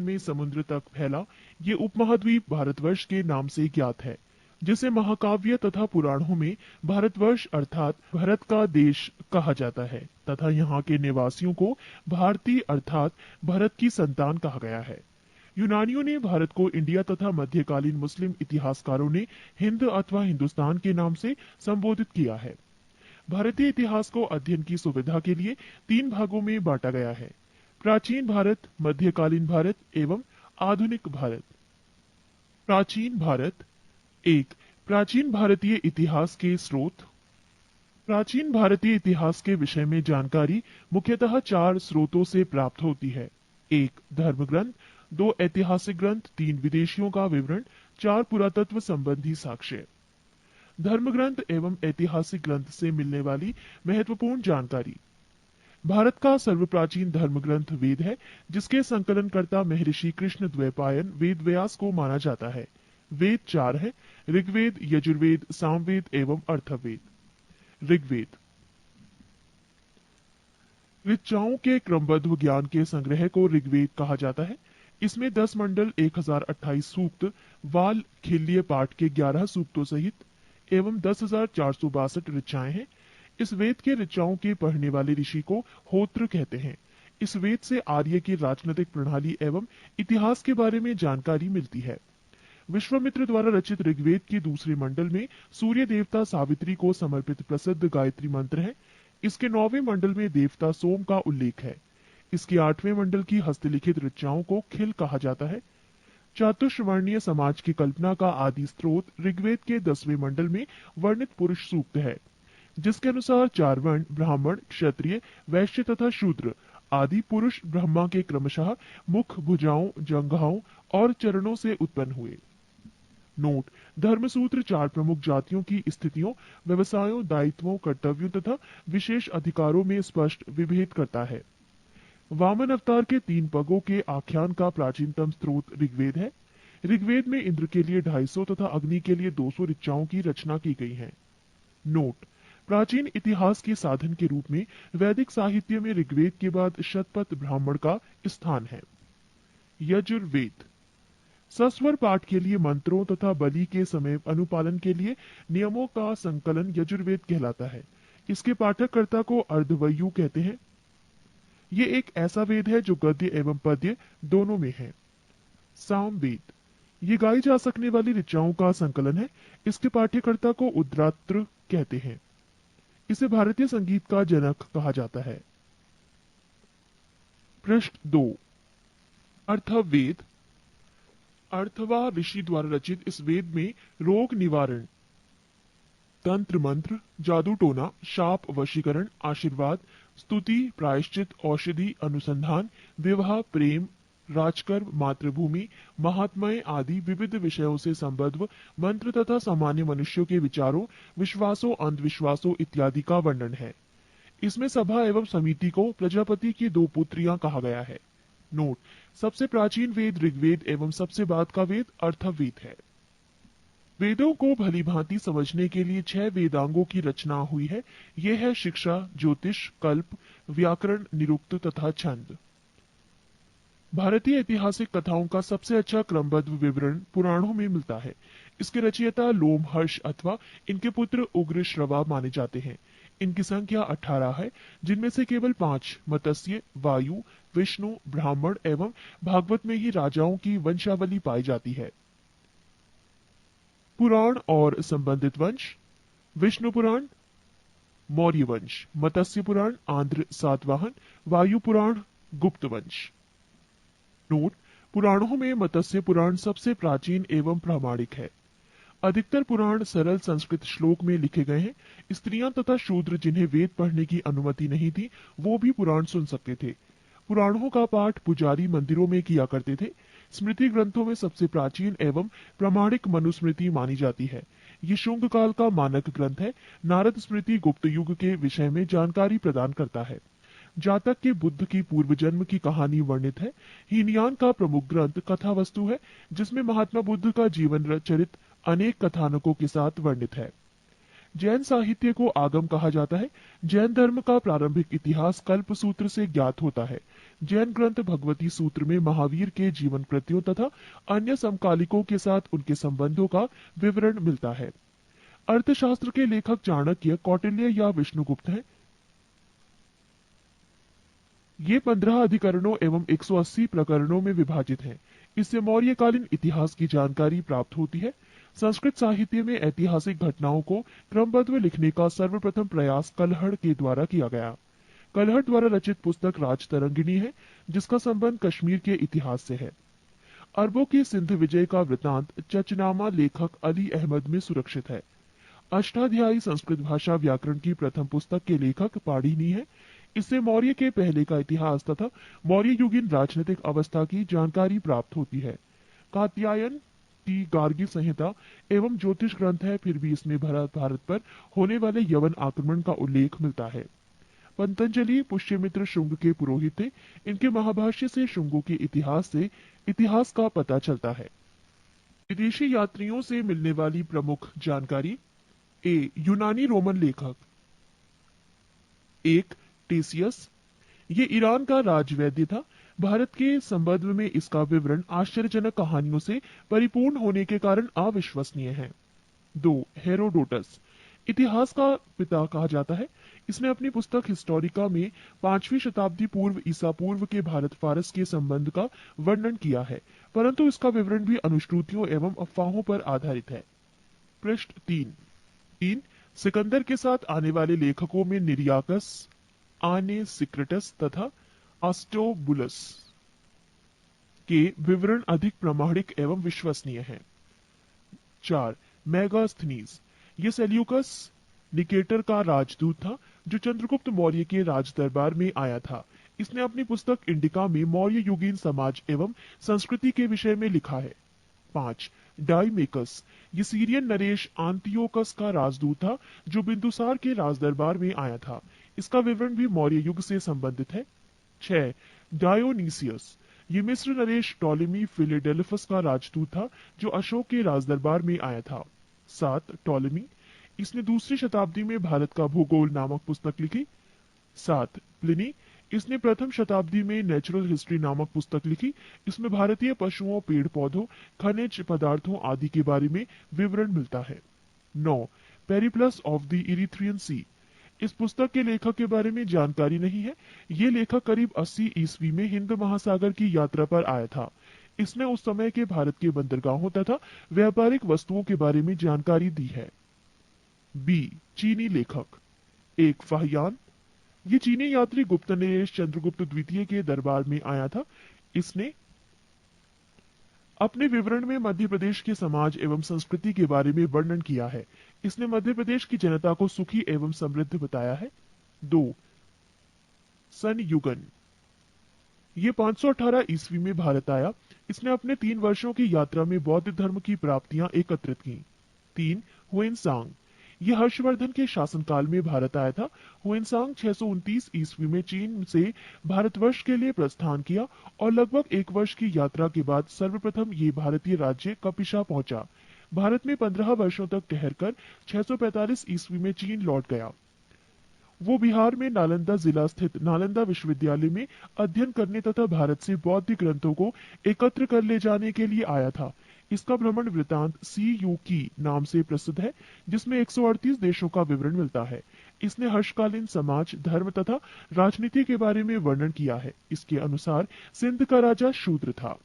में समुद्र तक फैला ये उपमहाद्वीप भारतवर्ष के नाम से ज्ञात है, जिसे महाकाव्य तथा पुराणों में भारतवर्ष अर्थात भारत का देश कहा जाता है तथा यहाँ के निवासियों को भारतीय अर्थात भरत की संतान कहा गया है। यूनानियों ने भारत को इंडिया तथा मध्यकालीन मुस्लिम इतिहासकारों ने हिंद अथवा हिंदुस्तान के नाम से संबोधित किया है। भारतीय इतिहास को अध्ययन की सुविधा के लिए 3 भागों में बांटा गया है: प्राचीन भारत, मध्यकालीन भारत एवं आधुनिक भारत। प्राचीन भारत। 1. प्राचीन भारतीय इतिहास के स्रोत। प्राचीन भारतीय इतिहास के विषय में जानकारी मुख्यतः 4 स्रोतों से प्राप्त होती है: 1. धर्म ग्रंथ, 2. ऐतिहासिक ग्रंथ, 3. विदेशियों का विवरण, 4. पुरातत्व संबंधी साक्ष्य। धर्म ग्रंथ एवं ऐतिहासिक ग्रंथ से मिलने वाली महत्वपूर्ण जानकारी। भारत का सर्वप्राचीन धर्म ग्रंथ वेद है, जिसके संकलनकर्ता महर्षि कृष्ण द्वैपायन वेद व्यास को माना जाता है। वेद 4 है: ऋग्वेद, यजुर्वेद, सामवेद एवं अथर्ववेद। ऋग्वेद ऋचाओं के क्रमबद्ध ज्ञान के संग्रह को ऋग्वेद कहा जाता है। इसमें 10 मंडल, 1028 सूक्त, वाल खिल्लिय पाठ के 11 सूक्तों सहित एवं 10,462 ऋचाएं हैं। इस वेद के ऋचाओं के पढ़ने वाले ऋषि को होत्र कहते हैं। इस वेद से आर्य की राजनीतिक प्रणाली एवं इतिहास के बारे में जानकारी मिलती है। विश्वामित्र द्वारा रचित ऋग्वेद के दूसरे मंडल में सूर्य देवता सावित्री को समर्पित प्रसिद्ध गायत्री मंत्र है। इसके 9वें मंडल में देवता सोम का उल्लेख है। इसके 8वें मंडल की हस्तलिखित ऋचाओं को खिल कहा जाता है। चातुर्वर्णीय समाज की कल्पना का आदि स्रोत ऋग्वेद के 10वें मंडल में वर्णित पुरुष सूक्त है, जिसके अनुसार 4 वर्ण ब्राह्मण, क्षत्रिय, वैश्य तथा शूद्र आदि पुरुष ब्रह्मा के क्रमशः मुख, भुजाओं, जंघाओं और चरणों से उत्पन्न हुए। नोट: धर्मसूत्र 4 प्रमुख जातियों की स्थितियों, व्यवसायों, दायित्वों, कर्तव्यों तथा विशेष अधिकारों में स्पष्ट विभेद करता है। वामन अवतार के 3 पगों के आख्यान का प्राचीनतम स्रोत ऋग्वेद है। ऋग्वेद में इंद्र के लिए 250 तथा अग्नि के लिए 200 ऋचाओं की रचना की गई है। नोट: प्राचीन इतिहास के साधन के रूप में वैदिक साहित्य में ऋग्वेद के बाद शतपथ ब्राह्मण का स्थान है। यजुर्वेद सस्वर पाठ के लिए मंत्रों तथा बलि के समय अनुपालन के लिए नियमों का संकलन यजुर्वेद कहलाता है। इसके पाठककर्ता को अर्धवयु कहते हैं। ये एक ऐसा वेद है जो गद्य एवं पद्य दोनों में है। सामवेद ये गाई जा सकने वाली ऋचाओं का संकलन है। इसके पाठ्यकर्ता को उद्रात्र कहते हैं। इसे भारतीय संगीत का जनक कहा जाता है। पृष्ठ 2। अर्थवेद। अर्थवा ऋषि द्वारा रचित इस वेद में रोग निवारण, तंत्र मंत्र, जादू टोना, शाप वशीकरण, आशीर्वाद, स्तुति, प्रायश्चित, औषधि, अनुसंधान, विवाह, प्रेम, राजकर्म, मातृभूमि, महात्म्य आदि विविध विषयों से संबद्ध मंत्र तथा सामान्य मनुष्यों के विचारों, विश्वासों, अंधविश्वासों इत्यादि का वर्णन है। इसमें सभा एवं समिति को प्रजापति की 2 पुत्रियां कहा गया है। नोट: सबसे प्राचीन वेद ऋग्वेद एवं सबसे बाद का वेद अथर्ववेद है। वेदों को भली भांति समझने के लिए 6 वेदांगों की रचना हुई है। ये है शिक्षा, ज्योतिष, कल्प, व्याकरण, निरुक्त तथा छंद। भारतीय ऐतिहासिक कथाओं का सबसे अच्छा क्रमबद्ध विवरण पुराणों में मिलता है। इसके रचयिता लोमहर्ष अथवा इनके पुत्र उग्रश्रवा माने जाते हैं। इनकी संख्या 18 है, जिनमें से केवल 5 मत्स्य, वायु, विष्णु, ब्राह्मण एवं भागवत में ही राजाओं की वंशावली पाई जाती है। पुराण और संबंधित वंश: विष्णु पुराण, मौर्य वंश, मत्स्य पुराण, आंध्र सातवाहन, वायु पुराण, गुप्त वंश। नोट: पुराणों में मत्स्य पुराण सबसे प्राचीन एवं प्रामाणिक है। अधिकतर पुराण सरल संस्कृत श्लोक में लिखे गए हैं। स्त्रियां तथा शूद्र जिन्हें वेद पढ़ने की अनुमति नहीं थी, वो भी पुराण सुन सकते थे। पुराणों का पाठ पुजारी मंदिरों में किया करते थे। स्मृति ग्रंथों में सबसे प्राचीन एवं प्रामाणिक मनुस्मृति मानी जाती है। ये शुंग काल का मानक ग्रंथ है। नारद स्मृति गुप्त युग के विषय में जानकारी प्रदान करता है। जातक के बुद्ध की पूर्व जन्म की कहानी वर्णित है। हीनयान का प्रमुख ग्रंथ कथा वस्तु है, जिसमें महात्मा बुद्ध का जीवन चरित अनेक कथानकों के साथ वर्णित है। जैन साहित्य को आगम कहा जाता है। जैन धर्म का प्रारंभिक इतिहास कल्प सूत्र से ज्ञात होता है। जैन ग्रंथ भगवती सूत्र में महावीर के जीवन कृत्यों तथा अन्य समकालिकों के साथ उनके संबंधों का विवरण मिलता है। अर्थशास्त्र के लेखक चाणक्य, कौटिल्य या विष्णुगुप्त हैं। ये 15 अधिकरणों एवं 180 प्रकरणों में विभाजित हैं। इससे मौर्यकालीन इतिहास की जानकारी प्राप्त होती है। संस्कृत साहित्य में ऐतिहासिक घटनाओं को क्रमबद्ध में लिखने का सर्वप्रथम प्रयास कलहड़ के द्वारा किया गया। कलहड़ द्वारा रचित पुस्तक राजतरंगिणी है, जिसका संबंध कश्मीर के इतिहास से है। अरबों के सिंध विजय का वृतांत चचनामा लेखक अली अहमद में सुरक्षित है। अष्टाध्यायी संस्कृत भाषा व्याकरण की प्रथम पुस्तक के लेखक पाणिनि है। इससे मौर्य के पहले का इतिहास तथा मौर्य युगीन राजनीतिक अवस्था की जानकारी प्राप्त होती है। कात्यायन की गार्गी संहिता एवं ज्योतिष ग्रंथ है, फिर भी इसमें भारत पर होने वाले यवन आक्रमण का उल्लेख मिलता है। पतंजलि पुष्यमित्र शुंग के पुरोहित थे। इनके महाभाष्य से शुंगों के इतिहास से इतिहास का पता चलता है। विदेशी यात्रियों से मिलने वाली प्रमुख जानकारी। यूनानी रोमन लेखक। टेसियस, ये ईरान का राजवैद्य था। भारत के संबंध में इसका विवरण आश्चर्यजनक कहानियों से परिपूर्ण होने के कारण अविश्वसनीय है। हेरोडोटस, इतिहास का पिता कहा जाता है। इसने अपनी पुस्तक हिस्टोरिका में 5वीं शताब्दी पूर्व ईसा पूर्व के भारत फारस के संबंध का वर्णन किया है, परंतु इसका विवरण भी अनुश्रुतियों एवं अफवाहों पर आधारित है। पृष्ठ 3। सिकंदर के साथ आने वाले लेखकों में निरियाकस, आने सिक्रेटस तथा आस्टोबुलस के विवरण अधिक प्रामाणिक एवं विश्वसनीय हैं। 4. मेगास्थनीज, ये सेल्यूकस निकेटर का राजदूत था, जो चंद्रगुप्त मौर्य के राज दरबार में आया था। इसने अपनी पुस्तक इंडिका में मौर्य युगीन समाज एवं संस्कृति के विषय में लिखा है। 5. डाइमेकस, ये सीरियन नरेश आंतियोकस का राजदूत था, जो बिंदुसार के राज दरबार में आया था। इसका विवरण भी मौर्य युग से संबंधित है। 6. डायोनीसियस, ये मिस्र नरेश टॉलेमी फिलेडेल्फस का राजदूत था, जो अशोक के राज दरबार में आया था। 7. टॉलेमी, इसने 2री शताब्दी में भारत का भूगोल नामक पुस्तक लिखी। 7. प्लिनी, इसने प्रथम शताब्दी में नेचुरल हिस्ट्री नामक पुस्तक लिखी। इसमें भारतीय पशुओं, पेड़ पौधों, खनिज पदार्थों आदि के बारे में विवरण मिलता है। 9. पेरिप्लस ऑफ द इरिथ्रियन सी, इस पुस्तक के लेखक के बारे में जानकारी नहीं है। ये लेखक करीब 80 ईस्वी में हिंद महासागर की यात्रा पर आया था। इसने उस समय के भारत के बंदरगाहों तथा व्यापारिक वस्तुओं के बारे में जानकारी दी है। चीनी लेखक। फाहियान, ये चीनी यात्री गुप्त नरेश चंद्रगुप्त द्वितीय के दरबार में आया था। इसने अपने विवरण में मध्य प्रदेश के समाज एवं संस्कृति के बारे में वर्णन किया है। इसने मध्य प्रदेश की जनता को सुखी एवं समृद्ध बताया है। 2. सन युगन, ये 518 ईस्वी में भारत आया। इसने अपने 3 वर्षों की यात्रा में बौद्ध धर्म की प्राप्तियां एकत्रित की। 3. हुएनसांग, ये हर्षवर्धन के शासनकाल में भारत आया था। हुएनसांग 629 ईस्वी में चीन से भारतवर्ष के लिए प्रस्थान किया और लगभग 1 वर्ष की यात्रा के बाद सर्वप्रथम ये भारतीय राज्य कपिशा पहुंचा। भारत में 15 वर्षों तक ठहरकर 645 ईस्वी में चीन लौट गया। वो बिहार में नालंदा जिला स्थित नालंदा विश्वविद्यालय में अध्ययन करने तथा भारत से बौद्ध ग्रंथों को एकत्र कर ले जाने के लिए आया था। इसका भ्रमण वृतांत CU की नाम से प्रसिद्ध है, जिसमें 138 देशों का विवरण मिलता है। इसने हर्षकालीन समाज, धर्म तथा राजनीति के बारे में वर्णन किया है। इसके अनुसार सिंध का राजा शूद्र था।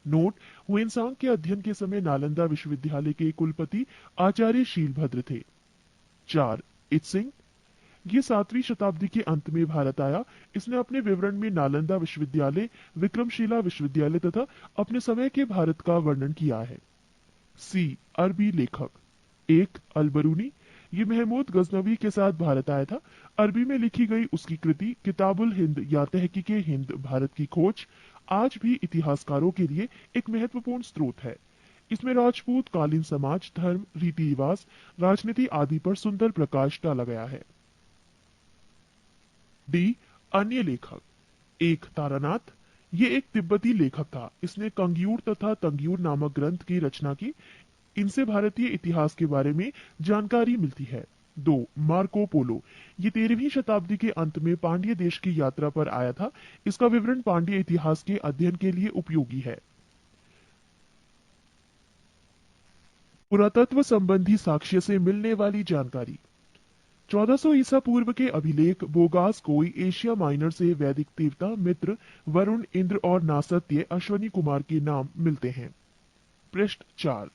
नोट: हुएनसांग के अध्ययन के समय नालंदा विश्वविद्यालय के कुलपति आचार्य शीलभद्र थे। 4. इत्सिंग, ये 7वीं शताब्दी के अंत में भारत आया। इसने अपने विवरण में नालंदा विश्वविद्यालय, विक्रमशिला विश्वविद्यालय तथा अपने समय के भारत का वर्णन किया है। अरबी लेखक। 1. अल-बरूनी, ये महमूद गजनवी के साथ भारत आया था। अरबी में लिखी गई उसकी कृति किताबुल हिंद या तहकीके हिंद भारत की खोज आज भी इतिहासकारों के लिए एक महत्वपूर्ण स्रोत है। इसमें राजपूत कालीन समाज, धर्म, रीति रिवाज, राजनीति आदि पर सुंदर प्रकाश डाला गया है। अन्य लेखक। 1. तारानाथ, ये एक तिब्बती लेखक था। इसने कंग्यूर तथा तंग्यूर नामक ग्रंथ की रचना की। इनसे भारतीय इतिहास के बारे में जानकारी मिलती है। 2. Marco Polo. ये 13वीं शताब्दी के अंत में पांड्य देश की यात्रा पर आया था। इसका विवरण पांड्य इतिहास के अध्ययन के लिए उपयोगी है। पुरातत्व संबंधी साक्ष्य से मिलने वाली जानकारी। 1400 ईसा पूर्व के अभिलेख बोगास कोई एशिया माइनर से वैदिक देवता मित्र, वरुण, इंद्र और नासत्य अश्वनी कुमार के नाम मिलते हैं। पृष्ठ 4।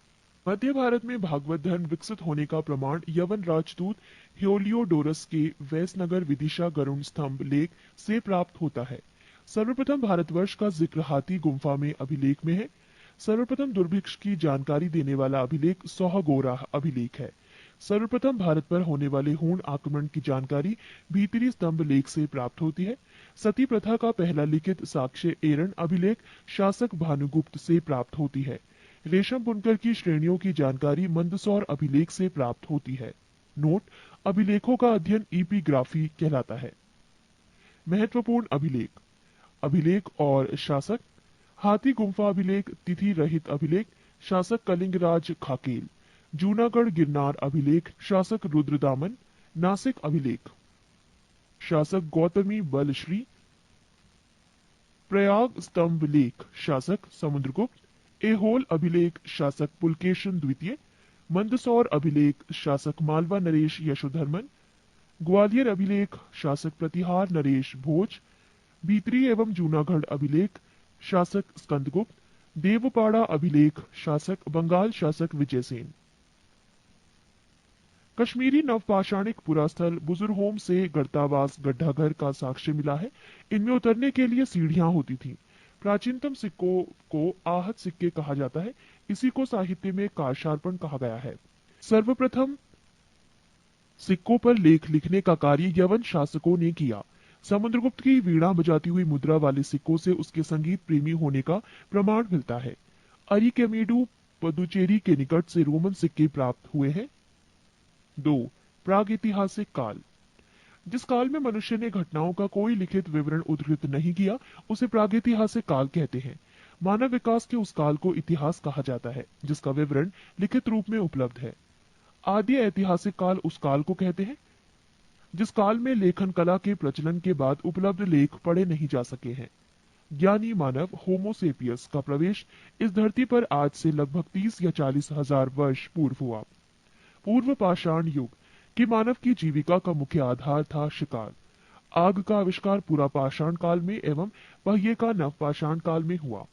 मध्य भारत में भागवत धर्म विकसित होने का प्रमाण यवन राजदूत हेलियोडोरस के वैसनगर विदिशा गरुड़ स्तंभ लेख से प्राप्त होता है। सर्वप्रथम भारतवर्ष का जिक्र हाथी गुम्फा में अभिलेख में है। सर्वप्रथम दुर्भिक्ष की जानकारी देने वाला अभिलेख सोहगोरा अभिलेख है। सर्वप्रथम भारत पर होने वाले हूण आक्रमण की जानकारी भीतरी स्तंभ लेख से प्राप्त होती है। सती प्रथा का पहला लिखित साक्ष्य एरन अभिलेख शासक भानुगुप्त से प्राप्त होती है। रेशम बुनकर की श्रेणियों की जानकारी मंदसौर अभिलेख से प्राप्त होती है। नोट: अभिलेखों का अध्ययन इपिग्राफी कहलाता है। महत्वपूर्ण अभिलेख: अभिलेख और शासक, हाथी गुम्फा अभिलेख, तिथि रहित अभिलेख, शासक कलिंगराज खाकेल, जूनागढ़ गिरनार अभिलेख, शासक रुद्रदामन, नासिक अभिलेख, शासक गौतमी बलश्री, प्रयाग स्तंभ लेख, शासक समुद्रगुप्त, एहोल अभिलेख, शासक पुलकेशन द्वितीय, मंदसौर अभिलेख, शासक मालवा नरेश यशोधर्मन, ग्वालियर अभिलेख, शासक प्रतिहार नरेश भोज, भीतरी एवं जूनागढ़ अभिलेख, शासक स्कंदगुप्त, देवपाड़ा अभिलेख, शासक बंगाल शासक विजयसेन। कश्मीरी नवपाषाणिक पुरास्थल बुजुर्गहोम से गढ़तावास गड्ढाघर का साक्ष्य मिला है। इनमें उतरने के लिए सीढ़ियां होती थीं। प्राचीनतम सिक्कों को आहत सिक्के कहा जाता है। इसी को साहित्य में कार्षार्पण कहा गया है। सर्वप्रथम सिक्कों पर लेख लिखने का कार्य यवन शासकों ने किया। समुद्रगुप्त की वीणा बजाती हुई मुद्रा वाले सिक्कों से उसके संगीत प्रेमी होने का प्रमाण मिलता है। अरिकेमेडु पुदुचेरी के निकट से रोमन सिक्के प्राप्त हुए हैं। 2. प्रागैतिहासिक काल। जिस काल में मनुष्य ने घटनाओं का कोई लिखित विवरण उद्धृत नहीं किया, उसे प्रागैतिहासिक काल कहते हैं। मानव विकास के उस काल को इतिहास कहा जाता है जिसका विवरण लिखित रूप में उपलब्ध है। आदि ऐतिहासिक काल उस काल को कहते हैं जिस काल में लेखन कला के प्रचलन के बाद उपलब्ध लेख पढ़े नहीं जा सके हैं। ज्ञानी मानव होमोसेपियस का प्रवेश इस धरती पर आज से लगभग 30 या 40 हजार वर्ष पूर्व हुआ। पूर्व पाषाण युग कि मानव की जीविका का मुख्य आधार था शिकार। आग का आविष्कार पूरा पाषाण काल में एवं पहिए का नवपाषाण काल में हुआ।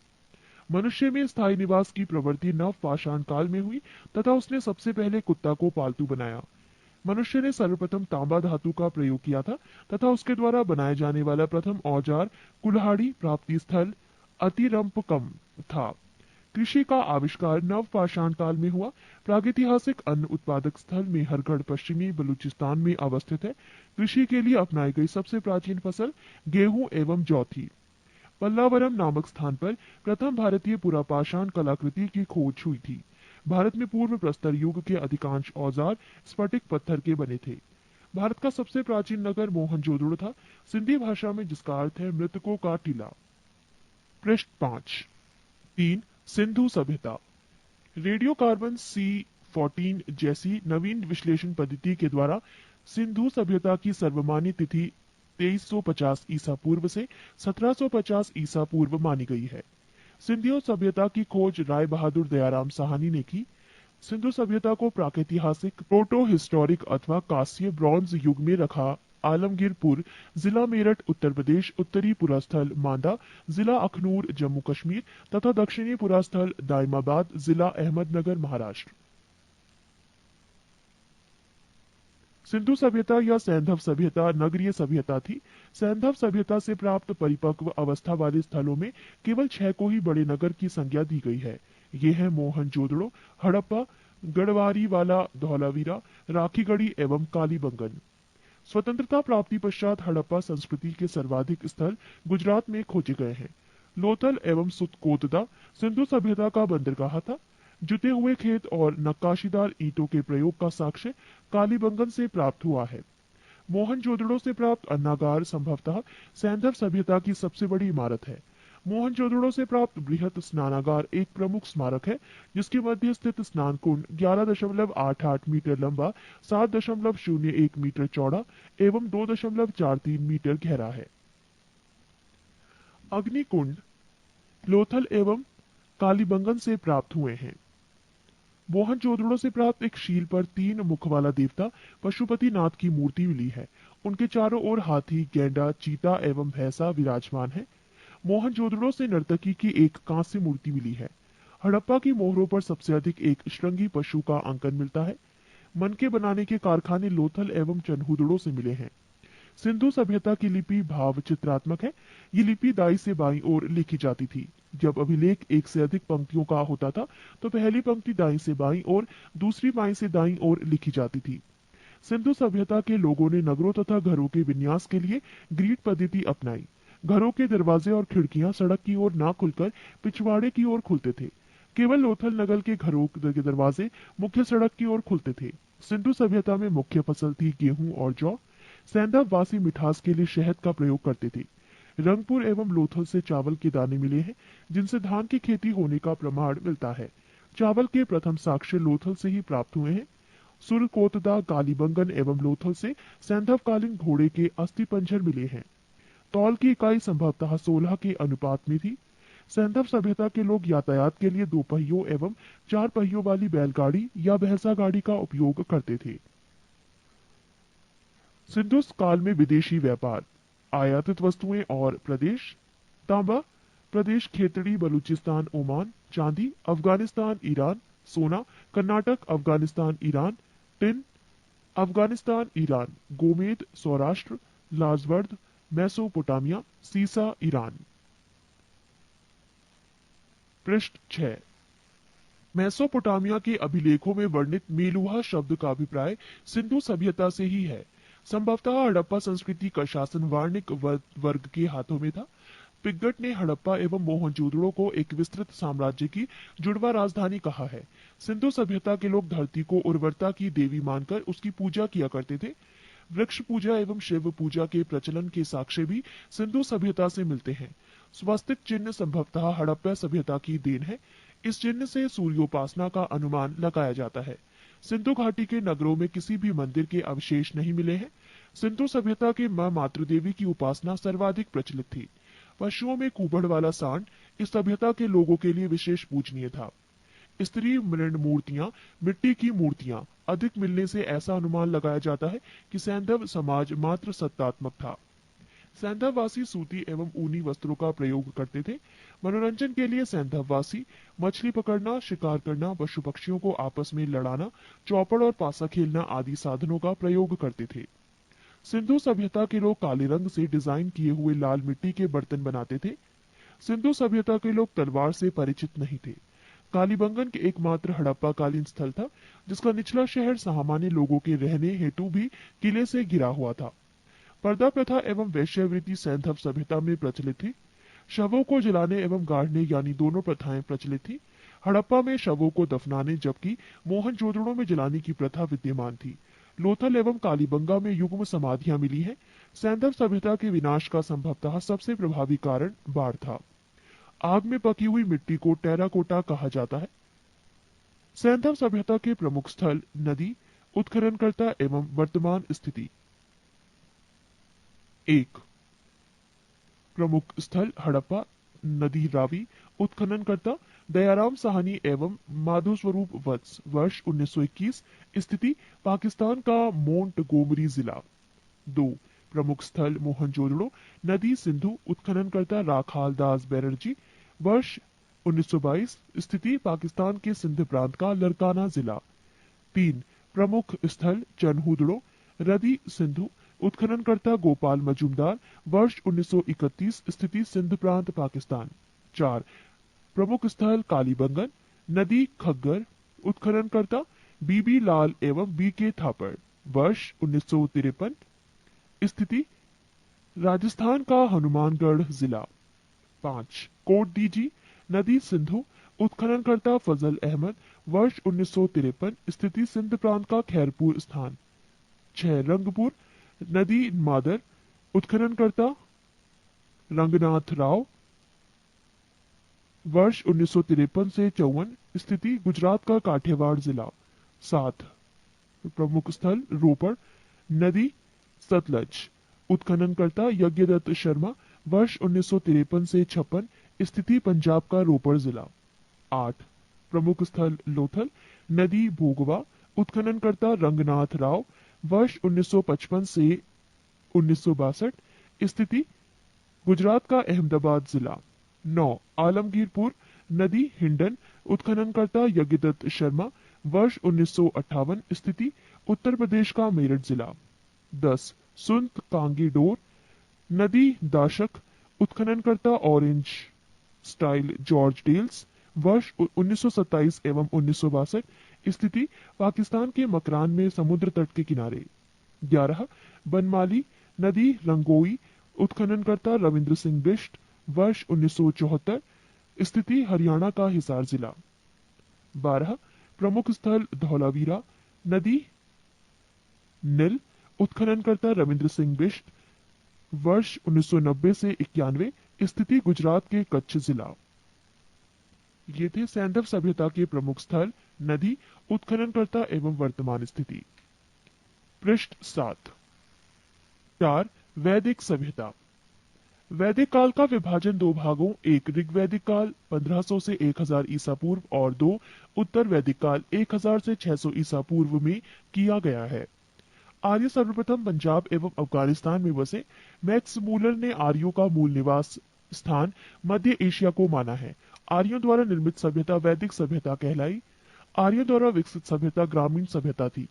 मनुष्य में स्थायी निवास की प्रवृत्ति नवपाषाण काल में हुई तथा उसने सबसे पहले कुत्ता को पालतू बनाया। मनुष्य ने सर्वप्रथम तांबा धातु का प्रयोग किया था तथा उसके द्वारा बनाए जाने वाला प्रथम औजार कुल्हाड़ी प्राप्ति स्थल अतिरंपकम था। कृषि का आविष्कार नवपाषाण काल में हुआ। प्रागैतिहासिक अन्न उत्पादक स्थल मेहरगढ़ पश्चिमी बलूचिस्तान में अवस्थित है। कृषि के लिए अपनाई गई सबसे प्राचीन फसल गेहूं एवं जौ थी। पल्लावरम नामक स्थान पर प्रथम भारतीय पुरापाषाण कलाकृति की खोज हुई थी। भारत में पूर्व प्रस्तर युग के अधिकांश औजार स्फटिक पत्थर के बने थे। भारत का सबसे प्राचीन नगर मोहनजोदड़ो था, सिंधी भाषा में जिसका अर्थ है मृतकों का टीला। पृष्ठ 5। 3. सिंधु सभ्यता। रेडियो कार्बन C14 जैसी नवीन विश्लेषण पद्धति के द्वारा सिंधु सभ्यता की सर्वमान्य तिथि 2350 ईसा पूर्व से 1750 ईसा पूर्व मानी गई है। सिंधु सभ्यता की खोज राय बहादुर दयाराम साहनी ने की। सिंधु सभ्यता को प्रागैतिहासिक, प्रोटो हिस्टोरिक अथवा कांस्य ब्रॉन्ज युग में रखा आलमगीरपुर, जिला मेरठ उत्तर प्रदेश, उत्तरी पुरास्थल मांदा, जिला अखनूर जम्मू कश्मीर तथा दक्षिणी पुरास्थल दाइमाबाद, जिला अहमदनगर महाराष्ट्र। सिंधु सभ्यता या सैंधव सभ्यता नगरीय सभ्यता थी। सैंधव सभ्यता से प्राप्त परिपक्व अवस्था वाले स्थलों में केवल 6 को ही बड़े नगर की संज्ञा दी गई है। ये है मोहनजोदड़ो, हड़प्पा, गढ़वारीवाला, धौलावीरा, राखीगढ़ी एवं कालीबंगन। स्वतंत्रता प्राप्ति पश्चात हड़प्पा संस्कृति के सर्वाधिक स्थल गुजरात में खोजे गए हैं। लोथल एवं सुतकोतदा सिंधु सभ्यता का बंदरगाह था। जुते हुए खेत और नक्काशीदार ईंटों के प्रयोग का साक्ष्य कालीबंगन से प्राप्त हुआ है। मोहनजोदड़ो से प्राप्त अन्नागार संभवतः सैंधव सभ्यता की सबसे बड़ी इमारत है। मोहनजोदड़ो से प्राप्त बृहत स्नानागार एक प्रमुख स्मारक है, जिसके मध्य स्थित स्नान कुंड 11.88 मीटर लंबा, 7.01 मीटर चौड़ा एवं 2.43 मीटर गहरा है। अग्निकुंड लोथल एवं कालीबंगन से प्राप्त हुए हैं। मोहनजोदड़ो से प्राप्त एक शील पर 3 मुख वाला देवता पशुपति नाथ की मूर्ति मिली है। उनके चारों ओर हाथी, गेंडा, चीता एवं भैंसा विराजमान है। मोहनजोदड़ो से नर्तकी की एक कांस्य मूर्ति मिली है। हड़प्पा की मोहरों पर सबसे अधिक एक श्रृंगी पशु का अंकन मिलता है। मनके बनाने के कारखाने लोथल एवं चन्हूदड़ो से मिले हैं। सिंधु सभ्यता की लिपि भाव चित्रात्मक है। ये लिपि दाई से बाईं ओर लिखी जाती थी। जब अभिलेख एक से अधिक पंक्तियों का होता था तो पहली पंक्ति दाईं से बाईं और दूसरी बाईं से दाईं ओर लिखी जाती थी। सिंधु सभ्यता के लोगों ने नगरों तथा घरों के विन्यास के लिए ग्रीड पद्धति अपनाई। घरों के दरवाजे और खिड़कियां सड़क की ओर ना खुलकर पिछवाड़े की ओर खुलते थे। केवल लोथल नगल के घरों के दरवाजे मुख्य सड़क की ओर खुलते थे। सिंधु सभ्यता में मुख्य फसल थी गेहूं और जौ। सैंधव वासी मिठास के लिए शहद का प्रयोग करते थे। रंगपुर एवं लोथल से चावल के दाने मिले हैं, जिनसे धान की खेती होने का प्रमाण मिलता है। चावल के प्रथम साक्ष्य लोथल से ही प्राप्त हुए हैं। सुरकोतदा, कालीबंगन एवं लोथल से सैंधवकालीन घोड़े के अस्थि पंजर मिले हैं। तौल की इकाई संभवतः 16 के अनुपात में थी। सैंधव सभ्यता के लोग यातायात के लिए 2 पहियों एवं 4 पहियों वाली बैलगाड़ी या भैंसा गाड़ी का उपयोग करते थे। सिंधु काल में विदेशी व्यापार, आयातित वस्तुएं और प्रदेश। तांबा प्रदेश खेतड़ी, बलूचिस्तान, ओमान। चांदी अफगानिस्तान, ईरान। सोना Karnataka, Afghanistan, Iran. Tin Afghanistan, Iran. गोमेद सौराष्ट्र, लाजवर्द मेसोपोटामिया। सीसा ईरान। पृष्ठ 6। मेसोपोटामिया के अभिलेखों में वर्णित मेलुहा शब्द का अभिप्राय सिंधु सभ्यता से ही है। संभवतः हड़प्पा संस्कृति का शासन वाणिक वर्ग के हाथों में था। पिग्गट ने हड़प्पा एवं मोहनजोदड़ो को एक विस्तृत साम्राज्य की जुड़वा राजधानी कहा है। सिंधु सभ्यता के लोग धरती को उर्वरता की देवी मानकर उसकी पूजा किया करते थे। वृक्ष पूजा एवं शिव पूजा के प्रचलन के साक्ष्य भी सिंधु सभ्यता से मिलते हैं। स्वास्तिक चिन्ह संभवतः हड़प्पा सभ्यता की देन है। इस चिन्ह से सूर्योपासना का अनुमान लगाया जाता है। सिंधु घाटी के नगरों में किसी भी मंदिर के अवशेष नहीं मिले हैं। सिंधु सभ्यता के मां मातृदेवी की उपासना सर्वाधिक प्रचलित थी। पशुओं में कुबड़ वाला सांड इस सभ्यता के लोगों के लिए विशेष पूजनीय था। स्त्री मृण मूर्तियां, मिट्टी की मूर्तियां अधिक मिलने से ऐसा अनुमान लगाया जाता है कि सैंधव समाज मात्र सत्तात्मक था। सैंधववासी सूती एवं ऊनी वस्त्रों का प्रयोग करते थे। मनोरंजन के लिए सैंधववासी मछली पकड़ना, शिकार करना, पशु पक्षियों को आपस में लड़ाना, चौपड़ और पासा खेलना आदि साधनों का प्रयोग करते थे। सिंधु सभ्यता के लोग काले रंग से डिजाइन किए हुए लाल मिट्टी के बर्तन बनाते थे। सिंधु सभ्यता के लोग तलवार से परिचित नहीं थे। कालीबंगन के एकमात्र हड़प्पाकालीन स्थल था, जिसका निचला शहर सामान्य लोगों के रहने हेतु भी किले से घिरा हुआ था। पर्दा प्रथा एवं वेश्यावृत्ति सैंधव सभ्यता में प्रचलित थी। शवों को जलाने एवं गाड़ने यानी दोनों प्रथाएं प्रचलित थी। हड़प्पा में शवों को दफनाने जबकि मोहनजोदड़ो में जलाने की प्रथा विद्यमान थी। लोथल एवं कालीबंगा में युग्म समाधियां मिली हैं। सैंधव सभ्यता के विनाश का संभवतः सबसे प्रभावी कारण बाढ़ था। आग में पकी हुई मिट्टी को टेराकोटा कहा जाता है। सैंधव सभ्यता के प्रमुख स्थल, नदी, उत्खननकर्ता एवं वर्तमान स्थिति। 1 प्रमुख स्थल हड़प्पा, नदी रावी, उत्खननकर्ता दयाराम साहनी एवं माधो स्वरूप वत्स, वर्ष 1921। स्थिति पाकिस्तान का मोंट गोमरी जिला। 2 प्रमुख स्थल मोहनजोदड़ो, नदी सिंधु, उत्खननकर्ता राखाल दास बैनर्जी, वर्ष 1922। स्थिति पाकिस्तान के सिंध प्रांत का लरकाना जिला। 3 प्रमुख स्थल चन्हूदड़ो, रदी सिंधु, उत्खननकर्ता गोपाल मजूमदार, वर्ष 1931। स्थिति सिंध प्रांत पाकिस्तान। 4 प्रमुख स्थल कालीबंगन, नदी खग्गर, उत्खननकर्ता बीबी लाल एवं बी के थापड़, वर्ष 1953। स्थिति राजस्थान का हनुमानगढ़ जिला। 5 कोट दीजी, नदी सिंधु, उत्खननकर्ता फजल अहमद, वर्ष 1953। स्थिति सिंध प्रांत का खैरपुर स्थान। 6 रंगपुर, नदी मादर, उत्खननकर्ता रंगनाथ राव, वर्ष 1953 से 54 स्थिति गुजरात का काठियावाड़ जिला। 7 प्रमुख स्थल रोपड़ नदी सतलज। उत्खननकर्ता यज्ञदत्त शर्मा। वर्ष 1953 से 56 स्थिति पंजाब का रोपड़ जिला। 8 प्रमुख स्थल लोथल नदी भोगवा। उत्खननकर्ता रंगनाथ राव। वर्ष 1955 से 1962 स्थिति गुजरात का अहमदाबाद जिला। 9 आलमगीरपुर नदी हिंडन। उत्खननकर्ता यज्ञदत्त शर्मा। वर्ष 1958 स्थिति उत्तर प्रदेश का मेरठ जिला। 10 सुंत कांगी डोर नदी दाशक। उत्खननकर्ता ऑरेंज स्टाइल जॉर्ज डेल्स। वर्ष 1927 एवं 1962 स्थिति पाकिस्तान के मकरान में समुद्र तट के किनारे। 11 बनमाली नदी रंगोई। उत्खननकर्ता रविंद्र सिंह बिष्ट। वर्ष 1974 स्थिति हरियाणा का हिसार जिला। 12 प्रमुख स्थल धौलावीरा नदी नील। उत्खननकर्ता रविंद्र सिंह बिष्ट। वर्ष 1990 से 91 स्थिति गुजरात के कच्छ जिला। ये थे सैंधव सभ्यता के प्रमुख स्थल नदी उत्खननकर्ता एवं वर्तमान स्थिति। पृष्ठ 7 4 वैदिक सभ्यता। वैदिक काल का विभाजन दो भागों एक ऋग्वैदिक काल 1500 से 1000 ईसा पूर्व और दो उत्तर वैदिक काल 1000 से 600 ईसा पूर्व में किया गया है। आर्य सर्वप्रथम पंजाब एवं अफगानिस्तान में बसे। मैक्स मूलर ने आर्यों का मूल निवास स्थान मध्य एशिया को माना है। आर्यों द्वारा निर्मित सभ्यता वैदिक सभ्यता कहलाई। आर्यों द्वारा विकसित सभ्यता ग्रामीण सभ्यता थी।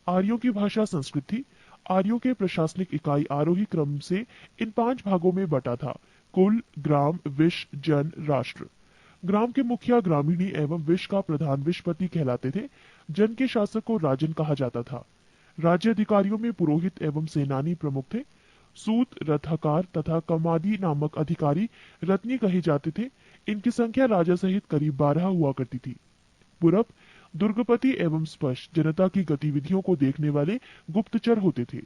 आर्यों की भाषा संस्कृत थी। आर्यों के प्रशासनिक इकाई आरोही क्रम से इन 5 भागों में बटा था कुल ग्राम विश जन राष्ट्र। ग्राम के मुखिया ग्रामीणी एवं विश का प्रधान विशपति कहलाते थे। जन के शासक को राजन कहा जाता था। राज्य अधिकारियों में पुरोहित एवं सेनानी प्रमुख थे। सूत रथकार तथा कमादी नामक अधिकारी रत्नी कहे जाते थे। इनकी संख्या राजा सहित करीब 12 हुआ करती थी। पूरब दुर्गपति एवं स्पष्ट जनता की गतिविधियों को देखने वाले गुप्तचर होते थे।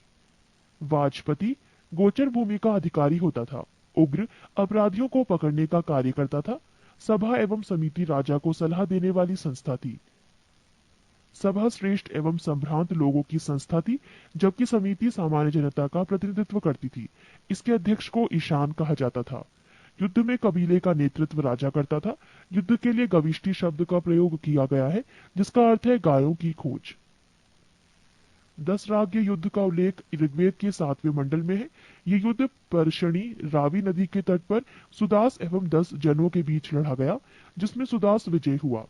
वाजपति गोचर भूमि का अधिकारी होता था। उग्र अपराधियों को पकड़ने का कार्य करता था। सभा एवं समिति राजा को सलाह देने वाली संस्था थी। सभा श्रेष्ठ एवं संभ्रांत लोगों की संस्था थी, जबकि समिति सामान्य जनता का प्रतिनिधित्व करती थी। इसके अध्यक्ष को ईशान कहा जाता था। युद्ध में कबीले का नेतृत्व राजा करता था। युद्ध के लिए गविष्टि शब्द का प्रयोग किया गया है, जिसका अर्थ है गायों की खोज। 10 राग्य युद्ध का उल्लेख ऋग्वेद के 7वें मंडल में है। ये युद्ध परशणी रावी नदी के तट पर सुदास एवं 10 जनों के बीच लड़ा गया, जिसमें सुदास विजय हुआ।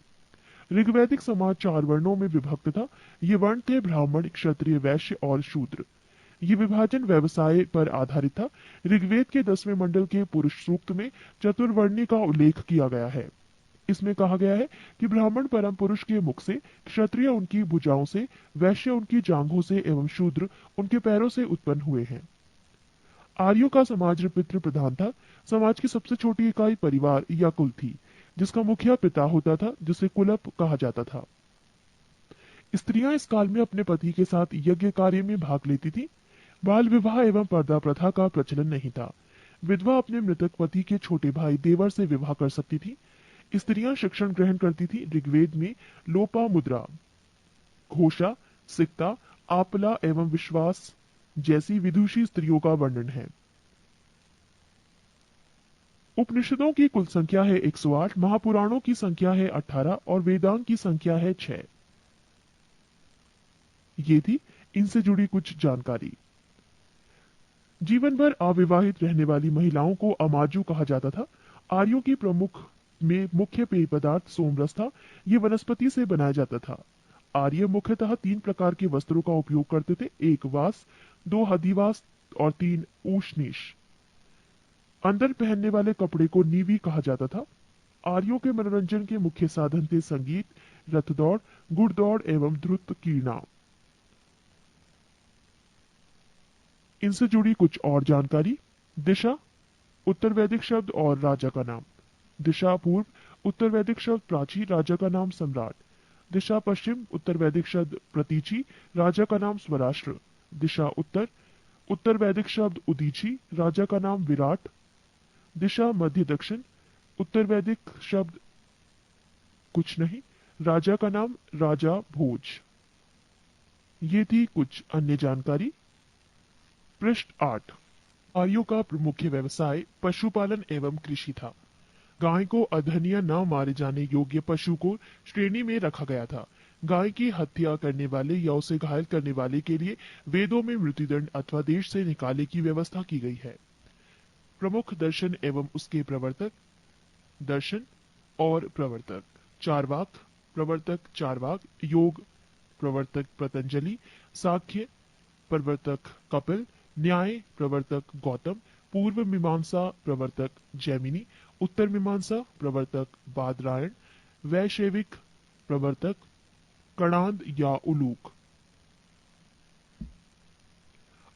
ऋग्वैदिक समाज 4 वर्णों में विभक्त था। ये वर्ण थे ब्राह्मण क्षत्रिय वैश्य और शूद्र। ये विभाजन व्यवसाय पर आधारित था। ऋग्वेद के 10वें मंडल के पुरुष सूक्त में चतुर्वर्णी का उल्लेख किया गया है। इसमें कहा गया है कि ब्राह्मण परम पुरुष के मुख से, क्षत्रिय उनकी भुजाओं से, वैश्य उनकी जांघों से एवं शूद्र उनके पैरों से उत्पन्न हुए हैं। आर्यों का समाज पितृ प्रधान था। समाज की सबसे छोटी इकाई परिवार या कुल थी, जिसका मुखिया पिता होता था, जिसे कुलप कहा जाता था। स्त्रियां इस काल में अपने पति के साथ यज्ञ कार्य में भाग लेती थी। बाल विवाह एवं पर्दा प्रथा का प्रचलन नहीं था। विधवा अपने मृतक पति के छोटे भाई देवर से विवाह कर सकती थी। स्त्रियां शिक्षण ग्रहण करती थी। ऋग्वेद में लोपा मुद्रा, घोषा, सिक्ता, आपला एवं विश्वास जैसी विदुषी स्त्रियों का वर्णन है। उपनिषदों की कुल संख्या है 108, महापुराणों की संख्या है 18 और वेदांग की संख्या है 6। ये थी इनसे जुड़ी कुछ जानकारी। जीवन भर अविवाहित रहने वाली महिलाओं को अमाजू कहा जाता था। आर्यों की प्रमुख में मुख्य पेय पदार्थ सोमरस था। ये वनस्पति से बनाया जाता था। आर्य मुख्यतः 3 प्रकार के वस्त्रों का उपयोग करते थे। 1 वास, 2 हदिवास और 3 ऊष्णीश। अंदर पहनने वाले कपड़े को नीवी कहा जाता था। आर्यों के मनोरंजन के मुख्य साधन थे संगीत, रथ दौड़, घुड़दौड़ एवं ध्रुत कीर्णा। इनसे जुड़ी कुछ और जानकारी। दिशा उत्तर वैदिक शब्द और राजा का नाम। दिशा पूर्व उत्तर वैदिक शब्द प्राची, राजा का नाम सम्राट। दिशा पश्चिम उत्तर वैदिक शब्द प्रतीची, राजा का नाम स्वराष्ट्र। दिशा उत्तर उत्तर वैदिक शब्द उदीची, राजा का नाम विराट। दिशा मध्य दक्षिण उत्तर वैदिक शब्द कुछ नहीं, राजा का नाम राजा भोज। ये थी कुछ अन्य जानकारी। पृष्ठ 8। आर्यों का मुख्य व्यवसाय पशुपालन एवं कृषि था। गाय को अधनिया न मारे जाने योग्य पशु को श्रेणी में रखा गया था। गाय की हत्या करने वाले या उसे घायल करने वाले के लिए वेदों में मृत्युदंड अथवा देश से निकाले की व्यवस्था की गई है। प्रमुख दर्शन एवं उसके प्रवर्तक। दर्शन और प्रवर्तक। चारवाक प्रवर्तक चारवाक, योग प्रवर्तक पतंजलि, सांख्य प्रवर्तक कपिल, न्याय प्रवर्तक गौतम, पूर्व मीमांसा प्रवर्तक जैमिनी, उत्तर मीमांसा प्रवर्तक बादरायण, वैशेविक प्रवर्तक कणाद या उलूक।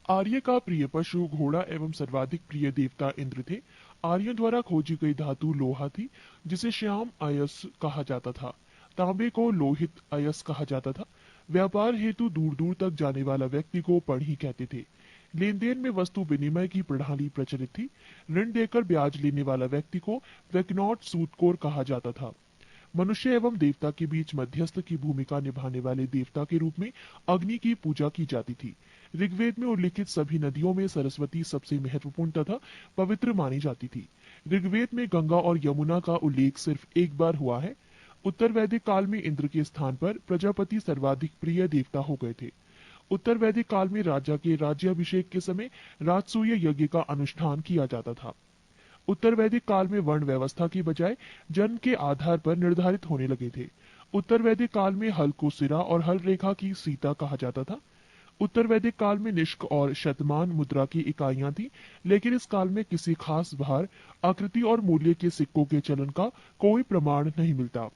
आर्य का प्रिय पशु घोड़ा एवं सर्वाधिक प्रिय देवता इंद्र थे। आर्यों द्वारा खोजी गई धातु लोहा थी, जिसे श्याम अयस कहा जाता था। तांबे को लोहित अयस कहा जाता था। व्यापार हेतु दूर दूर तक जाने वाला व्यक्ति को पढ़ी कहते थे। लेन देन में वस्तु विनिमय की प्रणाली प्रचलित थी। ऋण देकर ब्याज लेने वाला व्यक्ति को वैकनॉट सूदखोर कहा जाता था। मनुष्य एवं देवता के बीच मध्यस्थ की भूमिका निभाने वाले देवता के रूप में अग्नि की पूजा की जाती थी। ऋग्वेद में उल्लिखित सभी नदियों में सरस्वती सबसे महत्वपूर्ण तथा पवित्र मानी जाती थी। ऋग्वेद में गंगा और यमुना का उल्लेख सिर्फ एक बार हुआ है। उत्तर वैदिक काल में इंद्र के स्थान पर प्रजापति सर्वाधिक प्रिय देवता हो गए थे। उत्तर वैदिक काल में राजा के राज्याभिषेक के समय राजसूय यज्ञ का अनुष्ठान किया जाता था। उत्तर वैदिक काल में वर्ण व्यवस्था की बजाय जन्म के आधार पर निर्धारित होने लगे थे। उत्तर वैदिक काल में हल को सिरा और हल रेखा की सीता कहा जाता था। उत्तर वैदिक काल में निष्क और शतमान मुद्रा की इकाइयां थी, लेकिन इस काल में किसी खास भार, आकृति और मूल्य के सिक्कों के चलन का कोई प्रमाण नहीं मिलता।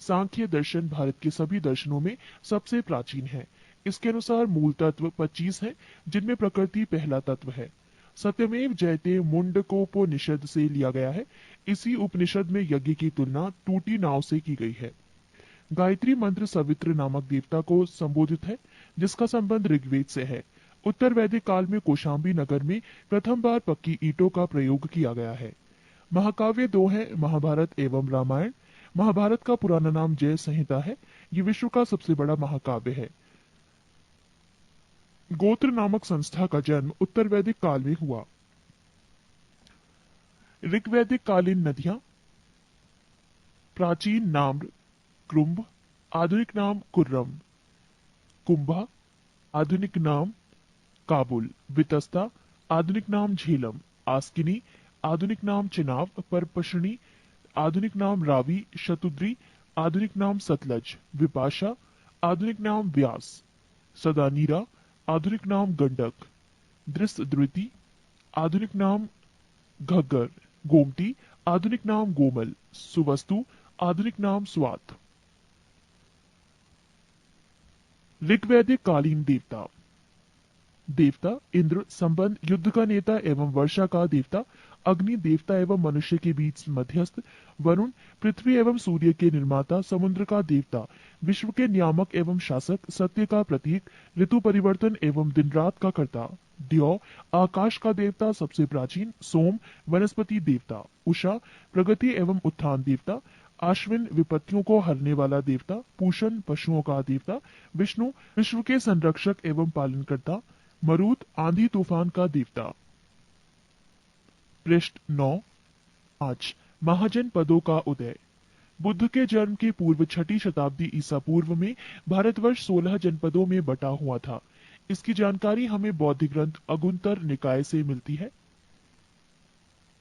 सांख्य दर्शन भारत के सभी दर्शनों में सबसे प्राचीन है। इसके अनुसार मूल तत्व 25 है, जिनमें प्रकृति पहला तत्व है। सत्यमेव जयते मुंडकोपनिषद से लिया गया है। इसी उपनिषद में यज्ञ की तुलना टूटी नाव से की गई है। गायत्री मंत्र सवित्र नामक देवता को संबोधित है, जिसका संबंध ऋग्वेद से है। उत्तर वैदिक काल में कौशाम्बी नगर में प्रथम बार पक्की ईंटों का प्रयोग किया गया है। महाकाव्य दो हैं, महाभारत एवं रामायण। महाभारत का पुराना नाम जय संहिता है। ये विश्व का सबसे बड़ा महाकाव्य है। गोत्र नामक संस्था का जन्म उत्तर वैदिक काल में हुआ। ऋग्वैदिक कालीन नदियां। प्राचीन नाम कृंभ, आधुनिक नाम कुर्रम। कुंभा, आधुनिक नाम काबुल। वितस्ता, आधुनिक नाम झेलम। आस्किनी, आधुनिक नाम चिनाब। परपशनी, आधुनिक नाम रावी। शतुद्री, आधुनिक नाम सतलज। विपाशा, आधुनिक नाम व्यास। सदानीरा, आधुनिक नाम गंडक। दृष्टद्रुति, आधुनिक नाम घग्गर। गोमती, आधुनिक नाम गोमल। सुवस्तु, आधुनिक नाम स्वात। ऋग्वैदिक कालीन देवता। देवता इंद्र, संबंध युद्ध का नेता एवं वर्षा का देवता। अग्नि, देवता एवं मनुष्य के बीच मध्यस्थ। वरुण, पृथ्वी एवं सूर्य के निर्माता। समुद्र का देवता, विश्व के नियामक एवं शासक। सत्य का प्रतीक, ऋतु परिवर्तन एवं दिन रात का कर्ता। द्यौ, आकाश का देवता, सबसे प्राचीन। सोम, वनस्पति देवता। उषा, प्रगति एवं उत्थान देवता। आश्विन, विपत्तियों को हरने वाला देवता। पूषण, पशुओं का देवता। विष्णु, विश्व के संरक्षक एवं पालनकर्ता। मरुत, आंधी तूफान का देवता। पृष्ठ 9। आज महाजनपदों का उदय। बुद्ध के जन्म के पूर्व 6ठी शताब्दी ईसा पूर्व में भारतवर्ष 16 जनपदों में बटा हुआ था। इसकी जानकारी हमें बौद्ध ग्रंथ अगुंतर निकाय से मिलती है।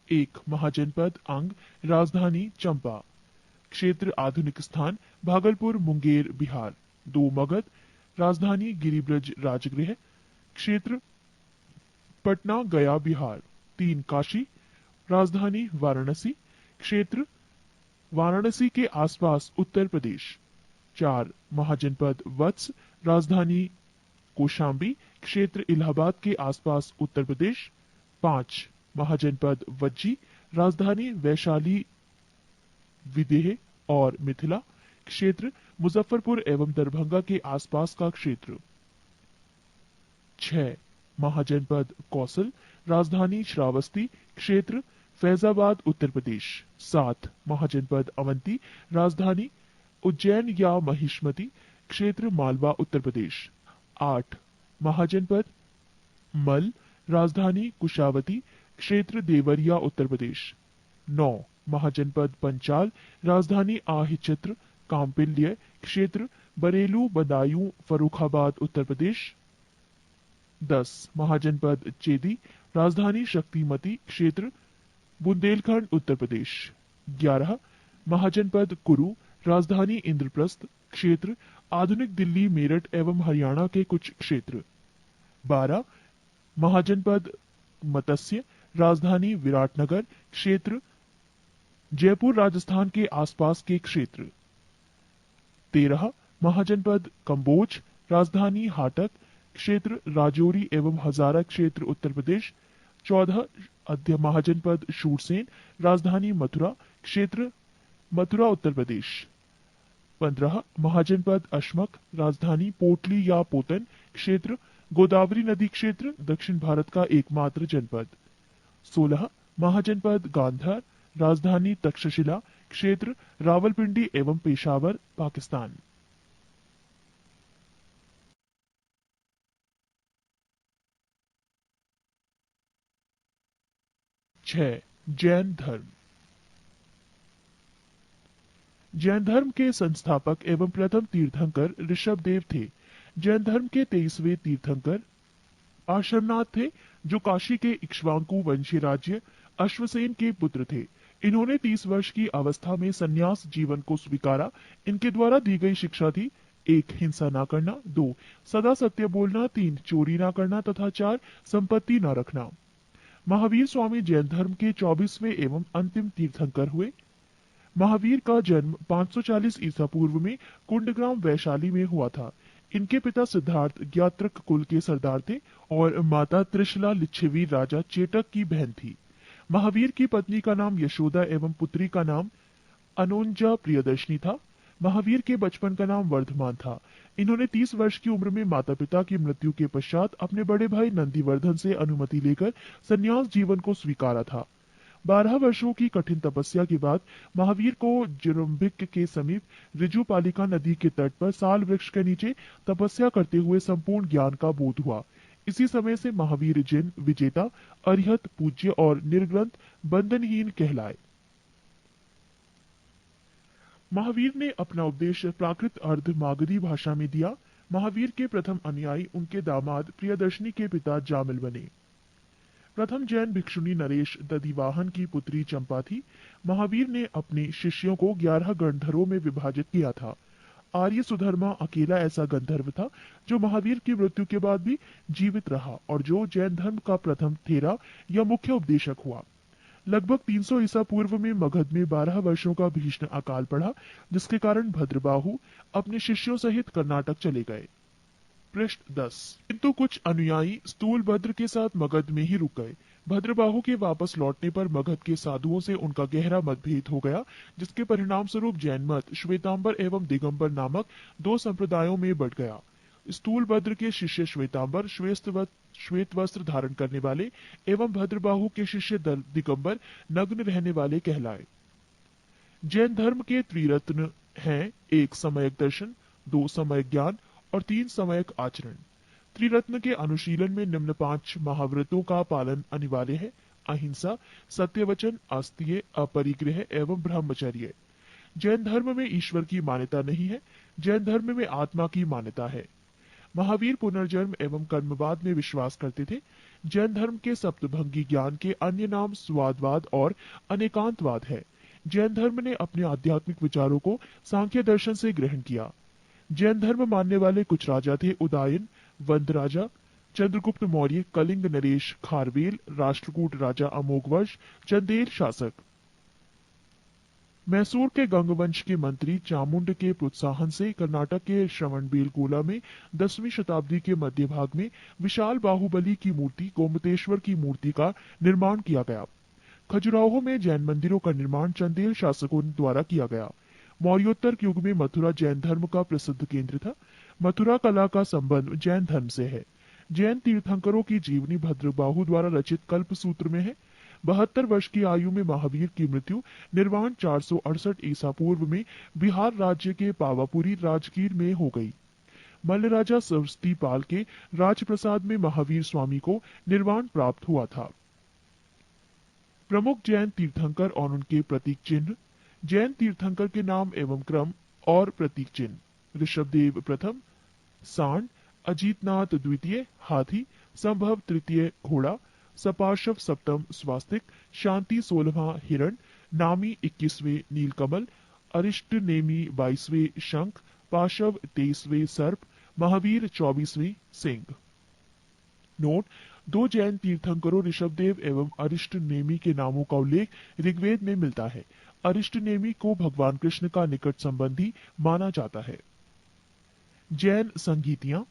1 महाजनपद अंग, राजधानी चंपा। क्षेत्र आधुनिक स्थान भागलपुर मुंगेर बिहार। 2 मगध, राजधानी गिरिब्रज राजगृह। क्षेत्र पटना गया बिहार। 3 काशी, राजधानी वाराणसी। क्षेत्र वाराणसी के आसपास उत्तर प्रदेश। 4 महाजनपद वत्स, राजधानी कौशाम्बी। क्षेत्र इलाहाबाद के आसपास उत्तर प्रदेश। 5 महाजनपद वज्जी, राजधानी वैशाली विदेह और मिथिला। क्षेत्र मुजफ्फरपुर एवं दरभंगा के आसपास का क्षेत्र। 6 महाजनपद कौसल, राजधानी श्रावस्ती। क्षेत्र फैजाबाद उत्तर प्रदेश। 7 महाजनपद अवंती, राजधानी उज्जैन या महिष्मती, क्षेत्र मालवा उत्तर प्रदेश। 8 महाजनपद मल, राजधानी कुशावती, क्षेत्र देवरिया उत्तर प्रदेश। 9 महाजनपद पंचाल, राजधानी आहिचित्र कांपिल्य, क्षेत्र बरेलू बदायूं फर्रुखाबाद उत्तर प्रदेश। 10 महाजनपद चेदी, राजधानी शक्तिमती, क्षेत्र बुंदेलखंड उत्तर प्रदेश। 11 महाजनपद कुरु, राजधानी इंद्रप्रस्थ, क्षेत्र आधुनिक दिल्ली मेरठ एवं हरियाणा के कुछ क्षेत्र। 12 महाजनपद मत्स्य, राजधानी विराटनगर, क्षेत्र जयपुर राजस्थान के आसपास के क्षेत्र। 13 महाजनपद कंबोज, राजधानी हाटक, क्षेत्र राजौरी एवं हजारा, क्षेत्र उत्तर प्रदेश। 14 अध्य महाजनपद शूरसेन, राजधानी मथुरा, क्षेत्र मथुरा उत्तर प्रदेश। 15 महाजनपद अशमक, राजधानी पोटली या पोतन, क्षेत्र गोदावरी नदी, क्षेत्र दक्षिण भारत का एकमात्र जनपद। 16 महाजनपद गांधार, राजधानी तक्षशिला, क्षेत्र रावलपिंडी एवं पेशावर, पाकिस्तान। 6 जैन धर्म। जैन धर्म के संस्थापक एवं प्रथम तीर्थंकर ऋषभदेव थे। जैन धर्म के 23वें तीर्थंकर आश्रमनाथ थे, जो काशी के इक्ष्वाकु वंशीय राज्य अश्वसेन के पुत्र थे। इन्होंने 30 वर्ष की अवस्था में संन्यास जीवन को स्वीकारा। इनके द्वारा दी गई शिक्षा थी: 1 हिंसा न करना, 2 सदा सत्य बोलना, 3 चोरी न करना तथा 4 संपत्ति न रखना। महावीर स्वामी जैन धर्म के 24वें एवं अंतिम तीर्थंकर हुए। महावीर का जन्म 540 ईसा पूर्व में कुंडग्राम वैशाली में हुआ था। इनके पिता सिद्धार्थ ज्ञात्रक कुल के सरदार थे और माता त्रिशला लिच्छवी राजा चेटक की बहन थी। महावीर की पत्नी का नाम यशोदा एवं पुत्री का नाम अनोंजा प्रियदर्शनी था। महावीर के बचपन का नाम वर्धमान था। इन्होंने 30 वर्ष की उम्र में माता पिता की मृत्यु के पश्चात अपने बड़े भाई नंदीवर्धन से अनुमति लेकर संन्यास जीवन को स्वीकारा था। 12 वर्षों की कठिन तपस्या के बाद महावीर को जुरुम्बिक के समीप ऋजुपालिका नदी के तट पर साल वृक्ष के नीचे तपस्या करते हुए संपूर्ण ज्ञान का बोध हुआ। इसी समय से महावीर जिन विजेता, अरिहत, पूज्य और निर्ग्रंथ बंधनहीन कहलाए। महावीर ने अपना उपदेश प्राकृत अर्ध मागधी भाषा में दिया। महावीर के प्रथम अनुयायी उनके दामाद प्रियदर्शनी के पिता जामिल बने। प्रथम जैन भिक्षुणी नरेश दधिवाहन की पुत्री चंपा थी। महावीर ने अपने शिष्यों को 11 गंधर्वों में विभाजित किया था। आर्य सुधर्मा अकेला ऐसा गंधर्व था जो महावीर की मृत्यु के बाद भी जीवित रहा और जो जैन धर्म का प्रथम थेरा या मुख्य उपदेशक हुआ। लगभग 300 ईसा पूर्व में मगध में 12 वर्षों का भीषण अकाल पड़ा, जिसके कारण भद्रबाहु अपने शिष्यों सहित कर्नाटक चले गए। पृष्ठ 10। किंतु कुछ अनुयायी स्थूलभद्र के साथ मगध में ही रुक गए। भद्रबाहु के वापस लौटने पर मगध के साधुओं से उनका गहरा मतभेद हो गया, जिसके परिणाम स्वरूप जैन मत श्वेतांबर एवं दिगंबर नामक 2 संप्रदायों में बढ़ गया। स्थूलभद्र के शिष्य श्वेतांबर श्वेत वस्त्र धारण करने वाले एवं भद्रबाहु के शिष्य दिगंबर नग्न रहने वाले कहलाए। जैन धर्म के त्रिरत्न हैं: 1 सम्यक दर्शन, 2 सम्यक ज्ञान और 3 सम्यक आचरण। त्रिरत्न के अनुशीलन में निम्न 5 महाव्रतों का पालन अनिवार्य है: अहिंसा, सत्यवचन, अस्तेय, अपरिग्रह एवं ब्रह्मचर्य। जैन धर्म में ईश्वर की मान्यता नहीं है। जैन धर्म में आत्मा की मान्यता है। महावीर पुनर्जन्म एवं कर्मवाद में विश्वास करते थे। जैन धर्म के सप्तभंगी ज्ञान के अन्य नाम स्वादवाद और अनेकांतवाद है। जैन धर्म ने अपने आध्यात्मिक विचारों को सांख्य दर्शन से ग्रहण किया। जैन धर्म मानने वाले कुछ राजा थे: उदयन, वंद राजा, चंद्रगुप्त मौर्य, कलिंग नरेश खारवेल, राष्ट्रकूट राजा अमोघवर्ष, चंदेल शासक। मैसूर के गंगवंश के मंत्री चामुंड के प्रोत्साहन से कर्नाटक के श्रवणबेलगोला में 10वीं शताब्दी के मध्य भाग में विशाल बाहुबली की मूर्ति गोमतेश्वर की मूर्ति का निर्माण किया गया। खजुराहो में जैन मंदिरों का निर्माण चंदेल शासकों द्वारा किया गया। मौर्योत्तर युग में मथुरा जैन धर्म का प्रसिद्ध केंद्र था। मथुरा कला का संबंध जैन धर्म से है। जैन तीर्थंकरों की जीवनी भद्रबाहु द्वारा रचित कल्पसूत्र में है। 72 वर्ष की आयु में महावीर की मृत्यु निर्वाण 468 ईसा पूर्व में बिहार राज्य के पावापुरी राजगीर में हो गई। मल्ल राजा सरस्वती पाल के राजप्रसाद में महावीर स्वामी को निर्वाण प्राप्त हुआ था। प्रमुख जैन तीर्थंकर और उनके प्रतीक चिन्ह। जैन तीर्थंकर के नाम एवं क्रम और प्रतीक चिन्ह। ऋषभदेव प्रथम सांड, अजीतनाथ द्वितीय हाथी, संभव तृतीय घोड़ा, सपार्शव सप्तम स्वास्तिक, शांति 16वां हिरण, नामी 21वें नीलकमल, अरिष्ट नेमी 22वें शंख, पाशव 23वें सर्प, महावीर 24वें सिंह। नोट: दो जैन तीर्थंकरों ऋषभदेव एवं अरिष्ट नेमी के नामों का उल्लेख ऋग्वेद में मिलता है। अरिष्ट नेमी को भगवान कृष्ण का निकट संबंधी माना जाता है। जैन संगीतियां।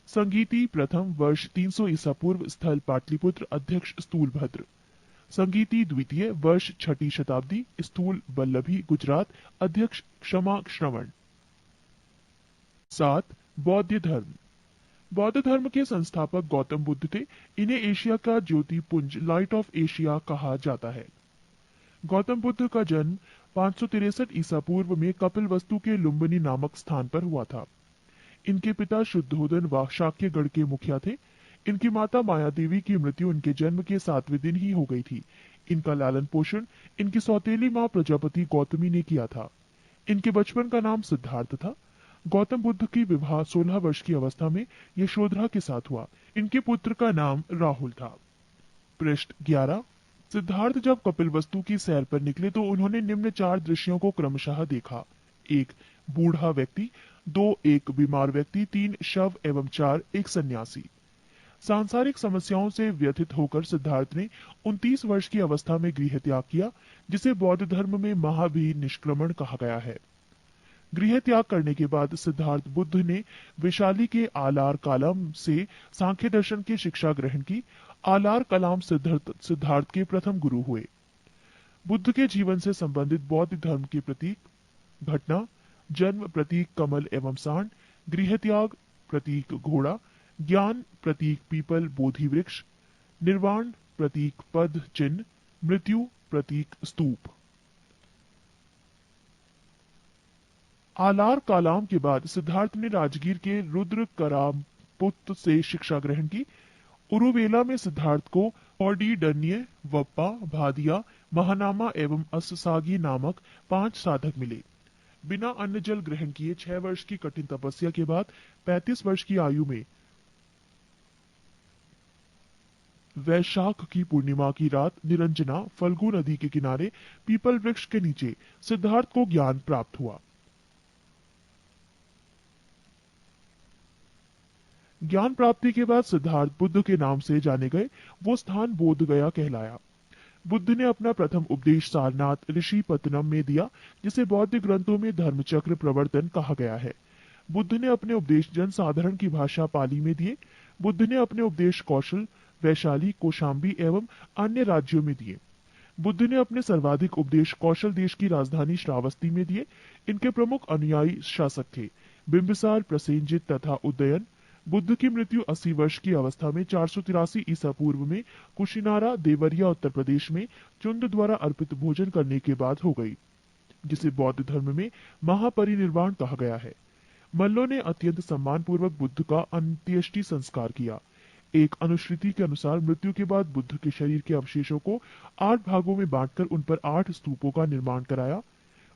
संगीति प्रथम वर्ष 300 ईसा पूर्व, स्थल पाटलिपुत्र, अध्यक्ष स्थूलभद्र। संगीति द्वितीय वर्ष 6ठी शताब्दी, स्थूल बल्लभी गुजरात, अध्यक्ष क्षमा श्रवण। 7. बौद्ध धर्म। बौद्ध धर्म के संस्थापक गौतम बुद्ध थे। इन्हें एशिया का ज्योतिपुंज लाइट ऑफ एशिया कहा जाता है। गौतम बुद्ध का जन्म 563 ईसा पूर्व में कपिलवस्तु के लुम्बिनी नामक स्थान पर हुआ था। इनके पिता शुद्धोदन व शाक्यगढ़ के मुखिया थे। इनकी माता माया देवी की मृत्यु इनके जन्म के 7वें दिन ही हो गई थी। इनका लालन पोषण इनकी सौतेली मां प्रजापति गौतमी ने किया था। इनके बचपन का नाम सिद्धार्थ था। गौतम बुद्ध की विवाह 16 वर्ष की अवस्था में यशोधरा के साथ हुआ। इनके पुत्र का नाम राहुल था। पृष्ठ 11। सिद्धार्थ जब कपिलवस्तु की सैर पर निकले तो उन्होंने निम्न 4 दृश्यों को क्रमशः देखा। 1. बूढ़ा व्यक्ति, 2. एक बीमार व्यक्ति, 3. शव एवं 4. एक सन्यासी। सांसारिक समस्याओं से व्यथित होकर सिद्धार्थ ने 29 वर्ष की अवस्था में गृह त्याग किया, जिसे बौद्ध धर्म में महावीर निष्क्रमण कहा गया है। गृह त्याग करने के बाद सिद्धार्थ बुद्ध ने वैशाली के आलार कालम से सांख्य दर्शन की शिक्षा ग्रहण की। आलार कलाम सिद्धार्थ के प्रथम गुरु हुए। बुद्ध के जीवन से संबंधित बौद्ध धर्म के प्रतीक घटना: जन्म प्रतीक कमल एवं सांड, गृह त्याग प्रतीक घोड़ा, ज्ञान प्रतीक पीपल बोधि वृक्ष, निर्वाण प्रतीक पद चिन्ह, मृत्यु प्रतीक स्तूप। आलार कालाम के बाद सिद्धार्थ ने राजगीर के रुद्र करामपुत से शिक्षा ग्रहण की। उरुवेला में सिद्धार्थ को कौंडिन्य, वप्पा, भादिया, महानामा एवं अस्सागी नामक 5 साधक मिले। बिना अन्न जल ग्रहण किए 6 वर्ष की कठिन तपस्या के बाद 35 वर्ष की आयु में वैशाख की पूर्णिमा की रात निरंजना फल्गु नदी के किनारे पीपल वृक्ष के नीचे सिद्धार्थ को ज्ञान प्राप्त हुआ। ज्ञान प्राप्ति के बाद सिद्धार्थ बुद्ध के नाम से जाने गए। वो स्थान बोध गया कहलाया। बुद्ध ने अपना प्रथम उपदेश सारनाथ ऋषि पत्तनम में दिया, जिसे बौद्ध ग्रंथों में धर्मचक्र प्रवर्तन कहा गया है। बुद्ध ने अपने उपदेश जन साधारण की भाषा पाली में दिए। बुद्ध ने अपने उपदेश कौशल, वैशाली, कौशाम्बी एवं अन्य राज्यों में दिए। बुद्ध ने अपने सर्वाधिक उपदेश कौशल देश की राजधानी श्रावस्ती में दिए। इनके प्रमुख अनुयायी शासक थे बिंबिसार, प्रसेनजित तथा उदयन। बुद्ध की मृत्यु 80 वर्ष की अवस्था में 483 ईसा पूर्व में कुशिनारा, देवरिया, उत्तर प्रदेश में चुंद द्वारा अर्पित भोजन करने के बाद हो गई, जिसे बौद्ध धर्म में महापरिनिर्वाण कहा गया है। मल्लों ने अत्यंत सम्मानपूर्वक बुद्ध का अंत्येष्टि संस्कार किया। एक अनुश्रुति के अनुसार मृत्यु के बाद बुद्ध के शरीर के अवशेषों को 8 भागों में बांटकर उन पर 8 स्तूपों का निर्माण कराया।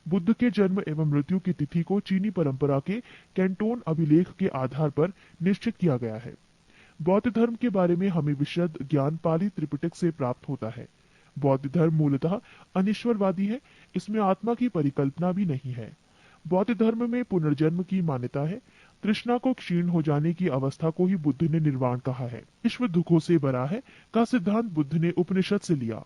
बुद्ध के जन्म एवं मृत्यु की तिथि को चीनी परंपरा के कैंटोन अभिलेख के आधार पर निश्चित किया गया है। बौद्ध धर्म के बारे में हमें विशद ज्ञान पाली त्रिपिटक से प्राप्त होता है। बौद्ध धर्म मूलतः अनिश्वरवादी है। इसमें आत्मा की परिकल्पना भी नहीं है। बौद्ध धर्म में पुनर्जन्म की मान्यता है। तृष्णा को क्षीण हो जाने की अवस्था को ही बुद्ध ने निर्वाण कहा है। विश्व दुखों से भरा है का सिद्धांत बुद्ध ने उपनिषद से लिया।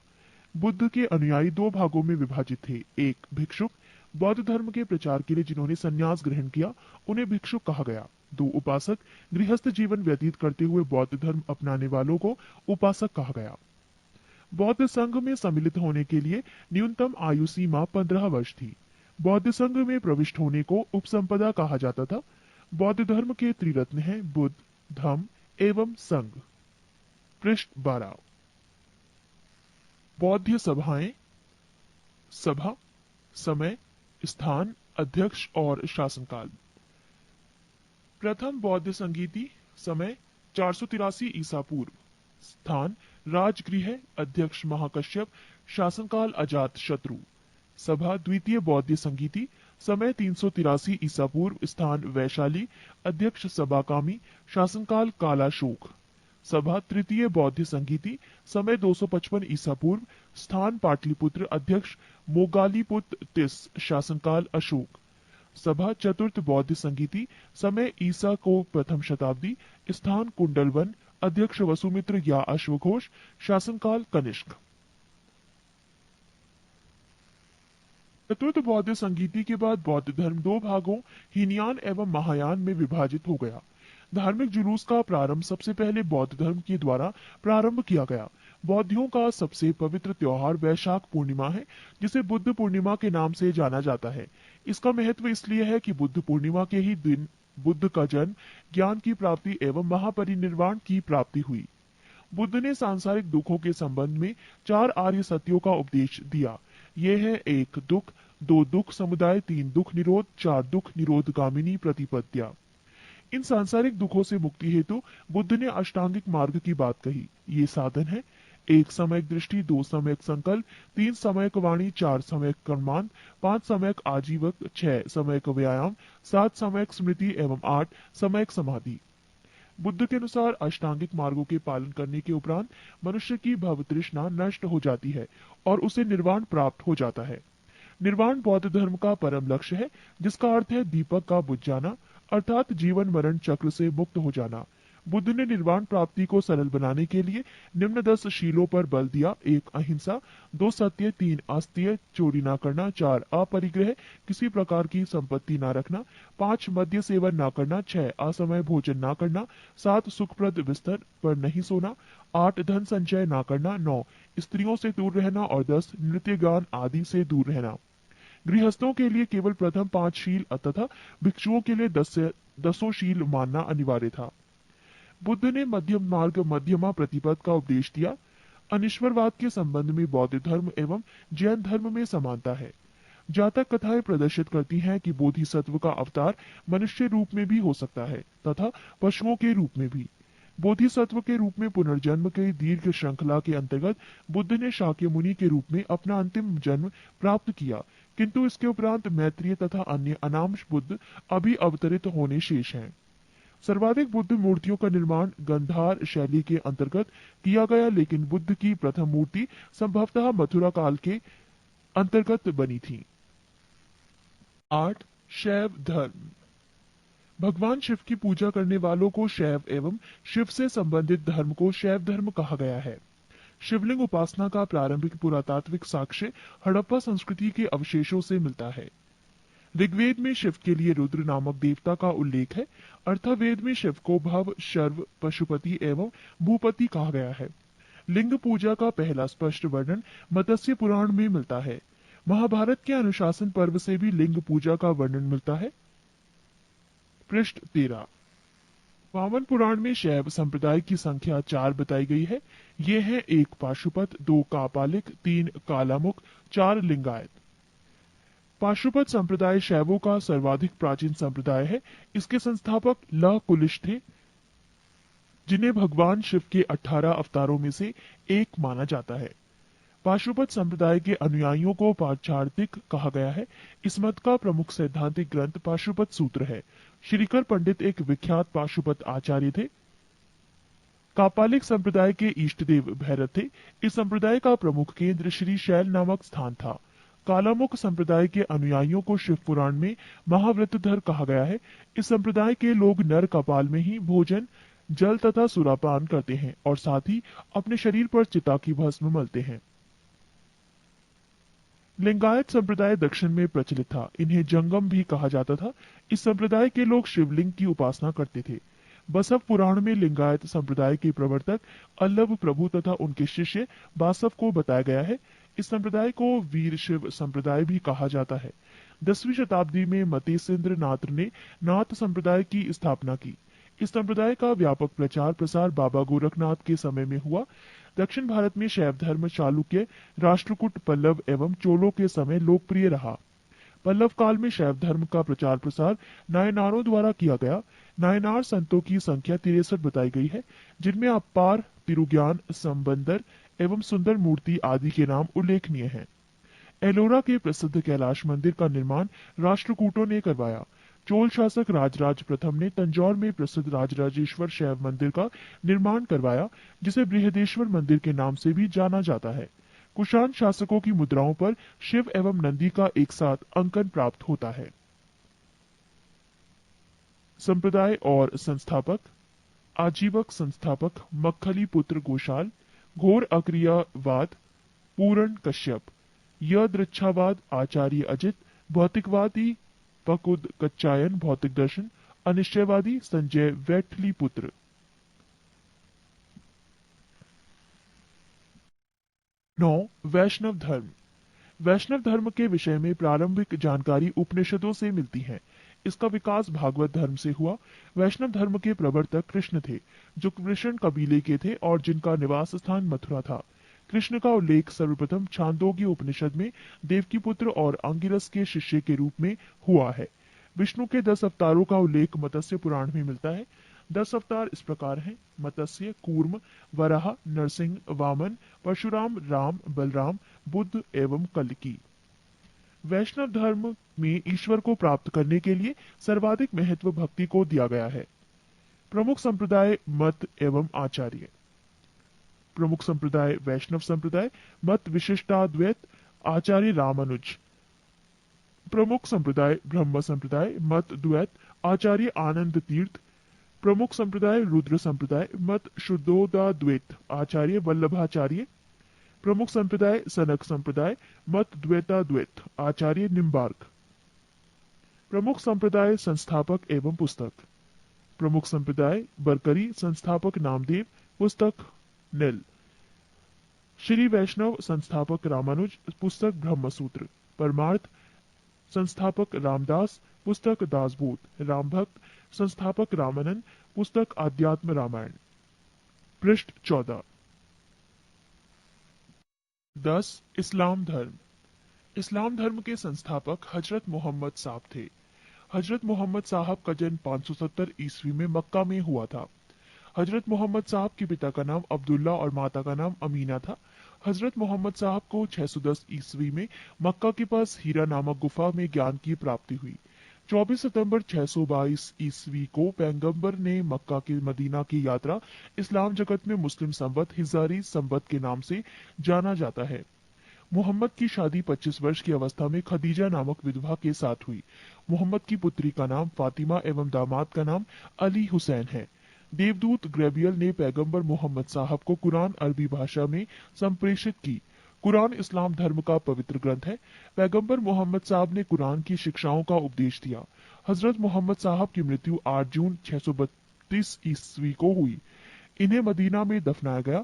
बुद्ध के अनुयायी 2 भागों में विभाजित थे। एक भिक्षुक, बौद्ध धर्म के प्रचार के लिए जिन्होंने संन्यास ग्रहण किया उन्हें भिक्षुक कहा गया। 2 उपासक, गृहस्थ जीवन व्यतीत करते हुए बौद्ध धर्म अपनाने वालों को उपासक कहा गया। बौद्ध संघ में सम्मिलित होने के लिए न्यूनतम आयु सीमा 15 वर्ष थी। बौद्ध संघ में प्रविष्ट होने को उपसंपदा कहा जाता था। बौद्ध धर्म के त्रिरत्न हैं बुद्ध, धम्म एवं संघ। पृष्ठ 12। बौद्ध सभाएं, सभा, समय, स्थान, अध्यक्ष और शासनकाल। प्रथम बौद्ध संगीति, समय 483 ईसा पूर्व, स्थान राजगृह, अध्यक्ष महाकश्यप, शासनकाल अजात शत्रु। सभा द्वितीय बौद्ध संगीति, समय 383 ईसा पूर्व, स्थान वैशाली, अध्यक्ष सभाकामी, शासनकाल कालाशोक। सभा तृतीय बौद्ध संगीति, समय 255 ईसा पूर्व, स्थान पाटलिपुत्र, अध्यक्ष मोगालीपुत्र तिस, शासनकाल अशोक। सभा चतुर्थ बौद्ध संगीति, समय ईसा को प्रथम शताब्दी, स्थान कुंडलवन, अध्यक्ष वसुमित्र या अश्वघोष, शासनकाल कनिष्क। चतुर्थ बौद्ध संगीति के बाद बौद्ध धर्म दो भागों हीनयान एवं महायान में विभाजित हो गया। धार्मिक जुलूस का प्रारंभ सबसे पहले बौद्ध धर्म के द्वारा प्रारंभ किया गया। बौद्धियों का सबसे पवित्र त्योहार वैशाख पूर्णिमा है, जिसे बुद्ध पूर्णिमा के नाम से जाना जाता है। इसका महत्व इसलिए है कि बुद्ध पूर्णिमा के ही दिन बुद्ध का जन्म, ज्ञान की प्राप्ति एवं महापरिनिर्वाण की प्राप्ति हुई। बुद्ध ने सांसारिक दुखों के संबंध में 4 आर्य सत्यों का उपदेश दिया। ये है 1 दुख, 2 दुख समुदाय, 3 दुख निरोध, 4 दुख निरोधगामिनी प्रतिपत्तियां। इन सांसारिक दुखों से मुक्ति हेतु बुद्ध ने अष्टांगिक मार्ग की बात कही। ये साधन है 1 समयक दृष्टि, 2 समयक संकल्प, 3 समयक वाणी, 4 समयक कर्मांत, 5 समयक आजीवक, 6 समयक व्यायाम, 7 समयक स्मृति एवं 8 समयक समाधि। बुद्ध के अनुसार अष्टांगिक मार्गों के पालन करने के उपरांत मनुष्य की भव तृष्णा नष्ट हो जाती है और उसे निर्वाण प्राप्त हो जाता है। निर्वाण बौद्ध धर्म का परम लक्ष्य है, जिसका अर्थ है दीपक का बुझ जाना, अर्थात जीवन मरण चक्र से मुक्त हो जाना। बुद्ध ने निर्वाण प्राप्ति को सरल बनाने के लिए निम्न 10 शीलों पर बल दिया। 1 अहिंसा, 2 सत्य, 3 अस्तेय, चोरी न करना, 4 अपरिग्रह, किसी प्रकार की संपत्ति न रखना, 5 मद्य सेवन न करना, 6 असमय भोजन न करना, 7 सुखप्रद बिस्तर पर नहीं सोना, 8 धन संचय न करना, 9 स्त्रियों से दूर रहना और 10 नृत्य गान आदि से दूर रहना। गृहस्थों के लिए केवल प्रथम 5 शील तथा भिक्षुओं के लिए 10 शील मानना अनिवार्य था। बुद्ध ने मध्यम मार्ग मध्यमा प्रतिपद का उपदेश दिया। अनिश्वरवाद के संबंध में बौद्ध धर्म एवं जैन धर्म में समानता है। जातक कथाएं प्रदर्शित करती हैं कि बोधिसत्व का अवतार मनुष्य रूप में भी हो सकता है तथा पशुओं के रूप में भी। बोधिसत्व के रूप में पुनर्जन्म के दीर्घ श्रृंखला के अंतर्गत बुद्ध ने शाक्य मुनि के रूप में अपना अंतिम जन्म प्राप्त किया, किंतु इसके उपरांत मैत्रेय तथा अन्य अनामश बुद्ध अभी अवतरित होने शेष हैं। सर्वाधिक बुद्ध मूर्तियों का निर्माण गंधार शैली के अंतर्गत किया गया, लेकिन बुद्ध की प्रथम मूर्ति संभवतः मथुरा काल के अंतर्गत बनी थी। 8 शैव धर्म। भगवान शिव की पूजा करने वालों को शैव एवं शिव से संबंधित धर्म को शैव धर्म कहा गया है। शिवलिंग उपासना का प्रारंभिक पुरातात्विक साक्ष्य हड़प्पा संस्कृति के अवशेषों से मिलता है। ऋग्वेद में शिव के लिए रुद्र नामक देवता का उल्लेख है। अर्थवेद में शिव को भव, शर्व, पशुपति एवं भूपति कहा गया है। लिंग पूजा का पहला स्पष्ट वर्णन मत्स्य पुराण में मिलता है। महाभारत के अनुशासन पर्व से भी लिंग पूजा का वर्णन मिलता है। पृष्ठ 13। वामन पुराण में शैव संप्रदाय की संख्या 4 बताई गई है। ये है 1 पाशुपत, 2 कापालिक, 3 कालामुख, 4 लिंगायत। पाशुपत संप्रदाय शैवों का सर्वाधिक प्राचीन संप्रदाय है। इसके संस्थापक लह कुलिश थे, जिन्हें भगवान शिव के 18 अवतारों में से एक माना जाता है। पाशुपत संप्रदाय के अनुयायियों को पाचार्थिक कहा गया है। इस मत का प्रमुख सैद्धांतिक ग्रंथ पाशुपत सूत्र है। श्रीकर पंडित एक विख्यात पाशुपत आचार्य थे। कापालिक संप्रदाय के इष्टदेव भैरव थे। इस संप्रदाय का प्रमुख केंद्र श्री शैल नामक स्थान था। कालामुख संप्रदाय के अनुयायियों को शिव पुराण में महाव्रतधर कहा गया है। इस संप्रदाय के लोग नर कपाल में ही भोजन, जल तथा सुरापान करते हैं और साथ ही अपने शरीर पर चिता की भस्म मलते हैं। लिंगायत संप्रदाय दक्षिण में प्रचलित था। इन्हें जंगम भी कहा जाता था। इस संप्रदाय के लोग शिवलिंग की उपासना करते थे। बसव पुराण में लिंगायत संप्रदाय के प्रवर्तक अल्लभ प्रभु तथा उनके शिष्य बासव को बताया गया है। इस संप्रदाय को वीर शिव संप्रदाय भी कहा जाता है। 10वीं शताब्दी में मतेसेंद्र नाथ ने नाथ संप्रदाय की स्थापना की। इस संप्रदाय का व्यापक प्रचार प्रसार बाबा गोरखनाथ के समय में हुआ। दक्षिण भारत में शैव धर्म चालुक्य, राष्ट्रकूट, पल्लव एवं चोलों के समय लोकप्रिय रहा। पल्लव काल में शैव धर्म का प्रचार प्रसार नायनारों द्वारा किया गया। नायनार संतों की संख्या 63 बताई गई है, जिनमें अपार, तिरुज्ञान, संबंदर एवं सुंदर मूर्ति आदि के नाम उल्लेखनीय हैं। एलोरा के प्रसिद्ध कैलाश मंदिर का निर्माण राष्ट्रकूटों ने करवाया। चोल शासक राजराज प्रथम ने तंजौर में प्रसिद्ध राजराजेश्वर शैव मंदिर का निर्माण करवाया, जिसे बृहदेश्वर मंदिर के नाम से भी जाना जाता है। कुषाण शासकों की मुद्राओं पर शिव एवं नंदी का एक साथ अंकन प्राप्त होता है। संप्रदाय और संस्थापक। आजीवक संस्थापक मक्खली पुत्र गोशाल, घोर अक्रियावाद पूरण कश्यप, यदृच्छावाद आचार्य अजित, भौतिकवादी पकुद कच्चायन भौतिक दर्शन, अनिश्चयवादी संजय वैठली पुत्र। 9. वैष्णव धर्म। वैष्णव धर्म के विषय में प्रारंभिक जानकारी उपनिषदों से मिलती है। इसका विकास भागवत धर्म से हुआ। वैष्णव धर्म के प्रवर्तक कृष्ण थे, जो कृष्ण कबीले के थे और जिनका निवास स्थान मथुरा था। कृष्ण का उल्लेख सर्वप्रथम छांदोग्य उपनिषद में देवकी पुत्र और अंगिरस के शिष्य के रूप में हुआ है। विष्णु के 10 अवतारों का उल्लेख मत्स्य पुराण में मिलता है। 10 अवतार इस प्रकार हैं: मत्स्य, कूर्म, वराह, नरसिंह, वामन, परशुराम, राम, बलराम, बुद्ध एवं कल्की। वैष्णव धर्म में ईश्वर को प्राप्त करने के लिए सर्वाधिक महत्व भक्ति को दिया गया है। प्रमुख संप्रदाय, मत एवं आचार्य। प्रमुख संप्रदाय वैष्णव संप्रदाय, मत विशिष्टाद्वैत, आचार्य रामानुज। प्रमुख संप्रदाय ब्रह्म संप्रदाय, मत द्वैत, आचार्य आनंद तीर्थ। प्रमुख संप्रदाय रुद्र संप्रदाय, मत शुद्धोदाद्वैत, आचार्य वल्लभाचार्य। प्रमुख संप्रदाय सनक संप्रदाय, मत द्वैताद्वैत, आचार्य निम्बार्क। प्रमुख संप्रदाय संस्थापक एवं पुस्तक। प्रमुख संप्रदाय बरकरी, संस्थापक नामदेव, पुस्तक नील। श्री वैष्णव संस्थापक रामानुज, पुस्तक ब्रह्मसूत्र। परमार्थ संस्थापक रामदास, पुस्तक दासबोध। रामभक्त संस्थापक रामानंद, पुस्तक आध्यात्म रामायण। पृष्ठ 14। 10. इस्लाम धर्म। इस्लाम धर्म के संस्थापक हजरत मोहम्मद साहब थे। हजरत मोहम्मद साहब का जन्म 570 ईस्वी में मक्का में हुआ था। हजरत मोहम्मद साहब के पिता का नाम अब्दुल्ला और माता का नाम अमीना था। हजरत मोहम्मद साहब को 610 ईस्वी में मक्का के पास हीरा नामक गुफा में ज्ञान की प्राप्ति हुई। 24 सितंबर 622 ईस्वी को पैगंबर ने मक्का के मदीना की यात्रा इस्लाम जगत में मुस्लिम संवत हिजारी संवत के नाम से जाना जाता है। मोहम्मद की शादी 25 वर्ष की अवस्था में खदीजा नामक विधवा के साथ हुई। मोहम्मद की पुत्री का नाम फातिमा एवं दामाद का नाम अली हुसैन है। देवदूत ग्रेबियल ने पैगंबर मोहम्मद साहब को कुरान अरबी भाषा में संप्रेषित की। कुरान इस्लाम धर्म का पवित्र ग्रंथ है। पैगंबर मोहम्मद साहब ने कुरान की शिक्षाओं का उपदेश दिया। हजरत मोहम्मद साहब की मृत्यु 8 जून 632 ईस्वी को हुई। इन्हें मदीना में दफनाया गया।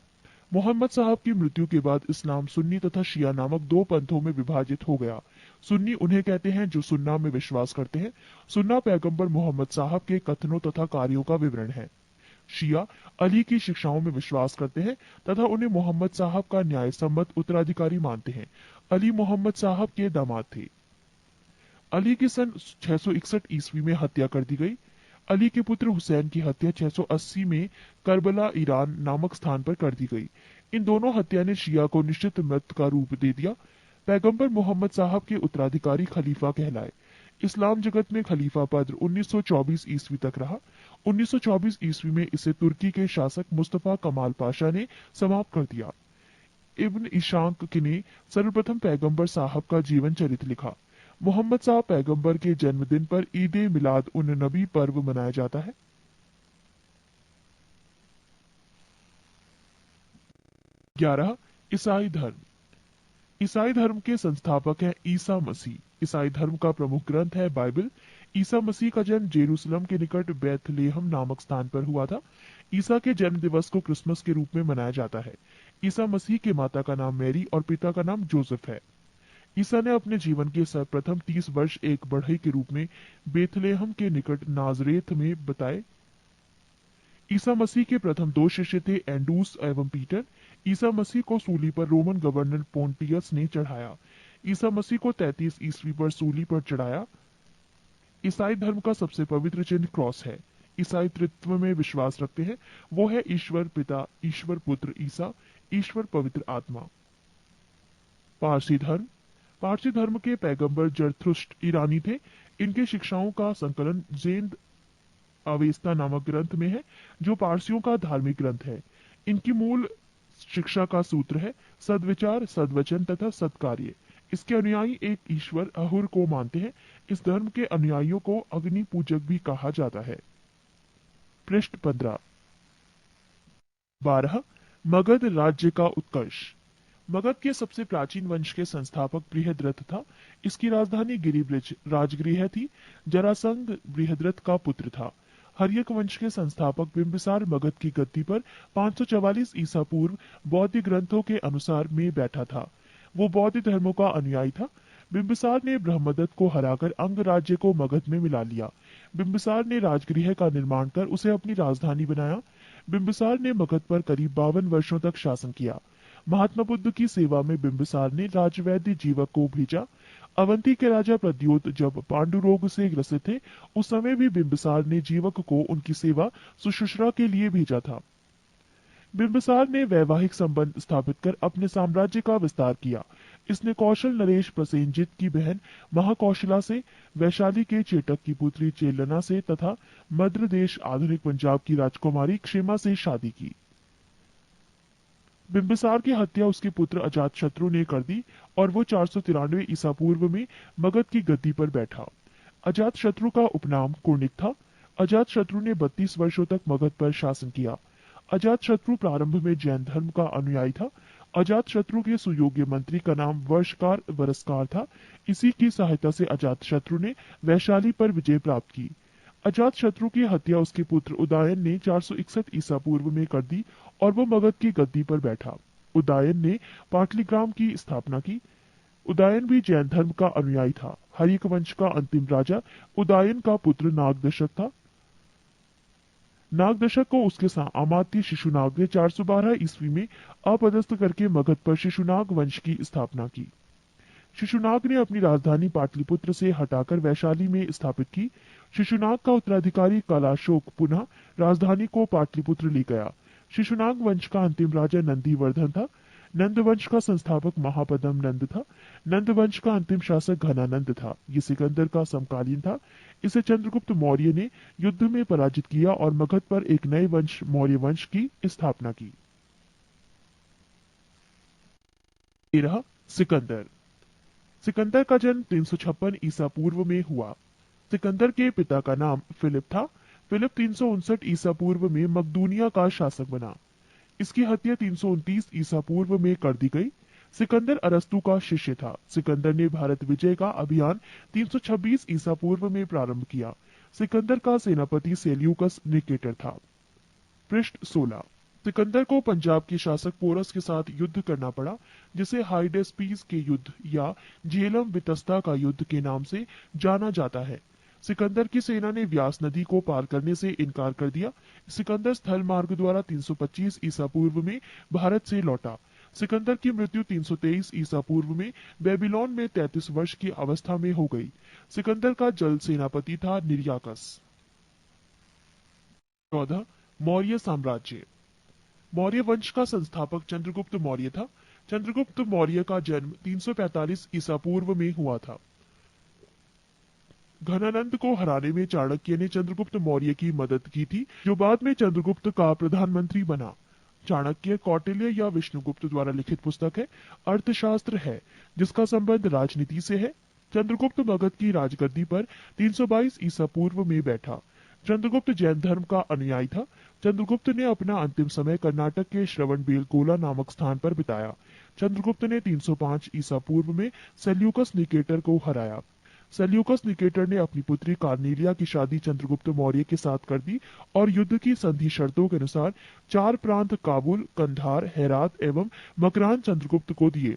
मोहम्मद साहब की मृत्यु के बाद इस्लाम सुन्नी तथा शिया नामक 2 पंथों में विभाजित हो गया। सुन्नी उन्हें कहते हैं जो सुन्ना में विश्वास करते हैं। सुन्ना पैगंबर मोहम्मद साहब के कथनों तथा कार्यों का विवरण है। शिया अली की शिक्षाओं में विश्वास करते हैं तथा उन्हें मोहम्मद साहब का न्याय सम्मत उत्तराधिकारी मानते हैं। अली मोहम्मद साहब के दामाद थे। अली की सन 661 ईस्वी में हत्या कर दी गई। अली के पुत्र हुसैन की हत्या 680 में करबला ईरान नामक स्थान पर कर दी गई। इन दोनों हत्या ने शिया को निश्चित मृत्यु का रूप दे दिया। पैगंबर मोहम्मद साहब के उत्तराधिकारी खलीफा कहलाए। इस्लाम जगत में खलीफा पद 1924 ईस्वी तक रहा। 1924 ईस्वी में इसे तुर्की के शासक मुस्तफा कमाल पाशा ने समाप्त कर दिया। इब्न इशाक ने सर्वप्रथम पैगंबर साहब का जीवन चरित्र लिखा। मोहम्मद साहब पैगंबर के जन्मदिन पर ईद मिलाद उन नबी पर्व मनाया जाता है। 11. ईसाई धर्म। ईसाई धर्म के संस्थापक हैं ईसा मसीह। ईसाई धर्म का प्रमुख ग्रंथ है बाइबल। ईसा मसीह का जन्म जेरूसलम के निकट बैथलेहम नामक स्थान पर हुआ था। ईसा के जन्म दिवस को क्रिसमस के रूप में मनाया जाता है। ईसा मसीह के माता का नाम मैरी और पिता का नाम जोसेफ है। ईसा ने अपने जीवन के सर्वप्रथम 30 वर्ष एक बढ़ई के रूप में बेथलेहम के निकट नाजरेथ में बताए। ईसा मसीह के प्रथम दो शिष्य थे एंडूस एवं पीटर। ईसा मसीह को सूली पर रोमन गवर्नर पोंटियस ने चढ़ाया। ईसा मसीह को 33 ईस्वी पर सूली पर चढ़ाया। ईसाई धर्म का सबसे पवित्र चिन्ह क्रॉस है। ईसाई तृत्व में विश्वास रखते हैं। वो है ईश्वर पिता, ईश्वर पुत्र ईसा, ईश्वर पवित्र आत्मा। पारसी धर्म। पारसी धर्म के पैगंबर जरथुष्ट्र ईरानी थे। इनके शिक्षाओं का संकलन जेंद अवेस्ता नामक ग्रंथ में है, जो पारसियों का धार्मिक ग्रंथ है। इनकी मूल शिक्षा का सूत्र है सद्विचार, सद्वचन तथा सत्कार्य। इसके अनुयायी एक ईश्वर अहुर को मानते हैं। इस धर्म के अनुयायियों को अग्नि पूजक भी कहा जाता है। पृष्ठ 15। 12। मगध राज्य का उत्कर्ष। मगध के सबसे प्राचीन वंश के संस्थापक बृहद्रथ था। इसकी राजधानी गिरिब्रिज राजगृह थी। जरासंध बृहद्रथ का पुत्र था। हर्यक वंश के संस्थापक बिंबिसार मगध की गद्दी पर 544 ईसा पूर्व बौद्ध ग्रंथों के अनुसार में बैठा था। वो बौद्ध धर्मों का अनुयायी था। बिंबिसार ने ब्रह्मदत्त को हराकर अंग राज्य को मगध में मिला लिया। बिंबिसार ने राजगृह का निर्माण कर उसे अपनी राजधानी बनाया। बिंबिसार ने मगध पर करीब 52 वर्षों तक शासन किया। महात्मा बुद्ध की सेवा में बिंबिसार ने राजवैद्य जीवक को भेजा। अवंती के राजा प्रद्योत जब पांडु रोग से ग्रसित थे, उस समय भी बिंबिसार ने जीवक को उनकी सेवा सुश्रूषा के लिए भेजा था। बिंबिसार ने वैवाहिक संबंध स्थापित कर अपने साम्राज्य का विस्तार किया। इसने कौशल नरेश प्रसेनजित की बहन महाकौशला से, वैशाली के चेटक की पुत्री चेलना से तथा मद्र देश आधुनिक पंजाब की राजकुमारी क्षेमा से शादी की। बिंबिसार की हत्या उसके पुत्र अजातशत्रु ने कर दी और वो 493 ईसा पूर्व में मगध की गद्दी पर बैठा। अजातशत्रु का उपनाम कुर्णिक था। अजातशत्रु ने 32 वर्षों तक मगध पर शासन किया। अजातशत्रु प्रारंभ में जैन धर्म का अनुयायी था। अजातशत्रु के सुयोग्य मंत्री का नाम वर्षकार वरस्कार था। इसी की सहायता से अजातशत्रु ने वैशाली पर विजय प्राप्त की। अजातशत्रु की हत्या उसके पुत्र उदयन ने 461 ईसा पूर्व में कर दी और वो मगध की गद्दी पर बैठा। उदयन ने पाटलिग्राम की स्थापना की। उदयन भी जैन धर्म का अनुयायी था। हर्यक वंश का अंतिम राजा उदयन का पुत्र नागदशक था। नागदशक को उसके अमात्य शिशुनाग ने 412 ईस्वी में अपदस्थ करके मगध पर शिशुनाग वंश की स्थापना की। शिशुनाग ने अपनी राजधानी पाटलिपुत्र से हटाकर वैशाली में स्थापित की। शिशुनाग का उत्तराधिकारी कालाशोक पुनः राजधानी को पाटलिपुत्र ले गया। शिशुनाग वंश का अंतिम राजा नंदीवर्धन था। नंद वंश का संस्थापक महापदम नंद था। नंद वंश का अंतिम शासक घनानंद था। ये सिकंदर का समकालीन था। इसे चंद्रगुप्त मौर्य ने युद्ध में पराजित किया और मगध पर एक नए वंश मौर्य वंश की स्थापना की। 13। सिकंदर। सिकंदर का जन्म 356 ईसा पूर्व में हुआ। सिकंदर के पिता का नाम फिलिप था। फिलिप 359 ईसा पूर्व में मकदूनिया का शासक बना। इसकी हत्या 329 ईसा पूर्व में कर दी गई। सिकंदर अरस्तु का शिष्य था। सिकंदर ने भारत विजय का अभियान 326 ईसा पूर्व में प्रारंभ किया। सिकंदर का सेनापति सेल्यूकस निकेटर था। पृष्ठ 16। सिकंदर को पंजाब के शासक पोरस के साथ युद्ध करना पड़ा, जिसे हाइडेस्पीस के युद्ध या झेलम वितस्ता का युद्ध के नाम से जाना जाता है। सिकंदर की सेना ने व्यास नदी को पार करने से इनकार कर दिया। सिकंदर स्थल मार्ग द्वारा 325 ईसा पूर्व में भारत से लौटा। सिकंदर की मृत्यु 323 ईसा पूर्व में बेबीलोन में 33 वर्ष की अवस्था में हो गई। सिकंदर का जल सेनापति था निर्याकस। 14। मौर्य साम्राज्य। मौर्य वंश का संस्थापक चंद्रगुप्त मौर्य था। चंद्रगुप्त मौर्य का जन्म 345 ईसा पूर्व में हुआ था। घनानंद को हराने में चाणक्य ने चंद्रगुप्त मौर्य की मदद की थी, जो बाद में चंद्रगुप्त का प्रधानमंत्री बना। चाणक्य कौटिल्य या विष्णुगुप्त द्वारा लिखित पुस्तक है। अर्थशास्त्र है, जिसका संबंध राजनीति से है। चंद्रगुप्त मगध की राजगद्दी पर 322 ईसा पूर्व में बैठा। चंद्रगुप्त जैन धर्म का अनुयायी था। चंद्रगुप्त ने अपना अंतिम समय कर्नाटक के श्रवणबेलगोला नामक स्थान पर बिताया। चंद्रगुप्त ने 305 ईसा पूर्व में सेल्यूकस निकेटर को हराया। सेल्यूकस निकेटर ने अपनी पुत्री कार्नेलिया की शादी चंद्रगुप्त मौर्य के साथ कर दी और युद्ध की संधि शर्तों के अनुसार 4 प्रांत काबुल, कंधार, हेरात एवं मकरान चंद्रगुप्त को दिए।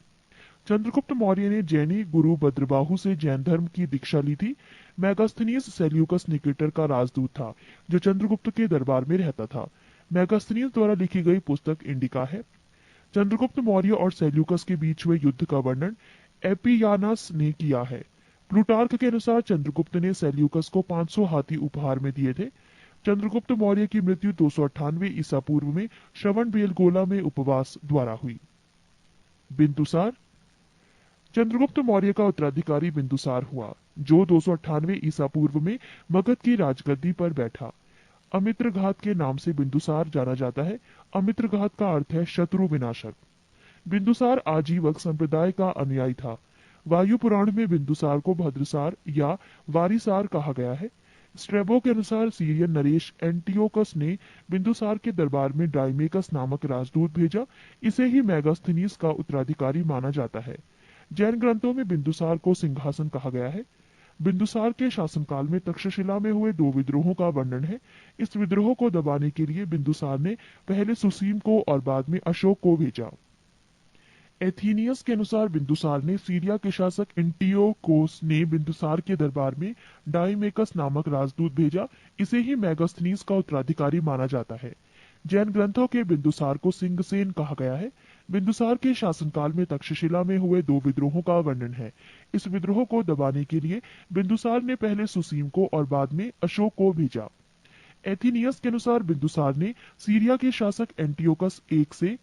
चंद्रगुप्त मौर्य ने जैनी गुरु भद्रबाहु से जैन धर्म की दीक्षा ली थी। मैगास्थनीज सेल्यूकस निकेटर का राजदूत था, जो चंद्रगुप्त के दरबार में रहता था। मैगास्थनीज द्वारा लिखी गई पुस्तक इंडिका है। चंद्रगुप्त मौर्य और सेल्यूकस के बीच हुए युद्ध का वर्णन एपियानस ने किया है। प्लूटार्क के अनुसार चंद्रगुप्त ने सेल्यूकस को 500 हाथी उपहार में दिए थे। चंद्रगुप्त मौर्य की मृत्यु 298 ईसा पूर्व में श्रवण बेलगोला में उपवास द्वारा हुई। बिंदुसार। चंद्रगुप्त मौर्य का उत्तराधिकारी बिंदुसार हुआ, जो 298 ईसा पूर्व में मगध की राजगद्दी पर बैठा। अमित्रघात के नाम से बिंदुसार जाना जाता है। अमित्रघात का अर्थ है शत्रु विनाशक। बिंदुसार आजीवक संप्रदाय का अनुयायी था। वायु पुराण में बिंदुसार को भद्रसार या वारिसार कहा गया है। स्ट्रेबो के अनुसार सीरियन नरेश एंटियोकस ने बिंदुसार के दरबार में डाइमेकस नामक राजदूत भेजा। इसे ही मैगास्थनीस का उत्तराधिकारी माना जाता है। जैन ग्रंथों में बिंदुसार को सिंहासन कहा गया है। बिंदुसार के शासनकाल में तक्षशिला में हुए 2 विद्रोहों का वर्णन है। इस विद्रोह को दबाने के लिए बिंदुसार ने पहले सुसीम को और बाद में अशोक को भेजा। एथीनियस के अनुसार बिंदुसार ने सीरिया के शासक एंटियोकोस ने बिंदुसार के दरबार में डाइमेकस नामक राजदूत भेजा। इसे ही मैगास्थनीस का उत्तराधिकारी माना जाता है। जैन ग्रंथों के बिंदुसार को सिंगसेन कहा गया है। बिंदुसार के शासनकाल में तक्षशिला में हुए 2 विद्रोहों का वर्णन है। इस विद्रोह को दबाने के लिए बिंदुसार ने पहले सुसीम को और बाद में अशोक को भेजा। एथीनियस के अनुसार बिंदुसार ने सीरिया के शासक एंटियोकस एक से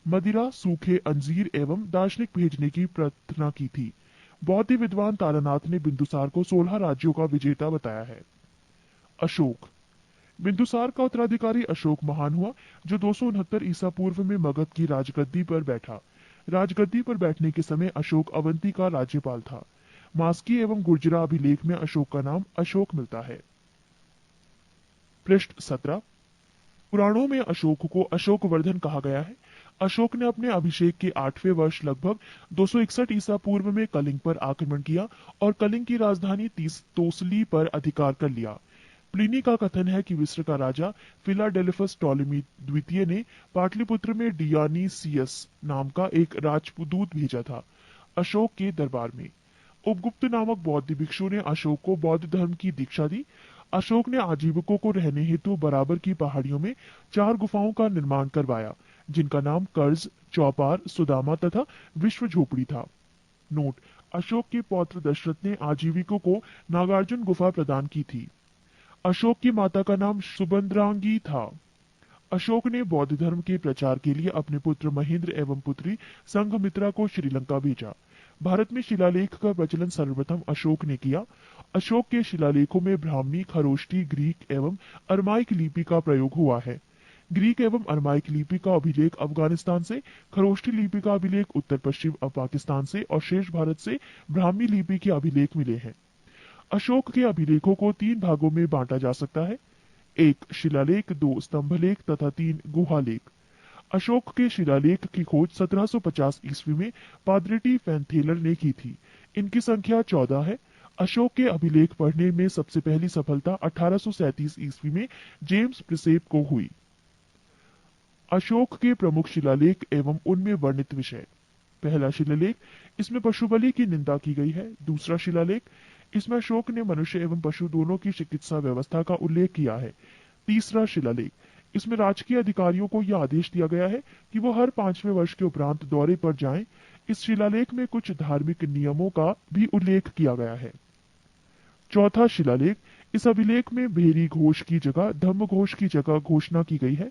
मदिरा, सूखे अंजीर एवं दार्शनिक भेजने की प्रार्थना की थी। बौद्ध विद्वान तारानाथ ने बिंदुसार को 16 राज्यों का विजेता बताया है। अशोक। बिंदुसार का उत्तराधिकारी अशोक महान हुआ, जो 269 ईसा पूर्व में मगध की राजगद्दी पर बैठा। राजगद्दी पर बैठने के समय अशोक अवंती का राज्यपाल था। मास्की एवं गुर्जरा अभिलेख में अशोक का नाम अशोक मिलता है। पृष्ठ 17। पुराणों में अशोक को अशोकवर्धन कहा गया है। अशोक ने अपने अभिषेक के 8वें वर्ष लगभग 261 ईसा पूर्व में कलिंग पर आक्रमण किया और कलिंग की राजधानी तोसली पर अधिकार कर लिया। प्लिनी का कथन है कि मिस्र का राजा फिलाडेल्फस टॉलेमी द्वितीय ने पाटलिपुत्र में डियानीसियस नाम का एक राजदूत भेजा था अशोक के दरबार में। उपगुप्त नामक बौद्ध भिक्षु ने अशोक को बौद्ध धर्म की दीक्षा दी। अशोक ने आजीविकों को रहने हेतु बराबर की पहाड़ियों में 4 गुफाओं का निर्माण करवाया, जिनका नाम कर्ज, चौपार, सुदामा तथा विश्व झोपड़ी था। नोट: अशोक के पौत्र दशरथ ने आजीविकों को नागार्जुन गुफा प्रदान की थी। अशोक की माता का नाम सुबंद्रांगी था। अशोक ने बौद्ध धर्म के प्रचार के लिए अपने पुत्र महेंद्र एवं पुत्री संघमित्रा को श्रीलंका भेजा। भारत में शिलालेख का प्रचलन सर्वप्रथम अशोक ने किया। अशोक के शिलालेखों में ब्राह्मी, खरोष्टी, ग्रीक एवं अरमाइक लिपि का प्रयोग हुआ है। ग्रीक एवं अरमाइक लिपि का अभिलेख अफगानिस्तान से, खरोष्टी लिपि का अभिलेख उत्तर पश्चिम पाकिस्तान से और शेष भारत से ब्राह्मी लिपि के अभिलेख मिले हैं। अशोक के अभिलेखों को 3 भागों में बांटा जा सकता है: 1 शिलालेख, 2 स्तंभलेख तथा 3 गुहालेख। अशोक के शिलालेख की खोज 1750 ईस्वी में पादरेटी फैनथेलर ने की थी। इनकी संख्या 14 है। अशोक के अभिलेख पढ़ने में सबसे पहली सफलता 1837 ईस्वी में जेम्स प्रिसेप को हुई। अशोक के प्रमुख शिलालेख एवं उनमें वर्णित विषय। पहला शिलालेख, इसमें पशु बलि की निंदा की गई है। दूसरा शिलालेख, इसमें अशोक ने मनुष्य एवं पशु दोनों की चिकित्सा व्यवस्था का उल्लेख किया है। तीसरा शिलालेख, इसमें राजकीय अधिकारियों को यह आदेश दिया गया है कि वो हर 5वें वर्ष के उपरांत दौरे पर जाएं। इस शिलालेख में कुछ धार्मिक नियमों का भी उल्लेख किया गया है। चौथा शिलालेख, इस अभिलेख में भेरी घोष की जगह धम्म घोष की जगह घोषणा की गई है।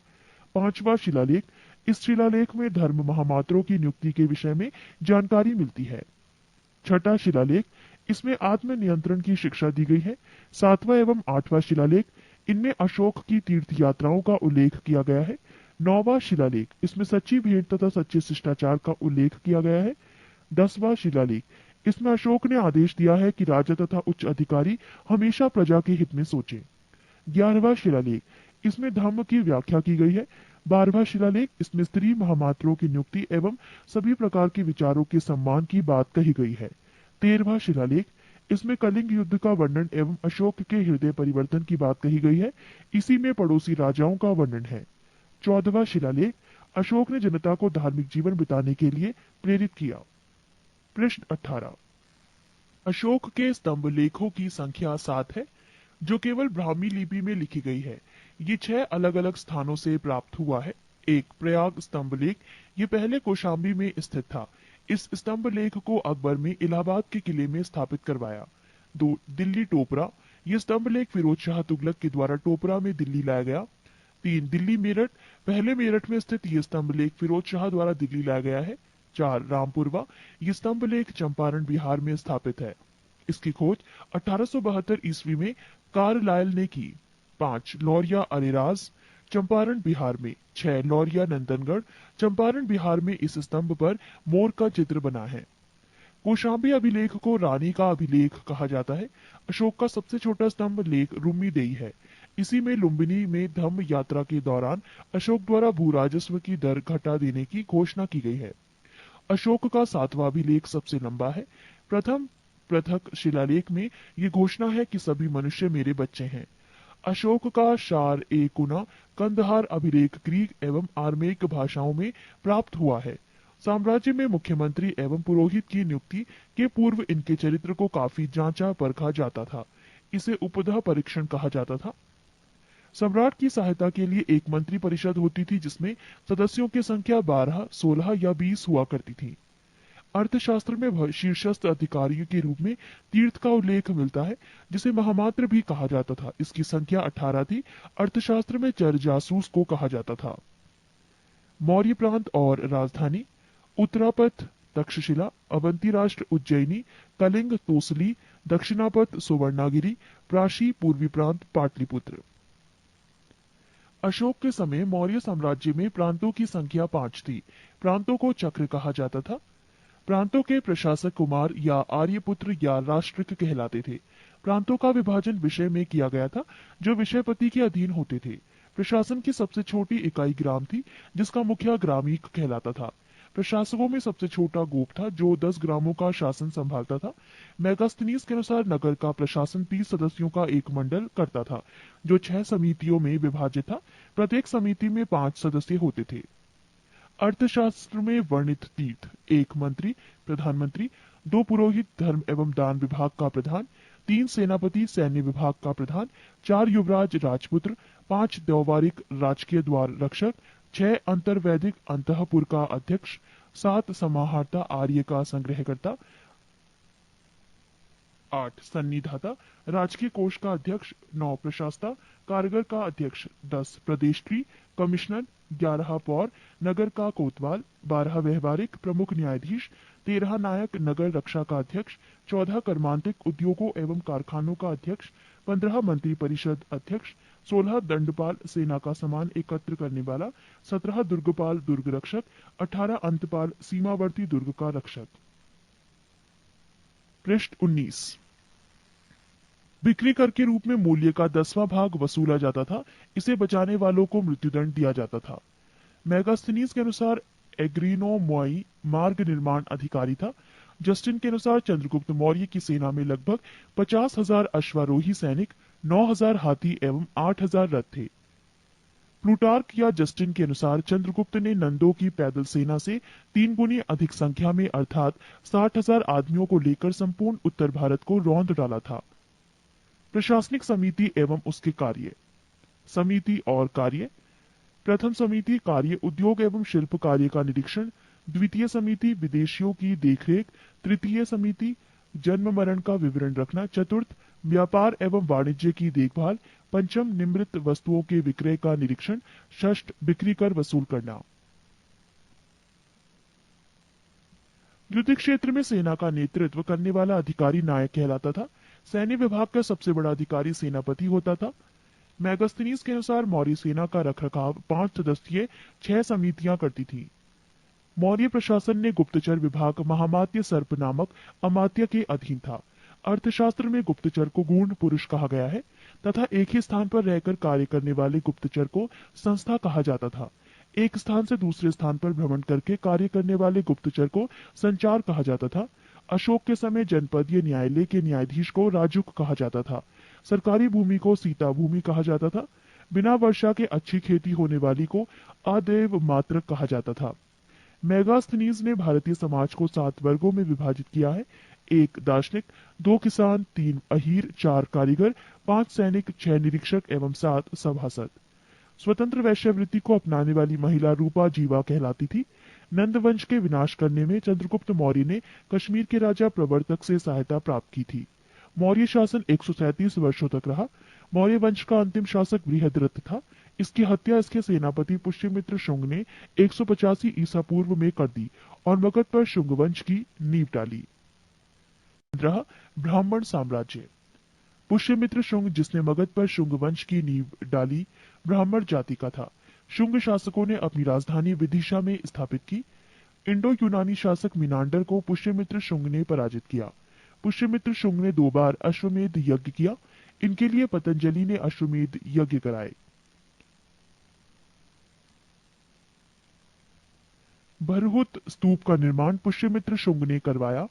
5वां शिलालेख, इस शिलालेख में धर्म महामात्रों की नियुक्ति के विषय में जानकारी मिलती है। छठा शिलालेख, इसमें आत्म नियंत्रण की शिक्षा दी गई है। 7वां एवं 8वां शिलालेख, इनमें अशोक की तीर्थ यात्राओं का उल्लेख किया गया है। 9वां शिलालेख, इसमें सच्ची भेंट तथा सच्चे शिष्टाचार का उल्लेख किया गया है। 10वां शिलालेख, इसमें अशोक ने आदेश दिया है कि राजा तथा उच्च अधिकारी हमेशा प्रजा के हित में सोचें। 11वां शिलालेख, इसमें धम्म की व्याख्या की गई है। 12वां शिलालेख, इसमें स्त्री महामात्रों की नियुक्ति एवं सभी प्रकार के विचारों के सम्मान की बात कही गई है। 13वां शिलालेख, इसमें कलिंग युद्ध का वर्णन एवं अशोक के हृदय परिवर्तन की बात कही गई है। इसी में पड़ोसी राजाओं का वर्णन है। 14वां शिलालेख, अशोक ने जनता को धार्मिक जीवन बिताने के लिए प्रेरित किया। पृष्ठ 18। अशोक के स्तंभ लेखों की संख्या 7 है, जो केवल ब्राह्मी लिपि में लिखी गई है। ये 6 अलग अलग स्थानों से प्राप्त हुआ है। एक, प्रयाग स्तंभ लेख, ये पहले कौशाम्बी में स्थित था। इस स्तंभ लेख को अकबर में इलाहाबाद के किले में स्थापित करवाया। 2, दिल्ली टोपरा, ये स्तंभ लेख फिरोज शाह तुगलक के द्वारा टोपरा में दिल्ली लाया गया। 3, दिल्ली मेरठ, पहले मेरठ में स्थित ये स्तंभ लेख फिरोज शाह द्वारा दिल्ली लाया गया है। 4, रामपुरवा, ये स्तंभ लेख चंपारण बिहार में स्थापित है। इसकी खोज 1872 ईस्वी में कार्लाइल ने की। 5, लौरिया अरेराज, चंपारण बिहार में। 6, लौरिया नंदनगढ़, चंपारण बिहार में। इस स्तंभ पर मोर का चित्र बना है। कौशाम्बी अभिलेख को रानी का अभिलेख कहा जाता है। अशोक का सबसे छोटा स्तंभ लेख रुम्मीदेई है। इसी में लुम्बिनी में धम्म यात्रा के दौरान अशोक द्वारा भू राजस्व की दर घटा देने की घोषणा की गई है। अशोक का 7वां अभिलेख सबसे लंबा है। प्रथम पृथक शिलालेख में ये घोषणा है कि सभी मनुष्य मेरे बच्चे हैं। अशोक का शार ए कुना कंदहार अभिलेख ग्रीक एवं आर्मेक भाषाओं में प्राप्त हुआ है। साम्राज्य में मुख्यमंत्री एवं पुरोहित की नियुक्ति के पूर्व इनके चरित्र को काफी जांचा परखा जाता था। इसे उपदह परीक्षण कहा जाता था। सम्राट की सहायता के लिए एक मंत्री परिषद होती थी, जिसमें सदस्यों की संख्या 12, 16 या 20 हुआ करती थी। अर्थशास्त्र में शीर्षस्थ अधिकारी के रूप में तीर्थ का उल्लेख मिलता है, जिसे महामात्र भी कहा जाता था। इसकी संख्या 18 थी। अर्थशास्त्र में चर जासूस को कहा जाता था। मौर्य प्रांत और राजधानी: उत्तरापथ तक्षशिला, अवंती राष्ट्र उज्जैनी, कलिंग तोसली, दक्षिणापथ सुवर्णागिरी, प्राशी पूर्वी प्रांत पाटलिपुत्र। अशोक के समय मौर्य साम्राज्य में प्रांतों की संख्या 5 थी। प्रांतों को चक्र कहा जाता था। प्रांतों के प्रशासक कुमार या आर्यपुत्र या राष्ट्रिक कहलाते थे। प्रांतों का विभाजन विषय में किया गया था, जो विषयपति के अधीन होते थे। प्रशासन की सबसे छोटी इकाई ग्राम थी, जिसका मुखिया ग्रामीक कहलाता था। प्रशासकों में सबसे छोटा गोप था, जो 10 ग्रामों का शासन संभालता था। मेगास्थनीज के अनुसार नगर का प्रशासन 30 सदस्यों का एक मंडल करता था, जो 6 समितियों में विभाजित था। प्रत्येक समिति में 5 सदस्य होते थे। अर्थशास्त्र में वर्णित तीर्थ: 1 मंत्री प्रधानमंत्री, 2 पुरोहित धर्म एवं दान विभाग का प्रधान, 3 सेनापति सैन्य विभाग का प्रधान, 4 युवराज राजपुत्र, 5 द्यौवारिक राजकीय द्वार रक्षक, 6 अंतर्वैदिक अंतःपुर का अध्यक्ष, 7 समाहर्ता आर्य का संग्रहकर्ता, 8 सन्निधाता राजकीय कोष का अध्यक्ष, 9 प्रशास्ता कारगर का अध्यक्ष, 10 प्रदेष्ट्री कमिश्नर, 11 पौर नगर का कोतवाल, 12 व्यवहारिक प्रमुख न्यायाधीश, 13 नायक नगर रक्षा का अध्यक्ष, 14 कर्मांतिक उद्योगों एवं कारखानों का अध्यक्ष, 15 मंत्री परिषद अध्यक्ष, 16 दंडपाल सेना का सामान एकत्र करने वाला, 17 दुर्गपाल दुर्ग रक्षक, 18 अंतपाल सीमावर्ती दुर्ग का रक्षक। पृष्ठ 19। बिक्री कर के रूप में मूल्य का 10वां भाग वसूला जाता था। इसे बचाने वालों को मृत्युदंड दिया जाता था। मेगास्थनीज के अनुसार एग्रीनो मोई मार्ग निर्माण अधिकारी था। जस्टिन के अनुसार चंद्रगुप्त मौर्य की सेना में लगभग 50,000 अश्वारोही सैनिक, 9,000 हाथी एवं 8,000 रथ थे। प्लूटार्क या जस्टिन के अनुसार चंद्रगुप्त ने नंदों की पैदल सेना से 3 गुनी अधिक संख्या में अर्थात 60,000 आदमियों को लेकर संपूर्ण उत्तर भारत को रौंद डाला था। प्रशासनिक समिति एवं उसके कार्य: समिति और कार्य: प्रथम समिति कार्य उद्योग एवं शिल्प कार्य का निरीक्षण, द्वितीय समिति विदेशियों की देखरेख, तृतीय समिति जन्म मरण का विवरण रखना, चतुर्थ व्यापार एवं वाणिज्य की देखभाल, पंचम निम्रित वस्तुओं के विक्रय का निरीक्षण, षष्ठ बिक्री कर वसूल करना। युद्ध क्षेत्र में सेना का नेतृत्व करने वाला अधिकारी नायक कहलाता था। सैन्य विभाग का सबसे बड़ा अधिकारी सेनापति होता था। मेगास्थनीज के अनुसार मौर्य सेना का रखरखाव 5 सदस्यीय 6 समितियां करती थी। मौर्य प्रशासन ने गुप्तचर विभाग महामात्य सर्प नामक अमात्य के अधीन था। अर्थशास्त्र में गुप्तचर को गूढ़ पुरुष कहा गया है तथा एक ही स्थान पर रहकर कार्य करने वाले गुप्तचर को संस्था कहा जाता था। एक स्थान से दूसरे स्थान पर भ्रमण करके कार्य करने वाले गुप्तचर को संचार कहा जाता था। अशोक के समय जनपदीय न्यायालय के न्यायाधीश को राजुक कहा जाता था। सरकारी भूमि को सीता भूमि कहा जाता था। बिना वर्षा के अच्छी खेती होने वाली को अदेव मात्र कहा जाता था। मेगास्थनीज ने भारतीय समाज को 7 वर्गों में विभाजित किया है। 1 दार्शनिक, 2 किसान, 3 अहीर, 4 कारीगर, 5 सैनिक, 6 निरीक्षक एवं 7 सभासद। स्वतंत्र वैश्यावृत्ति को अपनाने वाली महिला रूपा जीवा कहलाती थी। नंद वंश के विनाश करने में चंद्रगुप्त मौर्य ने कश्मीर के राजा प्रवर्तक से सहायता प्राप्त की थी। मौर्य शासन 137 वर्षों तक रहा। मौर्य वंश का अंतिम शासक बृहद्रथ था। इसकी हत्या इसके सेनापति पुष्यमित्र शुंग ने 185 ईसा पूर्व में कर दी और मगध पर शुंग वंश की नींव डाली। 15 ब्राह्मण साम्राज्य। पुष्यमित्र शुंग, जिसने मगध पर शुंग वंश की नींव डाली, ब्राह्मण जाति का था। शुंग शासकों ने अपनी राजधानी विदिशा में स्थापित की। इंडो यूनानी शासक मिनांडर को पुष्यमित्र शुंग ने पराजित किया। पुष्यमित्र शुंग ने 2 बार अश्वमेध यज्ञ किया। इनके लिए पतंजलि ने अश्वमेध यज्ञ कराए। बरहुत स्तूप का निर्माण पुष्यमित्र शुंग ने करवाया।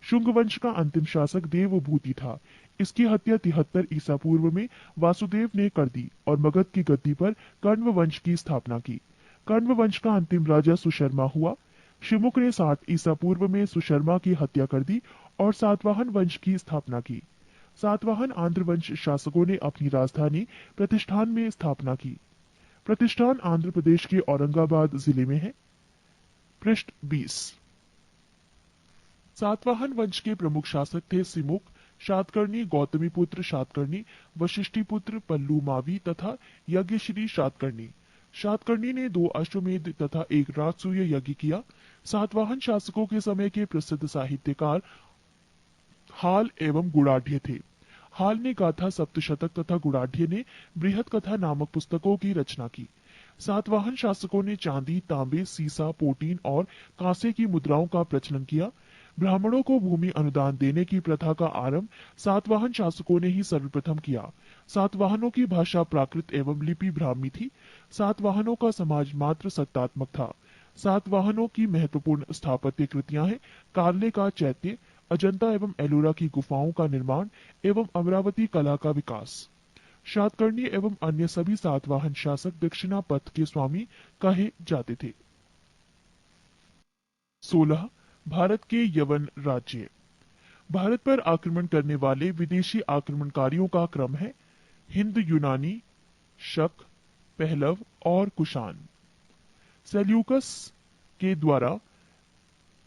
शुंग वंश का अंतिम शासक देवभूति था। इसकी हत्या 73 ईसा पूर्व में वासुदेव ने कर दी और मगध की गद्दी पर कण्व वंश की स्थापना की। कण्व वंश का अंतिम राजा सुशर्मा हुआ। शिमुक ने 60 ईसा पूर्व में सुशर्मा की हत्या कर दी और सातवाहन वंश की स्थापना की। सातवाहन आंध्र वंश शासकों ने अपनी राजधानी प्रतिष्ठान में स्थापना की। प्रतिष्ठान आंध्र प्रदेश के औरंगाबाद जिले में है। पृष्ठ 20। सातवाहन वंश के प्रमुख शासक थे सिमुक, शातकर्णी, गौतमीपुत्र शातकर्णी, वशिष्ठिपुत्र पल्लूमावी तथा यज्ञश्री शातकर्णी। शातकर्णी ने 2 अश्वमेध तथा 1 राजसूय यज्ञ किया। सातवाहन शासकों के समय के प्रसिद्ध साहित्यकार हाल एवं गुणाढ़्य थे। हाल ने गाथा सप्तशतक तथा गुणाढ़्य ने बृहत कथा नामक पुस्तकों की रचना की। सातवाहन शासकों ने चांदी, तांबे, सीसा, पोटीन और कांसे की मुद्राओं का प्रचलन किया। ब्राह्मणों को भूमि अनुदान देने की प्रथा का आरंभ सातवाहन शासकों ने ही सर्वप्रथम किया। सातवाहनों की भाषा प्राकृत एवं लिपि ब्राह्मी थी। सातवाहनों का समाज मात्र सत्तात्मक था। सातवाहनों की महत्वपूर्ण स्थापत्य कृतियां हैं कार्ले का चैत्य, अजंता एवं एलोरा की गुफाओं का निर्माण एवं अमरावती कला का विकास। शातकर्णी एवं अन्य सभी सातवाहन शासक दक्षिणा पथ के स्वामी कहे जाते थे। 16 भारत के यवन राज्य। भारत पर आक्रमण करने वाले विदेशी आक्रमणकारियों का क्रम है: हिंद यूनानी, शक, पहलव और कुषाण। सेल्यूकस के द्वारा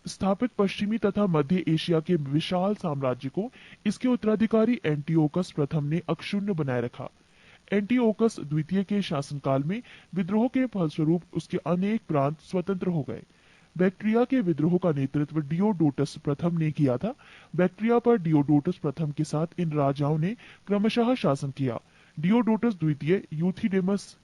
स्थापित पश्चिमी तथा मध्य एशिया के विशाल साम्राज्य को इसके उत्तराधिकारी एंटिओकस प्रथम ने अक्षुण्ण बनाए रखा। एंटिओकस द्वितीय के शासनकाल में विद्रोह के फलस्वरूप उसके अनेक प्रांत स्वतंत्र हो गए। बैक्ट्रिया के विद्रोह का नेतृत्व डियोडोटस प्रथम ने किया था। बैक्ट्रिया पर डियोडोटस प्रथम के साथ इन राजाओं ने क्रमशः शासन किया। डियोडोटस द्वितीय, यूथिडेमस,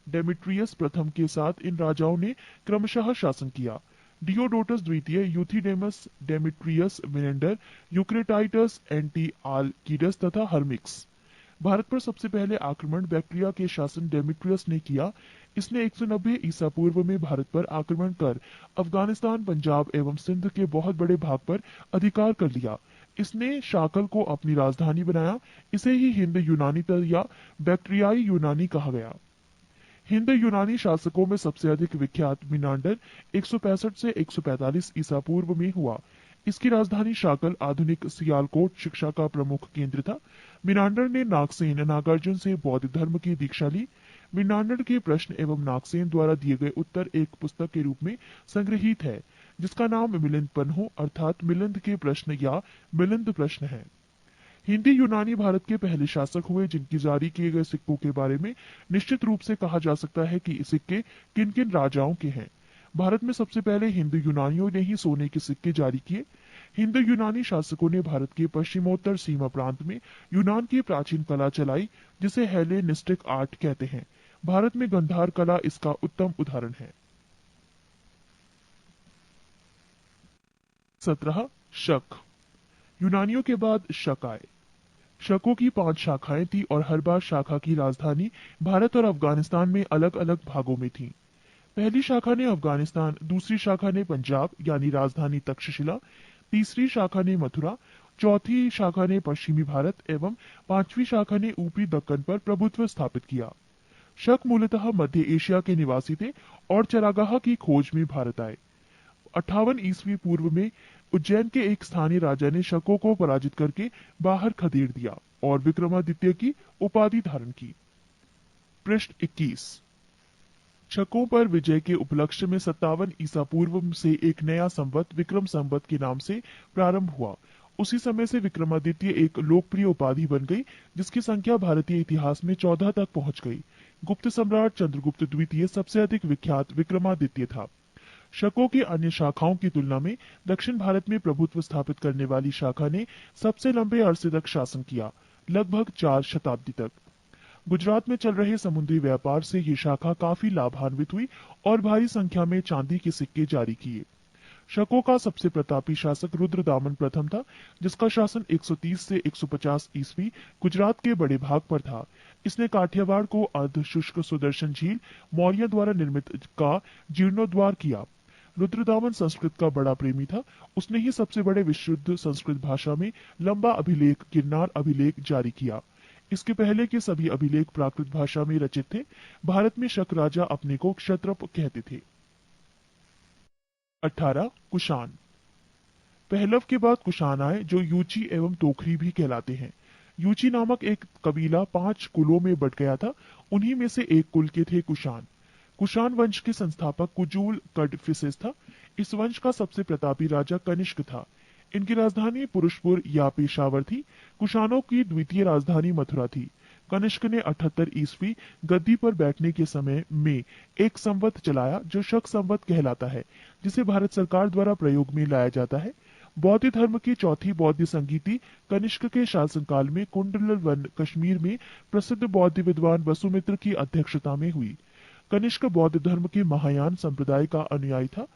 डेमेट्रियस प्रथम के साथ इन राजाओं ने क्रमशः शासन किया। डियोडोटस द्वितीय, यूथिडेमस, डेमेट्रियस, मिनेंडर, यूक्रेटाइटस, एंटीआलकीडस तथा हर्मिक्स। भारत पर सबसे पहले आक्रमण बैक्ट्रिया के शासन डेमेट्रियस ने किया। इसने 190 ईसा पूर्व में भारत पर आक्रमण कर अफगानिस्तान, पंजाब एवं सिंध के बहुत बड़े भाग पर अधिकार कर लिया। इसने शाकल को अपनी राजधानी बनाया। इसे ही हिंद यूनानी या बैक्ट्रियाई यूनानी कहा गया। हिंद यूनानी शासकों में सबसे अधिक विख्यात मिनांडर 165 से 145 ईसा पूर्व में हुआ। इसकी राजधानी शाकल आधुनिक सियालकोट शिक्षा का प्रमुख केंद्र था। मिनांडर ने नागसेन नागार्जुन से बौद्ध धर्म की दीक्षा ली। मिनांडर के प्रश्न एवं नागसेन द्वारा दिए गए उत्तर एक पुस्तक के रूप में संग्रहित है, जिसका नाम मिलिंद पन्हो अर्थात मिलिंद के प्रश्न या मिलिंद प्रश्न है। हिंदी यूनानी भारत के पहले शासक हुए जिनकी जारी किए गए सिक्कों के बारे में निश्चित रूप से कहा जा सकता है कि सिक्के किन किन राजाओं के हैं। भारत में सबसे पहले हिंदू यूनानियों ने ही सोने के सिक्के जारी किए। हिंदू यूनानी शासकों ने भारत के पश्चिमोत्तर सीमा प्रांत में यूनान की प्राचीन कला चलाई, जिसे हेलेनिस्टिक आर्ट कहते हैं। भारत में गंधार कला इसका उत्तम उदाहरण है। 17 शक। यूनानियों के बाद शक आए। शकों की 5 शाखाएं थी और हर बार शाखा की राजधानी भारत और अफगानिस्तान में अलग अलग भागों में थी। पहली शाखा ने अफगानिस्तान, दूसरी शाखा ने पंजाब यानी राजधानी तक्षशिला, तीसरी शाखा ने मथुरा, चौथी शाखा ने पश्चिमी भारत एवं 5वीं शाखा ने ऊपरी दक्कन पर प्रभुत्व स्थापित किया। शक मूलतः मध्य एशिया के निवासी थे और चरागाह की खोज में भारत आए। 58 ईस्वी पूर्व में उज्जैन के एक स्थानीय राजा ने शकों को पराजित करके बाहर खदेड़ दिया और विक्रमादित्य की उपाधि धारण की। पृष्ठ 21। शकों पर विजय के उपलक्ष्य में 57 ईसा पूर्व से एक नया संवत विक्रम संवत के नाम से प्रारंभ हुआ। उसी समय से विक्रमादित्य एक लोकप्रिय उपाधि बन गई, जिसकी संख्या भारतीय इतिहास में 14 तक पहुंच गई। गुप्त सम्राट चंद्रगुप्त द्वितीय सबसे अधिक विख्यात विक्रमादित्य था। शकों की अन्य शाखाओं की तुलना में दक्षिण भारत में प्रभुत्व स्थापित करने वाली शाखा ने सबसे लंबे अरसे तक शासन किया, लगभग 4 शताब्दी तक। गुजरात में चल रहे समुद्री व्यापार से ये शाखा काफी लाभान्वित हुई और भारी संख्या में चांदी के सिक्के जारी किए। शकों का सबसे प्रतापी शासक रुद्रदामन प्रथम था, जिसका शासन 130 से 150 ईस्वी गुजरात के बड़े भाग पर था। इसने काठियावाड़ को अर्ध शुष्क सुदर्शन झील मौर्य द्वारा निर्मित का जीर्णोद्वार किया। रुद्रदामन संस्कृत का बड़ा प्रेमी था। उसने ही सबसे बड़े विशुद्ध संस्कृत भाषा में लंबा अभिलेख गिरनार अभिलेख जारी किया। इसके पहले के सभी अभिलेख प्राकृत भाषा में रचित थे। भारत में शक राजा अपने को क्षत्रप कहते थे। 18 कुषाण। पहलव के बाद कुषाण आए, जो यूची एवं तोखरी भी कहलाते हैं। यूची नामक एक कबीला 5 कुलों में बट गया था। उन्हीं में से एक कुल के थे कुषाण। कुषाण वंश के संस्थापक कुजूल कड़फिसेस था। इस वंश का सबसे प्रतापी राजा कनिष्क था। इनकी राजधानी पुरुषपुर या पेशावर थी। कुषाणों की द्वितीय राजधानी मथुरा थी। कनिष्क ने 78 ईस्वी गद्दी पर बैठने के समय में एक संवत चलाया, जो शक संवत कहलाता है, जिसे भारत सरकार द्वारा प्रयोग में लाया जाता है। बौद्ध धर्म की चौथी बौद्ध संगीति कनिष्क के शासनकाल में कुंडल वन कश्मीर में प्रसिद्ध बौद्ध विद्वान वसुमित्र की अध्यक्षता में हुई। कनिष्क बौद्ध धर्म के महायान संप्रदाय का अनुयायी था।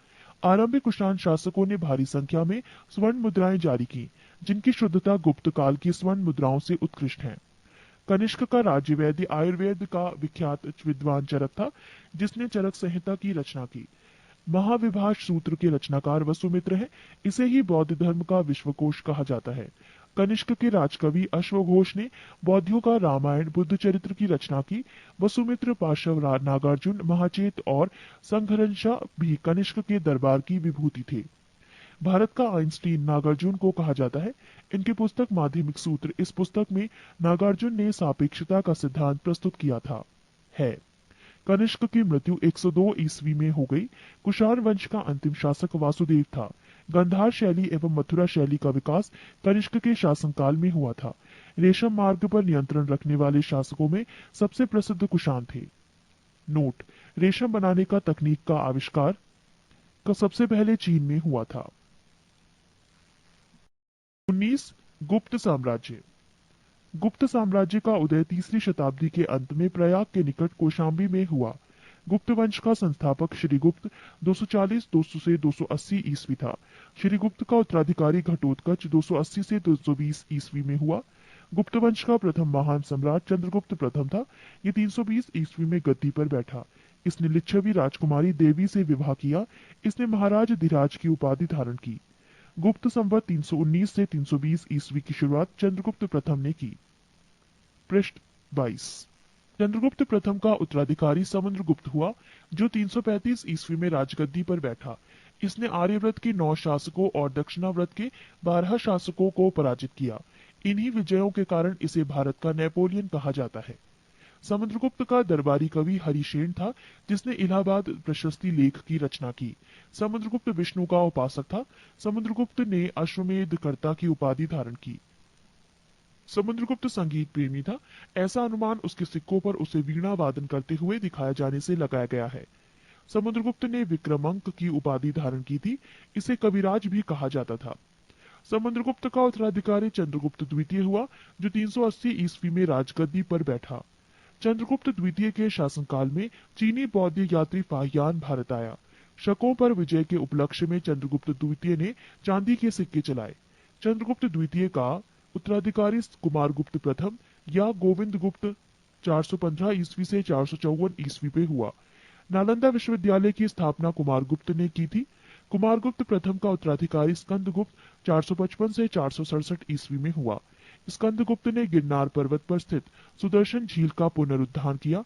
आरंभिक कुषाण शासकों ने भारी संख्या में स्वर्ण मुद्राएं जारी की, जिनकी शुद्धता गुप्त काल की स्वर्ण मुद्राओं से उत्कृष्ट है। कनिष्क का राज्य वैद्य आयुर्वेद का विख्यात विद्वान चरक था, जिसने चरक संहिता की रचना की। महाविभाष सूत्र के रचनाकार वसुमित्र है। इसे ही बौद्ध धर्म का विश्वकोश कहा जाता है। कनिष्क के राजकवि अश्वघोष ने बौद्धियों का रामायण बुद्ध चरित्र की रचना की। वसुमित्र, पाशव, नागार्जुन, महाचेत और संघर्षा भी कनिष्क के दरबार की विभूति थे। भारत का आइंस्टीन नागार्जुन को कहा जाता है। इनकी पुस्तक माध्यमिक सूत्र, इस पुस्तक में नागार्जुन ने सापेक्षता का सिद्धांत प्रस्तुत किया था। है कनिष्क की मृत्यु 102 ईस्वी में हो गई। कुषाण वंश का अंतिम शासक वासुदेव था। गंधार शैली एवं मथुरा शैली का विकास कनिष्क के शासनकाल में हुआ था। रेशम मार्ग पर नियंत्रण रखने वाले शासकों में सबसे प्रसिद्ध कुषाण थे। नोट: रेशम बनाने का तकनीक का आविष्कार का सबसे पहले चीन में हुआ था। 19 गुप्त साम्राज्य। गुप्त साम्राज्य का उदय 3री शताब्दी के अंत में प्रयाग के निकट कौशाम्बी में हुआ। गुप्त वंश का संस्थापक श्रीगुप्त 240 से 280 ईस्वी था। श्रीगुप्त का उत्तराधिकारी घटोत्कच 280 से 220 ईस्वी में हुआ। गुप्त वंश का प्रथम महान सम्राट चंद्रगुप्त प्रथम था। ये 320 ईस्वी में गद्दी पर बैठा। इसने लिच्छवी राजकुमारी देवी से विवाह किया। इसने महाराज धीराज की उपाधि धारण की। गुप्त संवत 319 से 320 ईस्वी की शुरुआत चंद्रगुप्त प्रथम ने की। पृष्ठ 22। चंद्रगुप्त प्रथम का उत्तराधिकारी समुद्रगुप्त हुआ, जो 335 ईस्वी में राजगद्दी पर बैठा। इसने आर्यव्रत के 9 शासकों और दक्षिणाव्रत के 12 शासकों को पराजित किया। इन्हीं विजयों के कारण इसे भारत का नेपोलियन कहा जाता है। समुद्रगुप्त का दरबारी कवि हरिशेन था, जिसने इलाहाबाद प्रशस्ति लेख की रचना की। समुद्रगुप्त विष्णु का उपासक था। समुद्रगुप्त ने अश्वमेध कर्ता की उपाधि धारण की। समुद्रगुप्त संगीत प्रेमी था। ऐसा अनुमान उसके सिक्कों पर उसे वीणा वादन करते हुए दिखाया जाने से लगाया गया है। समुद्रगुप्त ने विक्रमांक की उपाधि धारण की थी। इसे कविराज भी कहा जाता था। समुद्रगुप्त का उत्तराधिकारी चंद्रगुप्त द्वितीय हुआ, जो 380 ईस्वी में राजगद्दी पर बैठा। चंद्रगुप्त द्वितीय के शासनकाल में चीनी बौद्ध यात्री फाहियान भारत आया। शकों पर विजय के उपलक्ष्य में चंद्रगुप्त द्वितीय ने चांदी के सिक्के चलाए। चंद्रगुप्त द्वितीय का उत्तराधिकारी कुमारगुप्त प्रथम या गोविंद गुप्त 415 ईस्वी से 454 ईस्वी पे हुआ। नालंदा विश्वविद्यालय की स्थापना कुमारगुप्त ने की थी। कुमारगुप्त प्रथम का उत्तराधिकारी स्कंदगुप्त 455 से 467 ईस्वी में हुआ। स्कंदगुप्त ने गिरनार पर्वत पर स्थित सुदर्शन झील का पुनरुद्धार किया।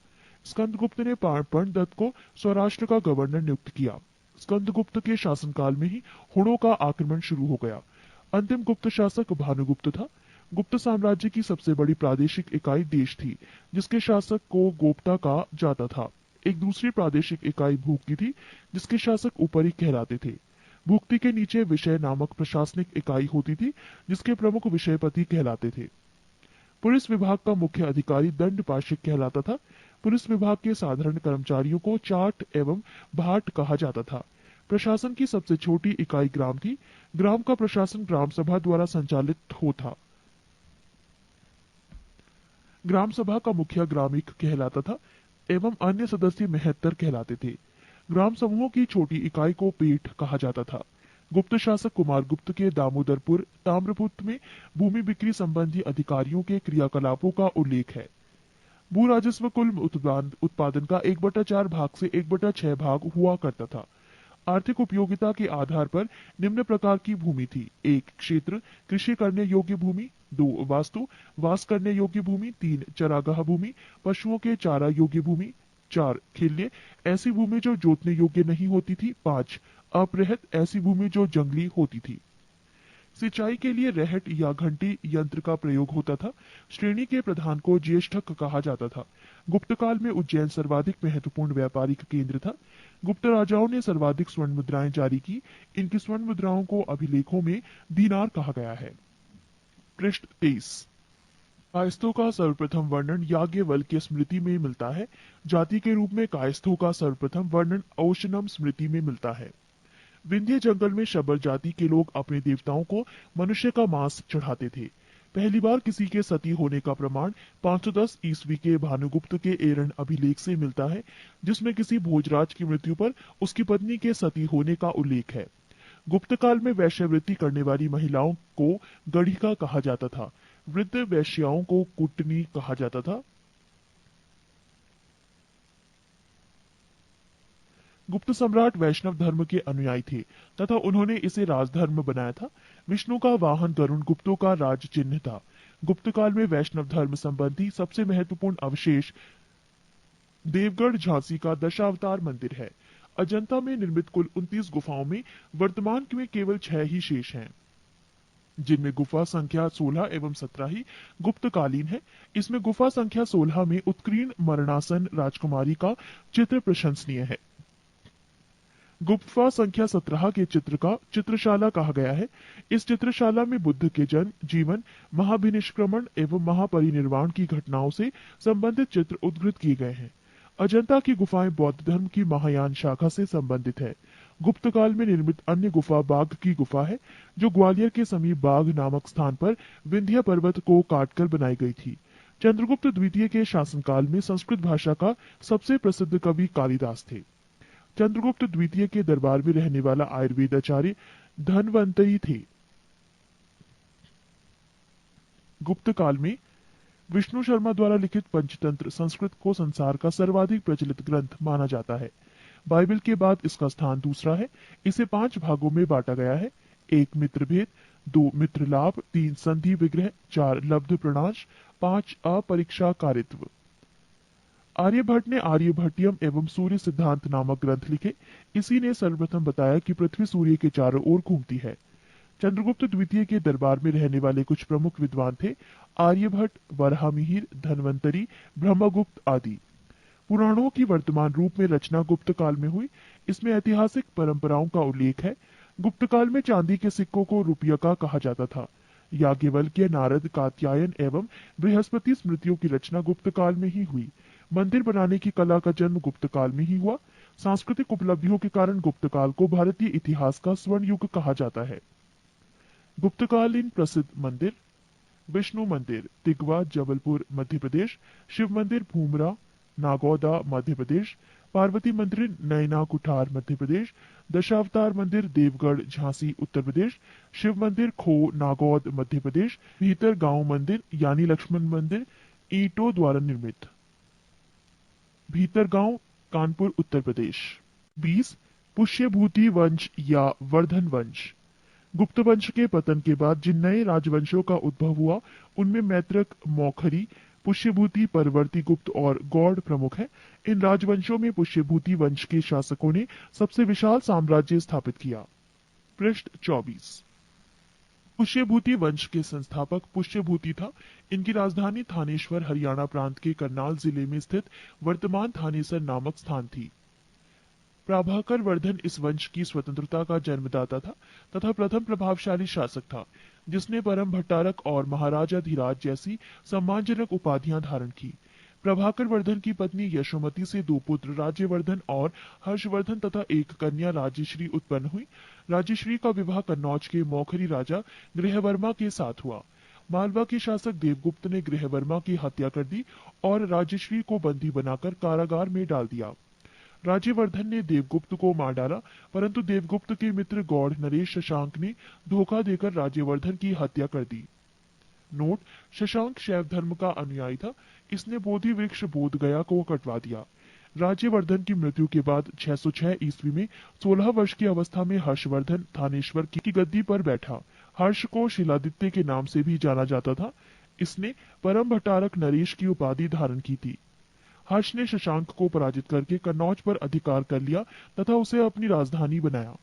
स्कंदगुप्त ने पाणदत्त को सौराष्ट्र का गवर्नर नियुक्त किया। स्कंदगुप्त के शासनकाल में ही हुणों का आक्रमण शुरू हो गया। अंतिम गुप्त शासक भानुगुप्त था। गुप्त साम्राज्य की सबसे बड़ी प्रादेशिक इकाई देश थी, जिसके शासक को गोप्ता कहा जाता था। एक दूसरी प्रादेशिक इकाई भूक्ति थी, जिसके शासक ऊपरी कहलाते थे। भूक्ति के नीचे विषय नामक प्रशासनिक इकाई होती थी, जिसके प्रमुख विषयपति कहलाते थे। पुलिस विभाग का मुख्य अधिकारी दंड पाशिक कहलाता था। पुलिस विभाग के साधारण कर्मचारियों को चाट एवं भाट कहा जाता था। प्रशासन की सबसे छोटी इकाई ग्राम थी। ग्राम का प्रशासन ग्राम सभा द्वारा संचालित होता। ग्राम सभा का मुखिया ग्रामीक कहलाता था एवं अन्य सदस्य मेहत्तर कहलाते थे। ग्राम समूहों की छोटी इकाई को पीठ कहा जाता था। गुप्त शासक कुमारगुप्त के दामोदरपुर ताम्रपुत्र में भूमि बिक्री संबंधी अधिकारियों के क्रियाकलापों का उल्लेख है। भू राजस्व कुल उत्पादन का 1/4 भाग से 1/6 भाग हुआ करता था। आर्थिक उपयोगिता के आधार पर निम्न प्रकार की भूमि थी: 1 क्षेत्र कृषि करने योग्य भूमि, 2 वास्तु वास करने योग्य भूमि, 3 चरागाह भूमि पशुओं के चारा योग्य भूमि, 4 खिल्य ऐसी भूमि जो जोतने योग्य नहीं होती थी, 5 अपृहत ऐसी भूमि जो जंगली होती थी। सिंचाई के लिए रहट या घंटी यंत्र का प्रयोग होता था। श्रेणी के प्रधान को ज्येष्ठक कहा जाता था। गुप्त काल में उज्जैन सर्वाधिक महत्वपूर्ण व्यापारिक केंद्र था। गुप्त राजाओं ने सर्वाधिक स्वर्ण मुद्राएं जारी की। इनकी स्वर्ण मुद्राओं को अभिलेखों में दीनार कहा गया है। पृष्ठ 23। कायस्थों का सर्वप्रथम वर्णन याज्ञवल्क्य स्मृति में मिलता है। जाति के रूप में कायस्थों का सर्वप्रथम वर्णन औशनम स्मृति में मिलता है। विंध्य जंगल में शबर जाति के लोग अपने देवताओं को मनुष्य का मांस चढ़ाते थे। पहली बार किसी के सती होने का प्रमाण 510 ईस्वी के भानुगुप्त के एरण अभिलेख से मिलता है, जिसमें किसी भोजराज की मृत्यु पर उसकी पत्नी के सती होने का उल्लेख है। गुप्त काल में वैश्यवृत्ति करने वाली महिलाओं को गढ़िका कहा जाता था। वृद्ध वैश्याओं को कुटनी कहा जाता था। गुप्त सम्राट वैष्णव धर्म के अनुयायी थे तथा उन्होंने इसे राजधर्म बनाया था। विष्णु का वाहन गरुण गुप्तों का राज चिन्ह था। गुप्त काल में वैष्णव धर्म संबंधी सबसे महत्वपूर्ण अवशेष देवगढ़ झांसी का दशावतार मंदिर है। अजंता में निर्मित कुल 29 गुफाओं में वर्तमान में केवल 6 ही शेष हैं, जिनमें गुफा संख्या 16 एवं 17 ही गुप्तकालीन है। इसमें गुफा संख्या 16 में उत्कीर्ण मरणासन राजकुमारी का चित्र प्रशंसनीय है। गुप्ता संख्या 17 के चित्र का चित्रशाला कहा गया है। इस चित्रशाला में बुद्ध के जन्म, जीवन, महाभिनिष्क्रमण एवं महापरिनिर्वाण की घटनाओं से संबंधित चित्र उद्धृत किए गए हैं। अजंता की गुफाएं बौद्ध धर्म की महायान शाखा से संबंधित है। गुप्त काल में निर्मित अन्य गुफा बाघ की गुफा है, जो ग्वालियर के समीप बाघ नामक स्थान पर विंध्य पर्वत को काटकर बनाई गई थी। चंद्रगुप्त द्वितीय के शासनकाल में संस्कृत भाषा का सबसे प्रसिद्ध कवि कालिदास थे। चंद्रगुप्त द्वितीय के दरबार में रहने वाला आयुर्वेद आचार्य धनवंतरी थे। गुप्त काल में विष्णु शर्मा द्वारा लिखित पंचतंत्र संस्कृत को संसार का सर्वाधिक प्रचलित ग्रंथ माना जाता है। बाइबल के बाद इसका स्थान दूसरा है। इसे 5 भागों में बांटा गया है: 1 मित्रभेद, 2 मित्र लाभ, 3 संधि विग्रह, 4 लब्ध प्रणाश, 5 अपरीक्षा कारित्व। आर्यभट्ट ने आर्यभट्टियम एवं सूर्य सिद्धांत नामक ग्रंथ लिखे। इसी ने सर्वप्रथम बताया कि पृथ्वी सूर्य के चारों ओर घूमती है। चंद्रगुप्त द्वितीय के दरबार में रहने वाले कुछ प्रमुख विद्वान थे: आर्यभट्ट, वराहमिहिर, धन्वंतरी, ब्रह्मगुप्त आदि। पुराणों की वर्तमान रूप में रचना गुप्त काल में हुई। इसमें ऐतिहासिक परंपराओं का उल्लेख है। गुप्त काल में चांदी के सिक्कों को रुपया का कहा जाता था। याज्ञवल्क्य, नारद, कात्यायन एवं बृहस्पति स्मृतियों की रचना गुप्त काल में ही हुई। मंदिर बनाने की कला का जन्म गुप्त काल में ही हुआ। सांस्कृतिक उपलब्धियों के कारण गुप्त काल को भारतीय इतिहास का स्वर्ण युग कहा जाता है। गुप्तकालीन प्रसिद्ध मंदिर: विष्णु मंदिर, तिगवा, जबलपुर, मध्य प्रदेश। शिव मंदिर, भूमरा, नागौदा, मध्य प्रदेश। पार्वती मंदिर, नैना कुठार, मध्य प्रदेश। दशावतार मंदिर, देवगढ़, झांसी, उत्तर प्रदेश। शिव मंदिर, खो, नागौद, मध्य प्रदेश। भीतर गांव मंदिर यानी लक्ष्मण मंदिर, ईंटों द्वारा निर्मित, भीतर गांव, कानपुर, उत्तर प्रदेश। 20 पुष्यभूति वंश या वर्धन वंश: गुप्त वंश के पतन के बाद जिन नए राजवंशों का उद्भव हुआ, उनमें मैत्रक, मौखरी, पुष्यभूति, परवर्ती गुप्त और गौड़ प्रमुख हैं। इन राजवंशों में पुष्यभूति वंश के शासकों ने सबसे विशाल साम्राज्य स्थापित किया। पृष्ठ 24। पुष्यभूति वंश के संस्थापक पुष्यभूति था। इनकी राजधानी थानेश्वर हरियाणा प्रांत के करनाल जिले में स्थित वर्तमान थानेसर नामक स्थान थी। प्रभाकर वर्धन इस वंश की स्वतंत्रता का जन्मदाता था तथा प्रथम प्रभावशाली शासक था, जिसने परम भट्टारक और महाराजा धीराज जैसी सम्मानजनक उपाधियां धारण की। प्रभाकर वर्धन की पत्नी यशोमती से दो पुत्र राज्यवर्धन और हर्षवर्धन तथा एक कन्या राज्यश्री उत्पन्न हुई। राज्यश्री का विवाह कन्नौज के मौखरी राजा गृहवर्मा के साथ हुआ। मालवा के शासक देवगुप्त ने गृहवर्मा की हत्या कर दी और राज्यश्री को बंदी बनाकर कारागार में डाल दिया। राज्यवर्धन ने देवगुप्त को मार डाला, परंतु देवगुप्त के मित्र गौड़ नरेश शशांक ने धोखा देकर राज्यवर्धन की हत्या कर दी। नोट: शशांक शैव धर्म का अनुयायी था। इसने बोधि वृक्ष बोध गया को कटवा दिया। राज्यवर्धन की मृत्यु के बाद 606 ईस्वी में 16 वर्ष की अवस्था में हर्षवर्धन थानेश्वर की गद्दी पर बैठा। हर्ष को शिलादित्य के नाम से भी जाना जाता था। इसने परम भट्टारक नरेश की उपाधि धारण की थी। हर्ष ने शशांक को पराजित करके कन्नौज पर अधिकार कर लिया तथा उसे अपनी राजधानी बनाया।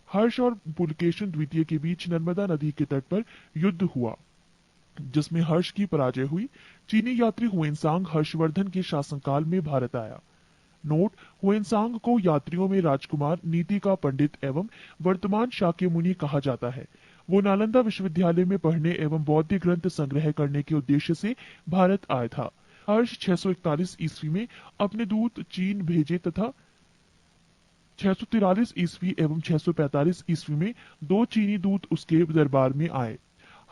हर्ष और पुलकेशिन द्वितीय के बीच नर्मदा नदी के तट पर युद्ध हुआ, जिसमें हर्ष की पराजय हुई। चीनी यात्री हुएनसांग हर्षवर्धन के शासनकाल में भारत आया। नोट: हुएनसांग को यात्रियों में राजकुमार, नीति का पंडित एवं वर्तमान शाक्यमुनि कहा जाता है। वो नालंदा विश्वविद्यालय में पढ़ने एवं बौद्ध ग्रंथ संग्रह करने के उद्देश्य से भारत आया था। हर्ष 641 ईस्वी में अपने दूत चीन भेजे तथा 643 ईस्वी एवं 645 ईस्वी में दो चीनी दूत उसके दरबार में आए।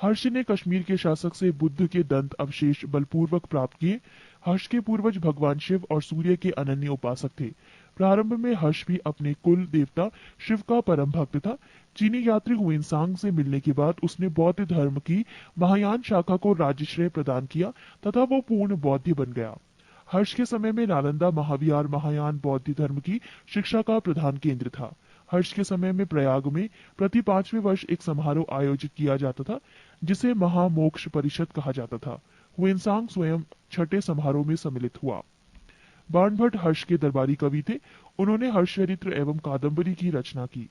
हर्ष ने कश्मीर के शासक से बुद्ध के दंत अवशेष बलपूर्वक प्राप्त किए। हर्ष के पूर्वज भगवान शिव और सूर्य के अनन्य उपासक थे। प्रारंभ में हर्ष भी अपने कुल देवता शिव का परम भक्त था। चीनी यात्री हुएनसांग से मिलने के बाद उसने बौद्ध धर्म की महायान शाखा को राज्यश्रेय प्रदान किया तथा वो पूर्ण बौद्ध बन गया। हर्ष के समय में नालंदा महाविहार महायान बौद्ध धर्म की शिक्षा का प्रधान केंद्र था। हर्ष के समय में प्रयाग में प्रति 5वें वर्ष एक समारोह आयोजित किया जाता था, जिसे महामोक्ष परिषद कहा जाता था। हुएनसांग स्वयं छठे समारोह में सम्मिलित हुआ। बाणभट्ट हर्ष के दरबारी कवि थे। उन्होंने हर्षचरित्र एवं कादंबरी की रचना की।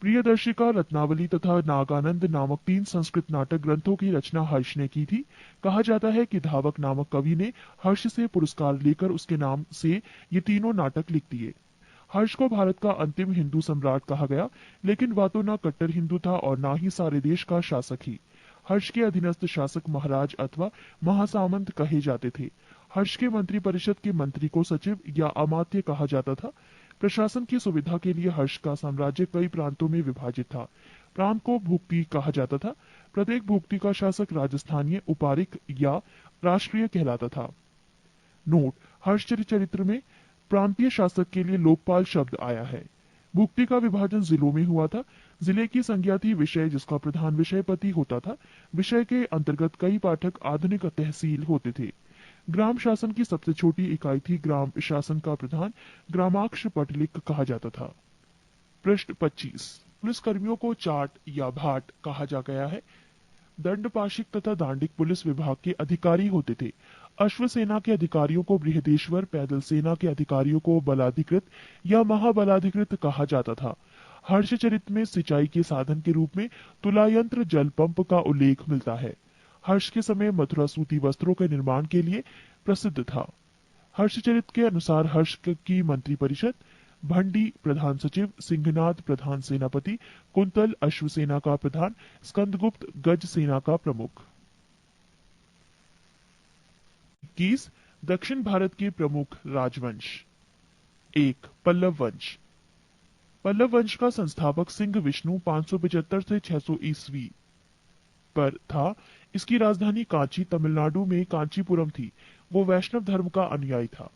प्रियदर्शिका, रत्नावली तथा नागानंद नामक 3 संस्कृत नाटक ग्रंथों की रचना हर्ष ने की थी। कहा जाता है कि धावक नामक कवि ने हर्ष से पुरस्कार लेकर उसके नाम से ये तीनों नाटक लिख दिए। हर्ष को भारत का अंतिम हिंदू सम्राट कहा गया, लेकिन वह तो न कट्टर हिंदू था और न ही सारे देश का शासक ही। हर्ष के अधीनस्थ शासक महाराज अथवा महासामंत कहे जाते थे। हर्ष के मंत्री परिषद के मंत्री को सचिव या अमात्य कहा जाता था। प्रशासन की सुविधा के लिए हर्ष का साम्राज्य कई प्रांतों में विभाजित था। प्रांत को भुक्ति कहा जाता था। प्रत्येक भुक्ति का शासक राजस्थानीय, उपारिक या राष्ट्रीय कहलाता था। नोट: हर्षचरित्र में प्रांतीय शासक के लिए लोकपाल शब्द आया है। भुक्ति का विभाजन जिलों में हुआ था। जिले की संज्ञा थी विषय, जिसका प्रधान विषयपति होता था। विषय के अंतर्गत कई पाठक आधुनिक तहसील होते थे। ग्राम शासन की सबसे छोटी इकाई थी ग्राम शासन का प्रधान ग्रामाक्ष पटलिक कहा जाता था। पृष्ठ 25। पुलिस कर्मियों को चाट या भाट कहा जा गया है। दंडपाशिक तथा दांडिक पुलिस विभाग के अधिकारी होते थे। अश्व सेना के अधिकारियों को बृहदेश्वर, पैदल सेना के अधिकारियों को बलाधिकृत या महाबलाधिकृत कहा जाता था। हर्षचरित में सिंचाई के साधन के रूप में तुलायंत्र जल पंप का उल्लेख मिलता है। हर्ष के समय मथुरा सूती वस्त्रों के निर्माण के लिए प्रसिद्ध था। हर्षचरित के अनुसार हर्ष की मंत्री परिषद: भंडी प्रधान सचिव, सिंहनाद प्रधान सेनापति, कुंतल अश्वसेना का प्रधान, स्कंदगुप्त गज सेना का प्रमुख। 21 दक्षिण भारत के प्रमुख राजवंश। 1 पल्लव वंश। पल्लव वंश का संस्थापक सिंह विष्णु 575 से 600 ईस्वी पर था। इसकी राजधानी कांची, तमिलनाडु में कांचीपुरम थी। वो वैष्णव धर्म का अनुयायी था।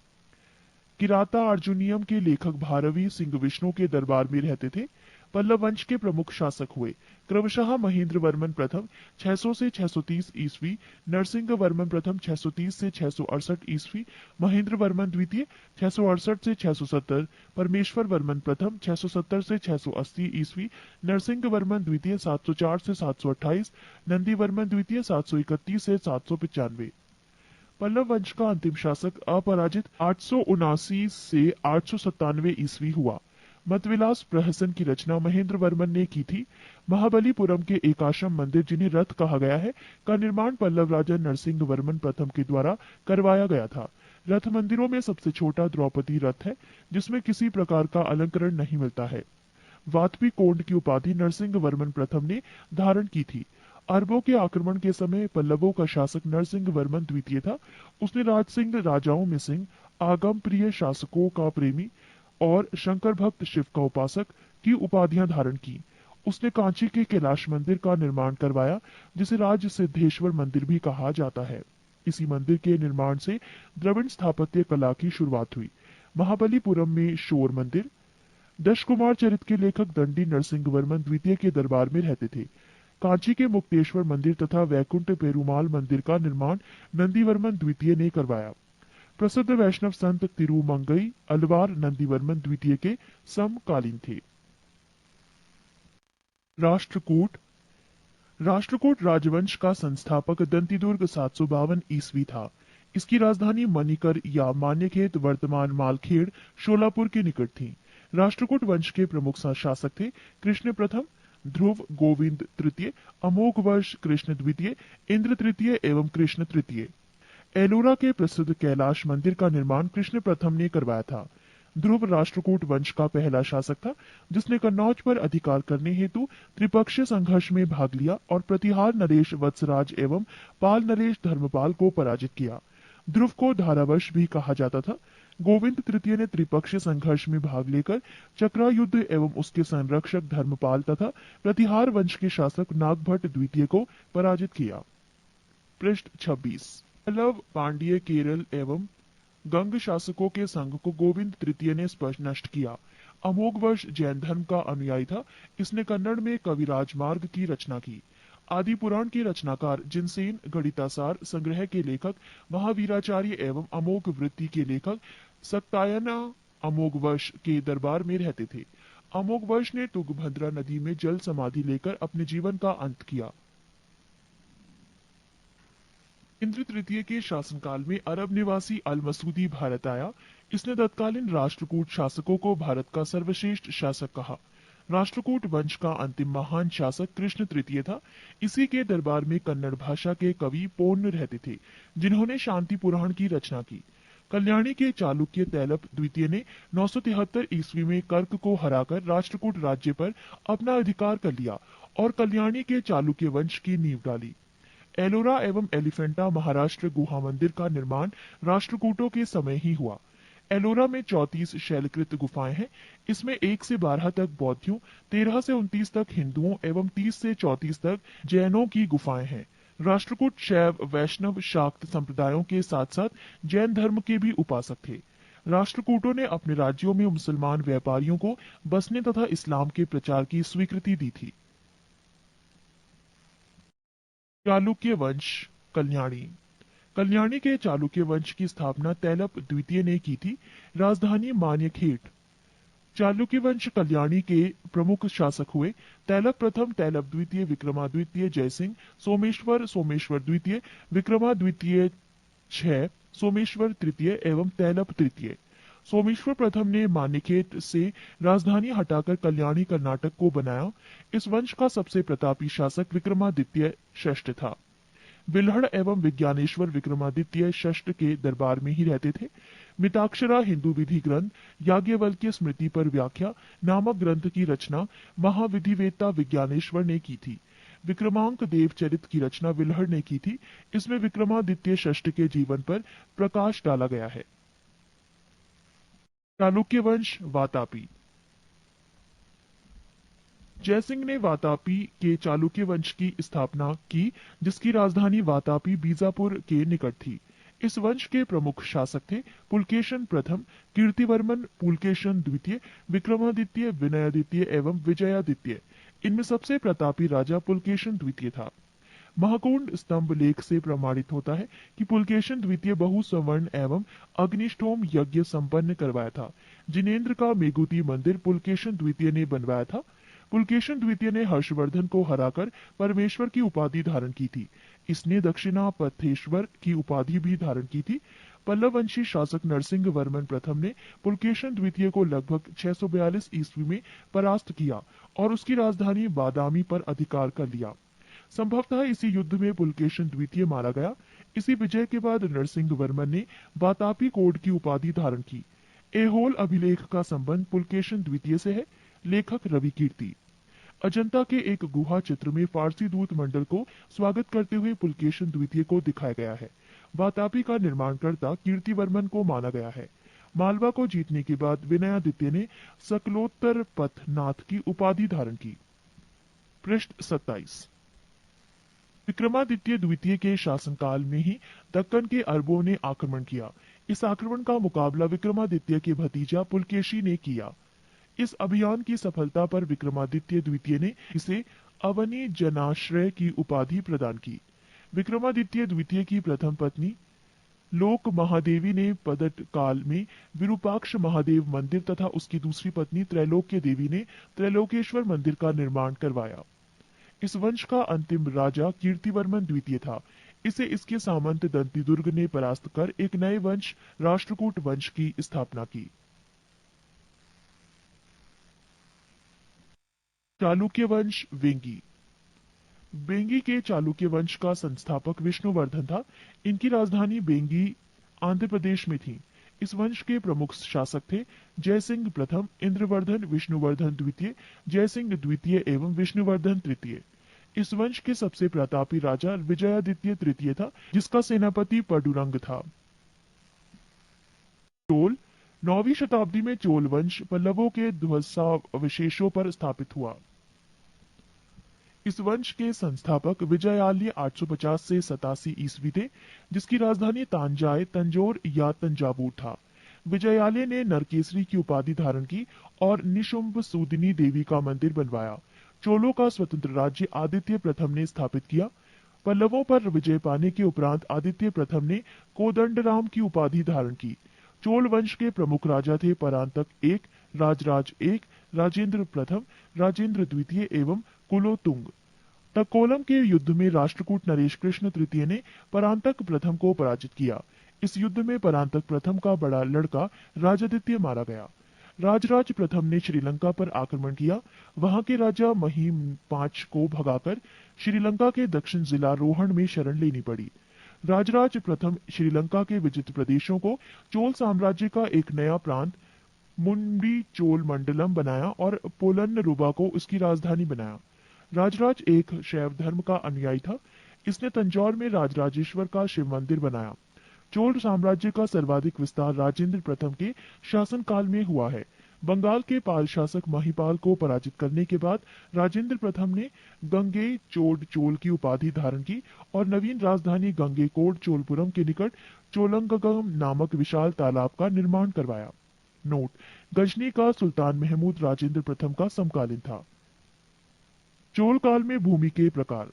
किराता अर्जुनियम के लेखक भारवी सिंह विष्णु के दरबार में रहते थे। पल्लव वंश के प्रमुख शासक हुए क्रमशः महेंद्र वर्मन प्रथम 600 से 630 ईस्वी, नरसिंह वर्मन प्रथम 630 से 668 ईस्वी, महेंद्र वर्मन द्वितीय 668 से 670, परमेश्वर वर्मन प्रथम 670 से 680 ईस्वी, नरसिंह वर्मन द्वितीय 704 से 728, नंदी वर्मन द्वितीय 731 से 795। पल्लव वंश का अंतिम शासक अपराजित 879 से 897 ईस्वी हुआ। मतविलास प्रहसन की रचना महेंद्र वर्मन ने की थी। महाबलीपुरम के एकाश्रम मंदिर, जिन्हें रथ कहा गया है, का निर्माण पल्लव राजा नरसिंह वर्मन प्रथम के द्वारा करवाया गया था। रथ मंदिरों में सबसे छोटा द्रौपदी रथ है, जिसमें किसी प्रकार का अलंकरण नहीं मिलता है। वातपी कोंड की उपाधि नरसिंह वर्मन प्रथम ने धारण की थी। अरबों के आक्रमण के समय पल्लवों का शासक नरसिंह वर्मन द्वितीय था। उसने राजसिंह राजाओं में सिंह, आगम प्रिय शासकों का प्रेमी और शंकर भक्त शिव का उपासक की उपाधियां धारण की। उसने कांची के कैलाश मंदिर का निर्माण करवाया, जिसे राज सिद्धेश्वर मंदिर भी कहा जाता है। इसी मंदिर के निर्माण से द्रविड़ स्थापत्य कला की शुरुआत हुई। महाबलीपुरम में शोर मंदिर। दशकुमार चरित के लेखक दंडी नरसिंह वर्मन द्वितीय के दरबार में रहते थे। कांची के मुक्तेश्वर मंदिर तथा वैकुंठ पेरुमाल मंदिर का निर्माण नंदीवर्मन द्वितीय ने करवाया। प्रसिद्ध वैष्णव संत तिरुमंगई अलवार नंदीवर्मन द्वितीय के समकालीन थे। राष्ट्रकूट। राष्ट्रकूट राजवंश का संस्थापक दंतिदुर्ग 752 ईस्वी था। इसकी राजधानी मणिकर या मान्यखेत वर्तमान मालखेड़ शोलापुर के निकट थी। राष्ट्रकूट वंश के प्रमुख शासक थे कृष्ण प्रथम, ध्रुव गोविंद तृतीय, अमोघ वर्ष कृष्ण द्वितीय, इंद्र तृतीय एवं कृष्ण तृतीय। एलोरा के प्रसिद्ध कैलाश मंदिर का निर्माण कृष्ण प्रथम ने करवाया था। ध्रुव राष्ट्रकूट वंश का पहला शासक था, जिसने कन्नौज पर अधिकार करने हेतु त्रिपक्षीय संघर्ष में भाग लिया और प्रतिहार नरेश वत्सराज एवं पाल नरेश धर्मपाल को पराजित किया। ध्रुव को धारावश भी कहा जाता था। गोविंद तृतीय ने त्रिपक्षीय संघर्ष में भाग लेकर चक्रा युद्ध एवं उसके संरक्षक धर्मपाल तथा प्रतिहार वंश के शासक नागभट्ट द्वितीय को पराजित किया। पृष्ठ 26। पल्लव, पांड्य, केरल एवं गंग शासकों के संघ को गोविंद तृतीय ने स्पष्ट नष्ट किया। अमोघ वर्ष जैन धर्म का अनुयायी था। इसने कन्नड़ में कविराज मार्ग की रचना की। आदि पुराण के रचनाकार जिनसेन, गणितासार संग्रह के लेखक महावीराचार्य एवं अमोघ वृत्ति के लेखक सक्तायना अमोघ वर्ष के दरबार में रहते थे। अमोघ वर्ष ने तुंगभद्रा नदी में जल समाधि लेकर अपने जीवन का अंत किया। इंद्र तृतीय के शासनकाल में अरब निवासी अल मसूदी भारत आया। इसने तत्कालीन राष्ट्रकूट शासकों को भारत का सर्वश्रेष्ठ शासक कहा। राष्ट्रकूट वंश का अंतिम महान शासक कृष्ण तृतीय था। इसी के दरबार में कन्नड़ भाषा के कवि पोन्न रहते थे, जिन्होंने शांति पुराण की रचना की। कल्याणी के चालुक्य तैलप द्वितीय ने 973 ईस्वी में कर्क को हराकर राष्ट्रकूट राज्य पर अपना अधिकार कर लिया और कल्याणी के चालुक्य वंश की नींव डाली। एलोरा एवं एलिफेंटा महाराष्ट्र गुहा मंदिर का निर्माण राष्ट्रकूटों के समय ही हुआ। एलोरा में 34 शैलकृत गुफाएं हैं। इसमें 1 से 12 तक बौद्धों, 13 से 29 तक हिंदुओं एवं 30 से 34 तक जैनों की गुफाएं हैं। राष्ट्रकूट शैव, वैष्णव, शाक्त संप्रदायों के साथ साथ जैन धर्म के भी उपासक थे। राष्ट्रकूटों ने अपने राज्यों में मुसलमान व्यापारियों को बसने तथा इस्लाम के प्रचार की स्वीकृति दी थी। चालुक्य वंश, कल्याणी। कल्याणी के चालुक्य वंश की स्थापना तैलप द्वितीय ने की थी। राजधानी मान्यखेट। चालुक्य वंश कल्याणी के प्रमुख शासक हुए तैलप प्रथम, तैलप द्वितीय, विक्रमाद्वितीय, जयसिंह, सोमेश्वर, सोमेश्वर द्वितीय, विक्रमाद्वितीय 6, सोमेश्वर तृतीय एवं तैलप तृतीय। सोमेश्वर प्रथम ने मान्यखेत से राजधानी हटाकर कल्याणी कर्नाटक को बनाया। इस वंश का सबसे प्रतापी शासक विक्रमादित्य षष्ठ था। बिल्हड़ एवं विज्ञानेश्वर विक्रमादित्य षष्ठ के दरबार में ही रहते थे। मिताक्षरा हिंदू विधि ग्रंथ याज्ञवल्क्य स्मृति पर व्याख्या नामक ग्रंथ की रचना महाविधिवेत्ता विज्ञानेश्वर ने की थी। विक्रमांक देव चरित की रचना बिल्हड़ ने की थी। इसमें विक्रमादित्य षष्ठ के जीवन पर प्रकाश डाला गया है। चालुक्य वंश, वातापी। जयसिंह ने वातापी के चालुक्य वंश की स्थापना की, जिसकी राजधानी वातापी बीजापुर के निकट थी। इस वंश के प्रमुख शासक थे पुलकेशन प्रथम, कीर्तिवर्मन, पुलकेशन द्वितीय, विक्रमादित्य, विनयादित्य एवं विजयादित्य। इनमें सबसे प्रतापी राजा पुलकेशन द्वितीय था। महाकुंड स्तंभ लेख से प्रमाणित होता है कि पुलकेशन द्वितीय बहु सवर्ण एवं अग्निष्ठोम यज्ञ संपन्न करवाया था। जिनेन्द्र का मेघुती मंदिर पुलकेशन द्वितीय ने बनवाया था। पुलकेशन द्वितीय ने हर्षवर्धन को हराकर परमेश्वर की उपाधि धारण की थी। इसने दक्षिणापथेश्वर की उपाधि भी धारण की थी। पल्लव वंशी शासक नरसिंह वर्मन प्रथम ने पुलकेशन द्वितीय को लगभग 642 ईस्वी में परास्त किया और उसकी राजधानी बादामी पर अधिकार कर लिया। संभवतः इसी युद्ध में पुलकेशन द्वितीय मारा गया। इसी विजय के बाद नरसिंह वर्मन ने बातापी कोड की उपाधि धारण की। एहोल अभिलेख का संबंध पुलकेशन द्वितीय से है। लेखक रवि कीर्ति। अजंता के एक गुहा चित्र में फारसी दूत मंडल को स्वागत करते हुए पुलकेशन द्वितीय को दिखाया गया है। बातापी का निर्माणकर्ता कीर्तिवर्मन को माना गया है। मालवा को जीतने के बाद विनयादित्य ने सकलोत्तर पथनाथ की उपाधि धारण की। पृष्ठ 27। विक्रमादित्य द्वितीय के शासनकाल में ही दक्कन के अरबों ने आक्रमण किया। इस आक्रमण का मुकाबला विक्रमादित्य के भतीजा पुलकेशी ने किया। इस अभियान की सफलता पर विक्रमादित्य द्वितीय ने इसे अवनी जनाश्रय की उपाधि प्रदान की। विक्रमादित्य द्वितीय की प्रथम पत्नी लोक महादेवी ने पदट काल में विरूपाक्ष महादेव मंदिर तथा उसकी दूसरी पत्नी त्रैलोक्य देवी ने त्रैलोकेश्वर मंदिर का निर्माण करवाया। इस वंश का अंतिम राजा कीर्तिवर्मन द्वितीय था। इसे इसके सामंत दंतिदुर्ग ने परास्त कर एक नए वंश राष्ट्रकूट वंश की स्थापना की। चालुक्य वंश वेंगी। बेंगी के चालुक्य वंश का संस्थापक विष्णुवर्धन था। इनकी राजधानी बेंगी आंध्र प्रदेश में थी। इस वंश के प्रमुख शासक थे जयसिंह प्रथम, इंद्रवर्धन, विष्णुवर्धन द्वितीय, जयसिंह द्वितीय एवं विष्णुवर्धन तृतीय। इस वंश के सबसे प्रतापी राजा विजयादित्य तृतीय था, जिसका सेनापति पडुरंग था। चोल। 9वीं शताब्दी में चोल वंश पल्लवों के ध्वंसावशेषों पर स्थापित हुआ। इस वंश के संस्थापक विजयालय 850 से 87 ईस्वी थे, जिसकी राजधानी तांजाय, तंजौर या तंजावुर था। विजयालय ने नरकेसरी की उपाधि धारण की और निशुंभ सूदिनी देवी का मंदिर बनवाया। चोलों का स्वतंत्र राज्य आदित्य प्रथम ने स्थापित किया। पल्लवों पर विजय पाने के उपरांत आदित्य प्रथम ने कोदंडराम की उपाधि धारण की। चोल वंश के प्रमुख राजा थे परांतक एक, राजराज एक, राजेंद्र प्रथम, राजेंद्र द्वितीय एवं कुलोतुंग। तक्कोलम के युद्ध में राष्ट्रकूट नरेश कृष्ण तृतीय ने परांतक प्रथम को पराजित किया। इस युद्ध में परांतक प्रथम का बड़ा लड़का राजादित्य मारा गया। राजराज प्रथम ने श्रीलंका पर आक्रमण किया। वहां के राजा महिम पांच को भगाकर श्रीलंका के दक्षिण जिला रोहण में शरण लेनी पड़ी। राजराज प्रथम श्रीलंका के विजित प्रदेशों को चोल साम्राज्य का एक नया प्रांत मुंडी चोल मंडलम बनाया और पोलन्नरुवा को उसकी राजधानी बनाया। राजराज एक शैव धर्म का अनुयायी था। इसने तंजौर में राजराजेश्वर का शिव मंदिर बनाया। चोल साम्राज्य का सर्वाधिक विस्तार राजेंद्र प्रथम के शासनकाल में हुआ है। बंगाल के पाल शासक महिपाल को पराजित करने के बाद राजेंद्र प्रथम ने गंगे चोड चोल की उपाधि धारण की और नवीन राजधानी गंगेकोड चोलपुरम के निकट चोलंगगम नामक विशाल तालाब का निर्माण करवाया। नोट: गजनी का सुल्तान महमूद राजेंद्र प्रथम का समकालीन था। चोल काल में भूमि के प्रकार: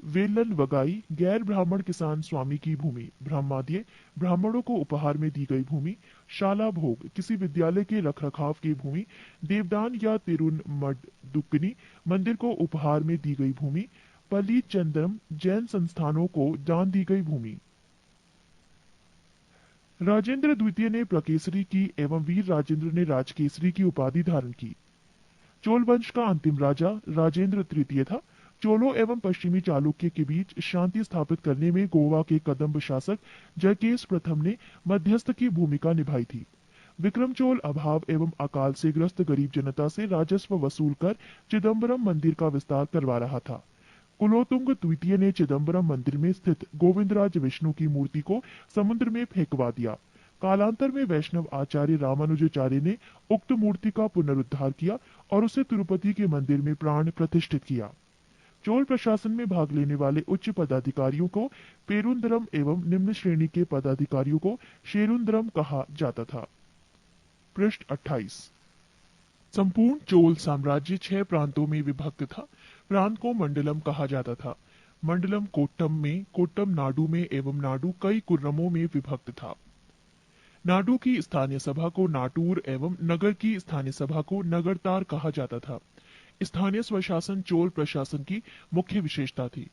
वेलन वगाई, गैर ब्राह्मण किसान स्वामी की भूमि। ब्रह्माद्य, ब्राह्मणों को उपहार में दी गई भूमि। शाला भोग, किसी विद्यालय के रखरखाव की भूमि। देवदान या तिरुनमडुक्कनी, मंदिर को उपहार में दी गई भूमि। पली चंद्रम, जैन संस्थानों को दान दी गई भूमि। राजेंद्र द्वितीय ने प्रकेसरी की एवं वीर राजेंद्र ने राजकेसरी की उपाधि धारण की। चोल वंश का अंतिम राजा राजेंद्र तृतीय था। चोलों एवं पश्चिमी चालुक्य के बीच शांति स्थापित करने में गोवा के कदंब शासक जयकेश प्रथम ने मध्यस्थ की भूमिका निभाई थी। विक्रम चोल अभाव एवं अकाल से ग्रस्त गरीब जनता से राजस्व वसूल कर चिदम्बरम मंदिर का विस्तार करवा रहा था। कुलोतुंग द्वितीय ने चिदम्बरम मंदिर में स्थित गोविंदराज विष्णु की मूर्ति को समुद्र में फेंकवा दिया। कालांतर में वैष्णव आचार्य रामानुजाचार्य ने उक्त मूर्ति का पुनरुद्धार किया और उसे तिरुपति के मंदिर में प्राण प्रतिष्ठित किया। चोल प्रशासन में भाग लेने वाले उच्च पदाधिकारियों को पेरुंदरम एवं निम्न श्रेणी के पदाधिकारियों को शेरुंदरम कहा जाता था। पृष्ठ 28। संपूर्ण चोल साम्राज्य 6 प्रांतों में विभक्त था। प्रांत को मंडलम कहा जाता था। मंडलम कोट्टम में, कोट्टम नाडु में एवं नाडु कई कुर्रमों में विभक्त था। नाडु की स्थानीय सभा को नाटूर एवं नगर की स्थानीय सभा को नगरतार कहा जाता था। स्थानीय स्वशासन चोल प्रशासन की मुख्य विशेषता थी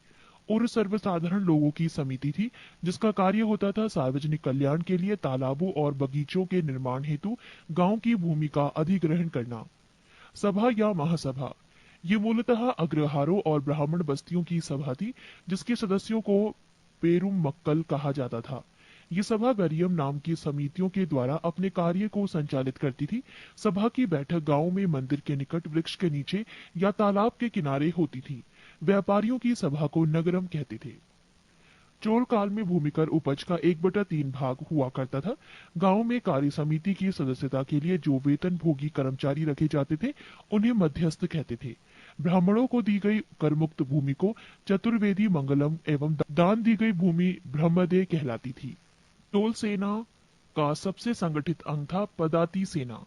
और सर्वसाधारण लोगों की समिति थी जिसका कार्य होता था सार्वजनिक कल्याण के लिए तालाबों और बगीचों के निर्माण हेतु गांव की भूमि का अधिग्रहण करना। सभा या महासभा ये मूलतः अग्रहारों और ब्राह्मण बस्तियों की सभा थी जिसके सदस्यों को पेरुम मक्कल कहा जाता था। ये सभा वरियम नाम की समितियों के द्वारा अपने कार्य को संचालित करती थी। सभा की बैठक गांव में मंदिर के निकट वृक्ष के नीचे या तालाब के किनारे होती थी। व्यापारियों की सभा को नगरम कहते थे। चोल काल में भूमिकर उपज का 1/3 भाग हुआ करता था। गांव में कार्य समिति की सदस्यता के लिए जो वेतन भोगी कर्मचारी रखे जाते थे उन्हें मध्यस्थ कहते थे। ब्राह्मणों को दी गई करमुक्त भूमि को चतुर्वेदी मंगलम एवं दान दी गई भूमि ब्रह्मदेय कहलाती थी। चोल सेना का सबसे संगठित अंग था पदाती सेना।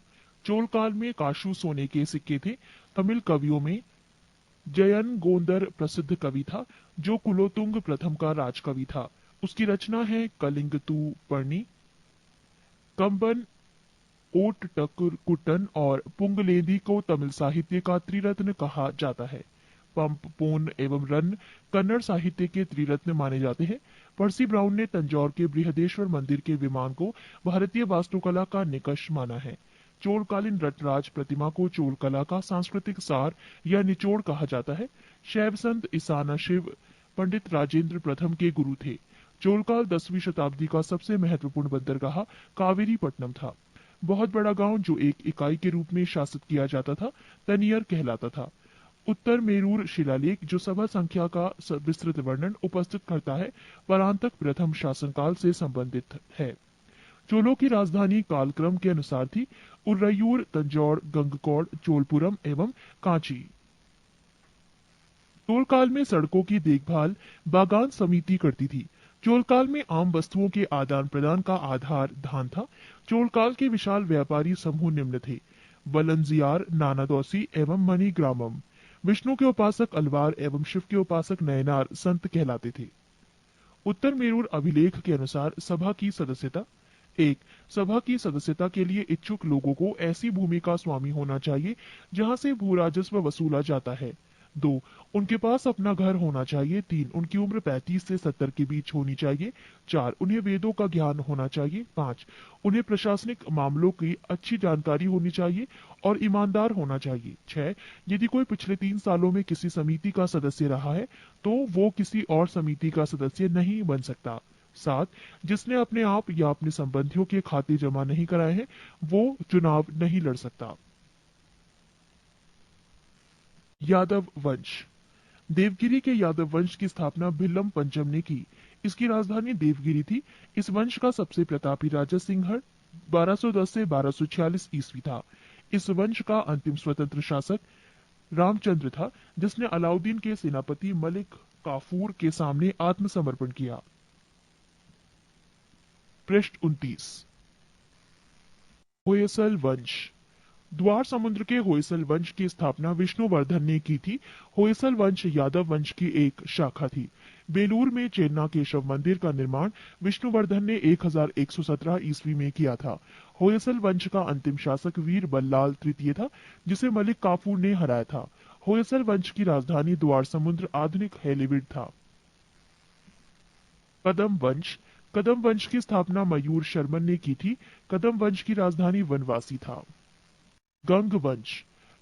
चोल काल में काशू सोने के सिक्के थे। तमिल कवियों में जयन गोंदर प्रसिद्ध कवि था जो कुलोतुंग प्रथम का राजकवि था। उसकी रचना है कलिंगतु पर्णी। कंबन, ओट कुट्टन और पुंगलेंदी को तमिल साहित्य का त्रिरत्न कहा जाता है। पंप, पोन एवं रन कन्नड़ साहित्य के त्रिरत्न माने जाते हैं। पर्सी ब्राउन ने तंजौर के बृहदेश्वर मंदिर के विमान को भारतीय वास्तुकला का निकष माना है। चोलकालीन नटराज प्रतिमा को चोल कला का सांस्कृतिक सार या निचोड़ कहा जाता है। शैव संत ईसाना शिव पंडित राजेंद्र प्रथम के गुरु थे। चोलकाल 10वीं शताब्दी का सबसे महत्वपूर्ण बंदरगाह कावेरीपट्टनम था। बहुत बड़ा गांव जो एक इकाई के रूप में शासित किया जाता था तनियर कहलाता था। उत्तर मेरूर शिलालेख जो सभा संख्या का विस्तृत वर्णन उपस्थित करता है परांतक प्रथम शासनकाल से संबंधित है। चोलों की राजधानी कालक्रम के अनुसार थी उर्रयूर, तंजौर, गंगकोट, चोलपुरम एवं कांची। चोलकाल में सड़कों की देखभाल बागान समिति करती थी। चोलकाल में आम वस्तुओं के आदान प्रदान का आधार धान था। चोलकाल के विशाल व्यापारी समूह निम्न थे: वलंजियार, नानादौसी एवं मणिग्रामम। विष्णु के उपासक अलवार एवं शिव के उपासक नयनार संत कहलाते थे। उत्तर मेरूर अभिलेख के अनुसार सभा की सदस्यता: 1. सभा की सदस्यता के लिए इच्छुक लोगों को ऐसी भूमि का स्वामी होना चाहिए जहां से भू राजस्व वसूला जाता है। 2. उनके पास अपना घर होना चाहिए। 3. उनकी उम्र 35 से 70 के बीच होनी चाहिए। 4. उन्हें वेदों का ज्ञान होना चाहिए। 5. उन्हें प्रशासनिक मामलों की अच्छी जानकारी होनी चाहिए और ईमानदार होना चाहिए। 6. यदि कोई पिछले 3 सालों में किसी समिति का सदस्य रहा है तो वो किसी और समिति का सदस्य नहीं बन सकता। 7. जिसने अपने आप या अपने संबंधियों के खाते जमा नहीं कराए हैं वो चुनाव नहीं लड़ सकता। यादव वंश। देवगिरी के यादव वंश की स्थापना भिल्लम पंचम ने की। इसकी राजधानी देवगिरी थी। इस वंश का सबसे प्रतापी राजा सिंहड़ 1210 से 1246 ईस्वी था। इस वंश का अंतिम स्वतंत्र शासक रामचंद्र था जिसने अलाउद्दीन के सेनापति मलिक काफूर के सामने आत्मसमर्पण किया। पृष्ठ 29। होयसल वंश। द्वार समुद्र के होयसल वंश की स्थापना विष्णुवर्धन ने की थी। होयसल वंश यादव वंश की एक शाखा थी। बेलूर में चेन्ना केशव मंदिर का निर्माण विष्णुवर्धन ने 1117 ईस्वी में किया था। होयसल वंश का अंतिम शासक वीर बल्लाल तृतीय था जिसे मलिक काफूर ने हराया था। होयसल वंश की राजधानी द्वार समुद्र आधुनिक हेलीविड था। कदम वंश। कदम वंश की स्थापना मयूर शर्मन ने की थी। कदम वंश की राजधानी वनवासी था। गंग वंश।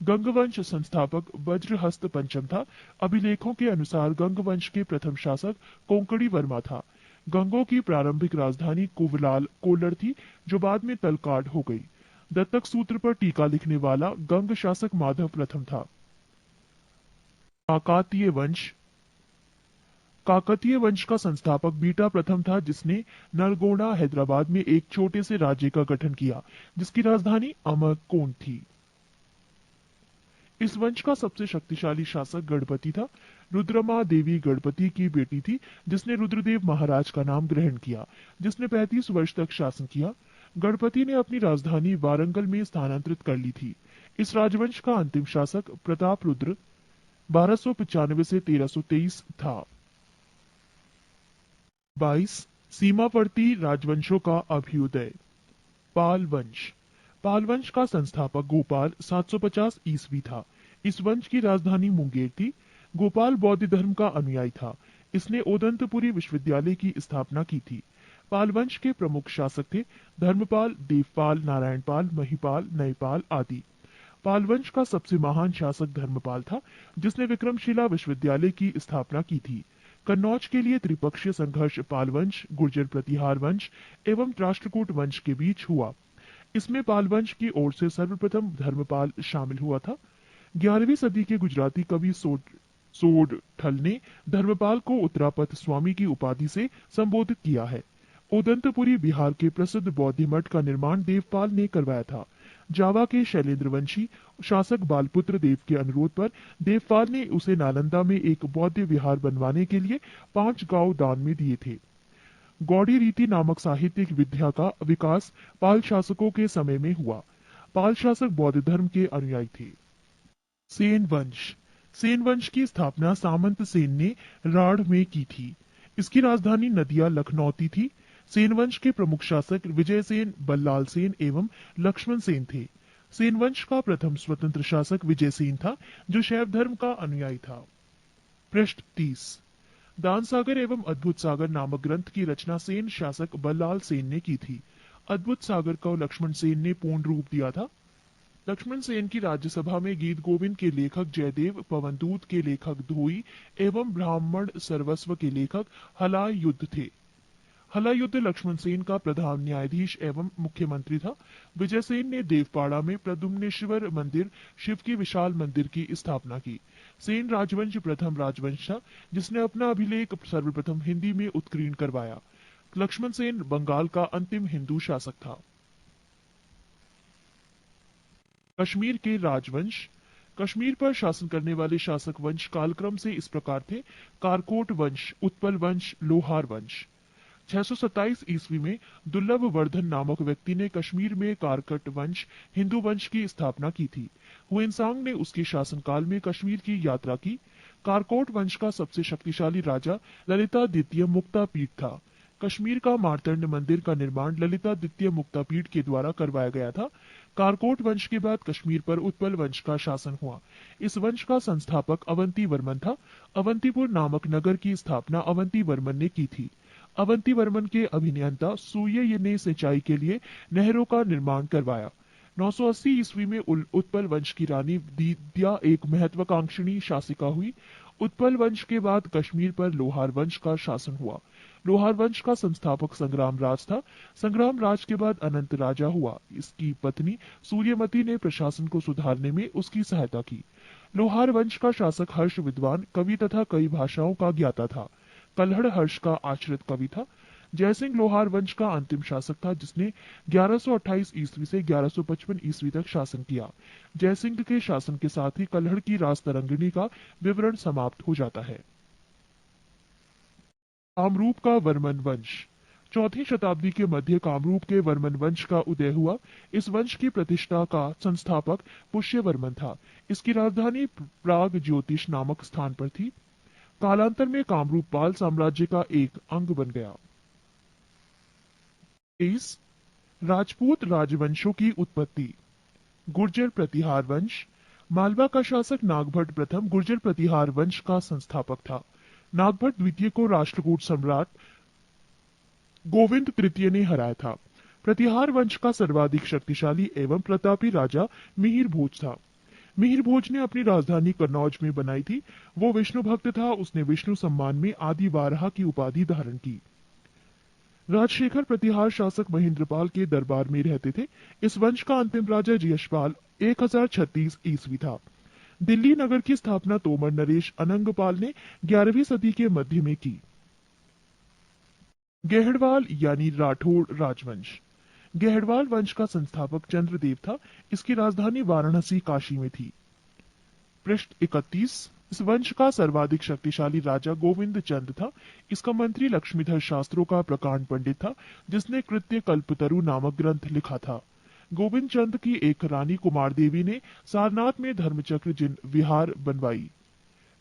गंग वंश संस्थापक वज्रहस्त पंचम था। अभिलेखों के अनुसार गंग वंश के प्रथम शासक कोंकणी वर्मा था। गंगों की प्रारंभिक राजधानी कुवलाल कोल्लर थी जो बाद में तलकाड हो गई। दत्तक सूत्र पर टीका लिखने वाला गंग शासक माधव प्रथम था। काकातीय वंश। काकतीय वंश का संस्थापक बीटा प्रथम था जिसने नलगोंडा हैदराबाद में एक छोटे से राज्य का गठन किया जिसकी राजधानी अमरकोंड थी। इस वंश का सबसे शक्तिशाली शासक गणपति था। रुद्रमा देवी गणपति की बेटी थी, जिसने रुद्रदेव महाराज का नाम ग्रहण किया, जिसने 35 वर्ष तक शासन किया। गणपति ने अपनी राजधानी वारंगल में स्थानांतरित कर ली थी। इस राजवंश का अंतिम शासक प्रताप रुद्र 1295 से 1323 था। 22 सीमावर्ती राजवंशों का अभ्युदय। पाल वंश। पाल वंश का संस्थापक गोपाल 750 ईस्वी था। इस वंश की राजधानी मुंगेर थी। गोपाल बौद्ध धर्म का अनुयायी था। इसने ओदंतपुरी विश्वविद्यालय की स्थापना की थी। पाल वंश के प्रमुख शासक थे धर्मपाल, देवपाल, नारायणपाल, महिपाल, नयपाल आदि। पाल वंश का सबसे महान शासक धर्मपाल था, जिसने विक्रमशिला विश्वविद्यालय की स्थापना की थी। कन्नौज के लिए त्रिपक्षीय संघर्ष पाल वंश, गुर्जर प्रतिहार वंश एवं राष्ट्रकूट वंश के बीच हुआ। इसमें पाल वंश की ओर से सर्वप्रथम धर्मपाल शामिल हुआ था। 11वीं सदी के गुजराती कवि सोडठल ने धर्मपाल को उत्तरापथ स्वामी की उपाधि से संबोधित किया है। ओदंतपुरी बिहार के प्रसिद्ध बौद्ध मठ का निर्माण देवपाल ने करवाया था। जावा के शैलेंद्रवंशी शासक बालपुत्र देव के अनुरोध पर देवपाल ने उसे नालंदा में एक बौद्ध विहार बनवाने के लिए 5 गांव दान में दिए थे। गौड़ी रीति नामक साहित्यिक विद्या का विकास पाल शासकों के समय में हुआ। पाल शासक बौद्ध धर्म के अनुयायी थे। सेन वंश। सेन वंश की स्थापना सामंत सेन ने राढ़ में की थी। इसकी राजधानी नदिया लखनौती थी। सेन वंश के प्रमुख शासक विजय सेन, बल्लाल सेन एवं लक्ष्मण सेन थे। सेन वंश का प्रथम स्वतंत्र शासक विजय सेन था, जो शैव धर्म का अनुयायी था। पृष्ठ 30। दान सागर एवं अद्भुत सागर नामक ग्रंथ की रचना सेन शासक बल्लाल सेन ने की थी। अद्भुत सागर को लक्ष्मण सेन ने पूर्ण रूप दिया था। लक्ष्मण सेन की राज्यसभा में गीत गोविंद के लेखक जयदेव, पवनदूत के लेखक धोई एवं ब्राह्मण सर्वस्व के लेखक हलायुद्ध थे। हलायुद्ध लक्ष्मण सेन का प्रधान न्यायाधीश एवं मुख्यमंत्री था। विजय सेन ने देवपाड़ा में प्रद्युम्नेश्वर मंदिर, शिव की विशाल मंदिर की स्थापना की। सेन राजवंश प्रथम राजवंश था, जिसने अपना अभिलेख सर्वप्रथम हिंदी में उत्कीर्ण करवाया। लक्ष्मण सेन बंगाल का अंतिम हिंदू शासक था। कश्मीर के राजवंश। कश्मीर पर शासन करने वाले शासक वंश कालक्रम से इस प्रकार थे: कारकोट वंश, उत्पल वंश, लोहार वंश। 627 ईस्वी में दुर्लभ वर्धन नामक व्यक्ति ने कश्मीर में कारकट वंश, हिंदू वंश की स्थापना की थी। हुएनसांग ने उसके शासनकाल में कश्मीर की यात्रा की। कारकोट वंश का सबसे शक्तिशाली राजा ललिता द्वितीय मुक्तापीठ था। कश्मीर का मार्तंड मंदिर का निर्माण ललिता द्वितीय मुक्तापीठ के द्वारा करवाया गया था। कारकोट वंश के बाद कश्मीर पर उत्पल वंश का शासन हुआ। इस वंश का संस्थापक अवंती वर्मन था। अवंतीपुर नामक नगर की स्थापना अवंती वर्मन ने की थी। अवंती वर्मन के अभियंता सूर्य ने सिंचाई के लिए नहरों का निर्माण करवाया। 980 ईस्वी में उत्पल वंश की रानी दीदिया एक महत्वाकांक्षी शासिका हुई। उत्पल वंश के बाद कश्मीर पर लोहार वंश का शासन हुआ। लोहार वंश का संस्थापक संग्राम राज था। संग्राम राज के बाद अनंत राजा हुआ। इसकी पत्नी सूर्यमती ने प्रशासन को सुधारने में उसकी सहायता की। लोहार वंश का शासक हर्ष विद्वान, कवि तथा कई भाषाओं का ज्ञाता था। कल्हड़ हर्ष का आश्रित कवि था। जयसिंह लोहार वंश का अंतिम शासक था, जिसने 1128 ईस्वी से 1155 ईस्वी तक शासन किया। जयसिंह के शासन के साथ ही कल्हड़ की राजतरंगिणी का विवरण समाप्त हो जाता है। कामरूप का वर्मन वंश। 4वीं शताब्दी के मध्य कामरूप के वर्मन वंश का उदय हुआ। इस वंश की प्रतिष्ठा का संस्थापक पुष्यवर्मन था। इसकी राजधानी प्राग ज्योतिष नामक स्थान पर थी। कालांतर में कामरूप पाल साम्राज्य का एक अंग बन गया। 23 राजपूत राजवंशों की उत्पत्ति। गुर्जर प्रतिहार वंश। मालवा का शासक नागभट्ट प्रथम गुर्जर प्रतिहार वंश का संस्थापक था। नागभट्ट द्वितीय को राष्ट्रकूट सम्राट गोविंद तृतीय ने हराया था। प्रतिहार वंश का सर्वाधिक शक्तिशाली एवं प्रतापी राजा मिहिर भोज था। मिहिर भोज ने अपनी राजधानी कन्नौज में बनाई थी। वो विष्णु भक्त था। उसने विष्णु सम्मान में आदि वाराह की उपाधि धारण की। राजशेखर प्रतिहार शासक महेंद्रपाल के दरबार में रहते थे। इस वंश का अंतिम राजा यशपाल 1036 ईस्वी था। दिल्ली नगर की स्थापना तोमर नरेश अनंगपाल ने 11वीं सदी के मध्य में की। गेहड़वाल यानी राठौड़ राजवंश। गेहड़वाल वंश का संस्थापक चंद्रदेव था। इसकी राजधानी वाराणसी काशी में थी। पृष्ठ 31। इस वंश का सर्वाधिक शक्तिशाली राजा गोविंद चंद था। इसका मंत्री लक्ष्मीधर शास्त्रों का प्रकांड पंडित था, जिसने कृत्य कल्पतरु नामक ग्रंथ लिखा था। गोविंद चंद की एक रानी कुमार देवी ने सारनाथ में धर्मचक्र जिन विहार बनवाई।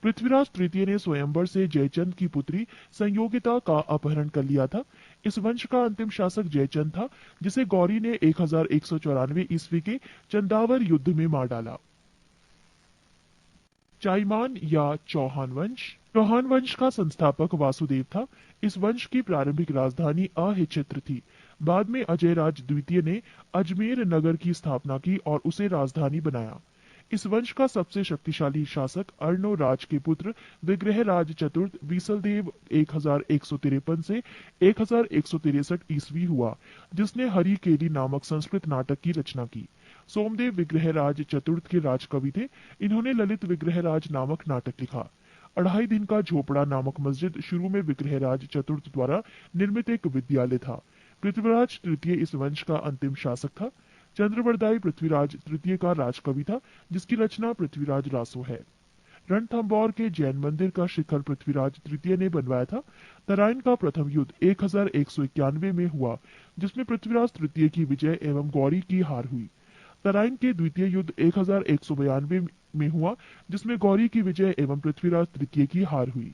पृथ्वीराज तृतीय ने स्वयंवर से जयचंद की पुत्री संयोगिता का अपहरण कर लिया था। इस वंश का अंतिम शासक जयचंद था, जिसे गौरी ने 1194 ईस्वी के चंदावर युद्ध में मार डाला। चाईमान या चौहान वंश। चौहान वंश का संस्थापक वासुदेव था। इस वंश की प्रारंभिक राजधानी अहिच्छत्र थी। बाद में अजय राज द्वितीय ने अजमेर नगर की स्थापना की और उसे राजधानी बनाया। इस वंश का सबसे शक्तिशाली शासक अर्णो राज के पुत्र विग्रहराज चतुर्थ बीसलदेव 1153 से 1163 ईस्वी हुआ, जिसने हरि केली नामक संस्कृत नाटक की रचना की। सोमदेव विग्रहराज चतुर्थ के राजकवि थे। इन्होंने ललित विग्रहराज नामक नाटक लिखा। अढ़ाई दिन का झोपड़ा नामक मस्जिद शुरू में विग्रहराज चतुर्थ द्वारा निर्मित एक विद्यालय था। पृथ्वीराज तृतीय इस वंश का अंतिम शासक था। चंद्रवरदाई पृथ्वीराज तृतीय का राजकवि था, जिसकी रचना पृथ्वीराज रासो है। रणथंभौर के जैन मंदिर का शिखर पृथ्वीराज तृतीय ने बनवाया था। तराइन का प्रथम युद्ध 1191 में हुआ, जिसमें पृथ्वीराज तृतीय की विजय एवं गौरी की हार हुई। तराइन के द्वितीय युद्ध 1192 में हुआ, जिसमें गौरी की विजय एवं पृथ्वीराज तृतीय की हार हुई।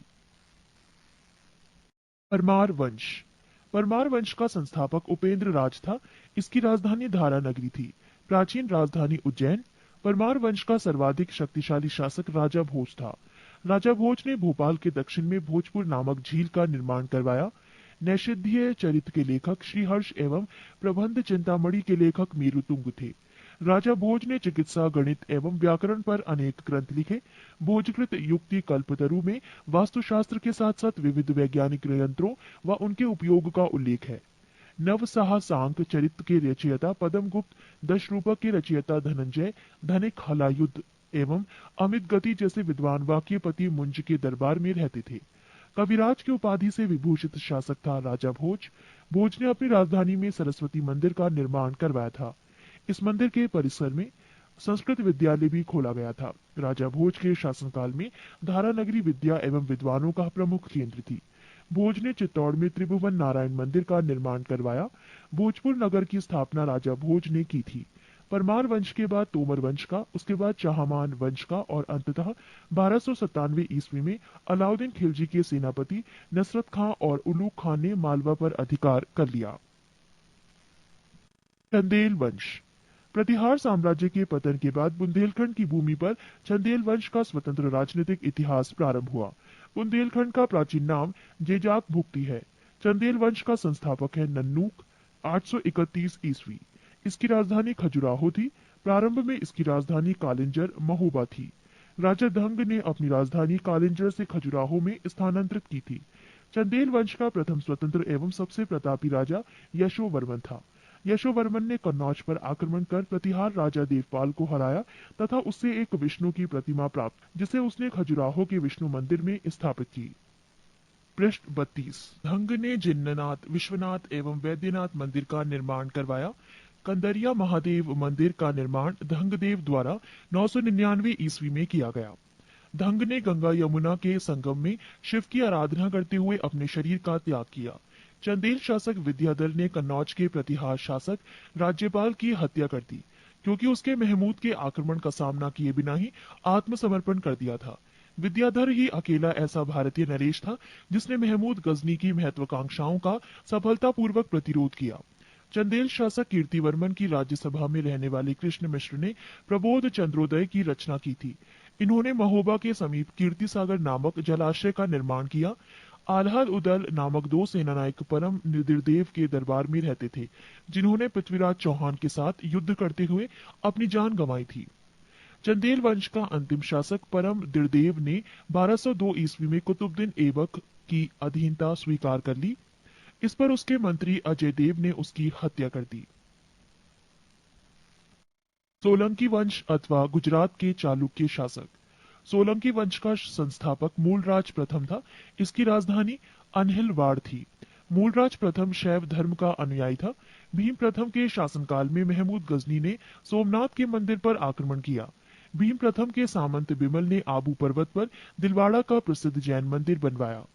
परमार वंश। परमार वंश का संस्थापक उपेंद्र राज था। इसकी राजधानी धारा नगरी थी। प्राचीन राजधानी उज्जैन। परमार वंश का सर्वाधिक शक्तिशाली शासक राजा भोज था। राजा भोज ने भोपाल के दक्षिण में भोजपुर नामक झील का निर्माण करवाया। नैषधीय चरित्र के लेखक श्रीहर्ष एवं प्रबंध चिंतामणि के लेखक मेरुतुंग थे। राजा भोज ने चिकित्सा, गणित एवं व्याकरण पर अनेक ग्रंथ लिखे। भोजकृत युक्ति कल्पतरु में वास्तुशास्त्र के साथ साथ विविध वैज्ञानिक यंत्रों व उनके उपयोग का उल्लेख है। नवसाह सांक चरित्र के रचयिता पद्मगुप्त, दशरूपक के रचयिता धनंजय, धनिक हलायुद्ध एवं अमित गति जैसे विद्वान वाक्यपति मुंज के दरबार में रहते थे। कविराज की उपाधि से विभूषित शासक था राजा भोज। भोज ने अपनी राजधानी में सरस्वती मंदिर का निर्माण करवाया था। इस मंदिर के परिसर में संस्कृत विद्यालय भी खोला गया था। राजा भोज के शासनकाल में धारा नगरी विद्या एवं विद्वानों का प्रमुख केंद्र थी। भोज ने चित्तौड़ में त्रिभुवन नारायण मंदिर का निर्माण करवाया। भोजपुर नगर की स्थापना राजा भोज ने की थी। परमार वंश के बाद तोमर वंश का, उसके बाद चाहमान वंश का और अंततः 1297 ईस्वी में अलाउद्दीन खिलजी के सेनापति नसरत खां और उलूग खान ने मालवा पर अधिकार कर लिया। चंदेल वंश। प्रतिहार साम्राज्य के पतन के बाद बुंदेलखंड की भूमि पर चंदेल वंश का स्वतंत्र राजनीतिक इतिहास प्रारंभ हुआ। बुंदेलखंड का प्राचीन नाम जेजाक भुक्ति है। चंदेल वंश का संस्थापक है नन्नूक, 831 ईस्वी। इसकी राजधानी खजुराहो थी। प्रारंभ में इसकी राजधानी कालिंजर महोबा थी। राजा धंग ने अपनी राजधानी कालिंजर से खजुराहो में स्थानांतरित की थी। चंदेल वंश का प्रथम स्वतंत्र एवं सबसे प्रतापी राजा यशोवर्मन था। यशोवर्मन ने कन्नौज पर आक्रमण कर प्रतिहार राजा देवपाल को हराया तथा उससे एक विष्णु की प्रतिमा प्राप्त, जिसे उसने खजुराहो के विष्णु मंदिर में स्थापित की। पृष्ठ 32। धंग ने जिन्ननाथ, विश्वनाथ एवं वैद्यनाथ मंदिर का निर्माण करवाया। कंदरिया महादेव मंदिर का निर्माण धंगदेव द्वारा 999 ईस्वी में किया गया। धंग ने गंगा यमुना के संगम में शिव की आराधना करते हुए अपने शरीर का त्याग किया। चंदेल शासक विद्याधर ने कन्नौज के प्रतिहार शासक राज्यपाल की हत्या कर दी, क्योंकि उसके महमूद के आक्रमण का सामना किए बिना ही आत्मसमर्पण कर दिया था। विद्याधर ही अकेला ऐसा भारतीय नरेश था जिसने महमूद गजनी की महत्वाकांक्षाओं का सफलतापूर्वक प्रतिरोध किया। चंदेल शासक कीर्तिवर्मन की राज्यसभा में रहने वाले कृष्ण मिश्र ने प्रबोध चंद्रोदय की रचना की थी। इन्होंने महोबा के समीप कीर्ति सागर नामक जलाशय का निर्माण किया। आल्हाद उदल नामक दो सेनानायक परम निर्देव के दरबार में रहते थे, जिन्होंने पृथ्वीराज चौहान के साथ युद्ध करते हुए अपनी जान गंवाई थी। चंदेल वंश का अंतिम शासक परम निर्देव ने 1202 ईस्वी में कुतुबुद्दीन ऐबक की अधीनता स्वीकार कर ली। इस पर उसके मंत्री अजय देव ने उसकी हत्या कर दी। सोलंकी वंश अथवा गुजरात के चालुक्य शासक। सोलंकी वंश का संस्थापक मूलराज प्रथम था। इसकी राजधानी अनहिलवाड़ थी। मूलराज प्रथम शैव धर्म का अनुयायी था। भीम प्रथम के शासनकाल में महमूद गजनी ने सोमनाथ के मंदिर पर आक्रमण किया। भीम प्रथम के सामंत बिमल ने आबू पर्वत पर दिलवाड़ा का प्रसिद्ध जैन मंदिर बनवाया।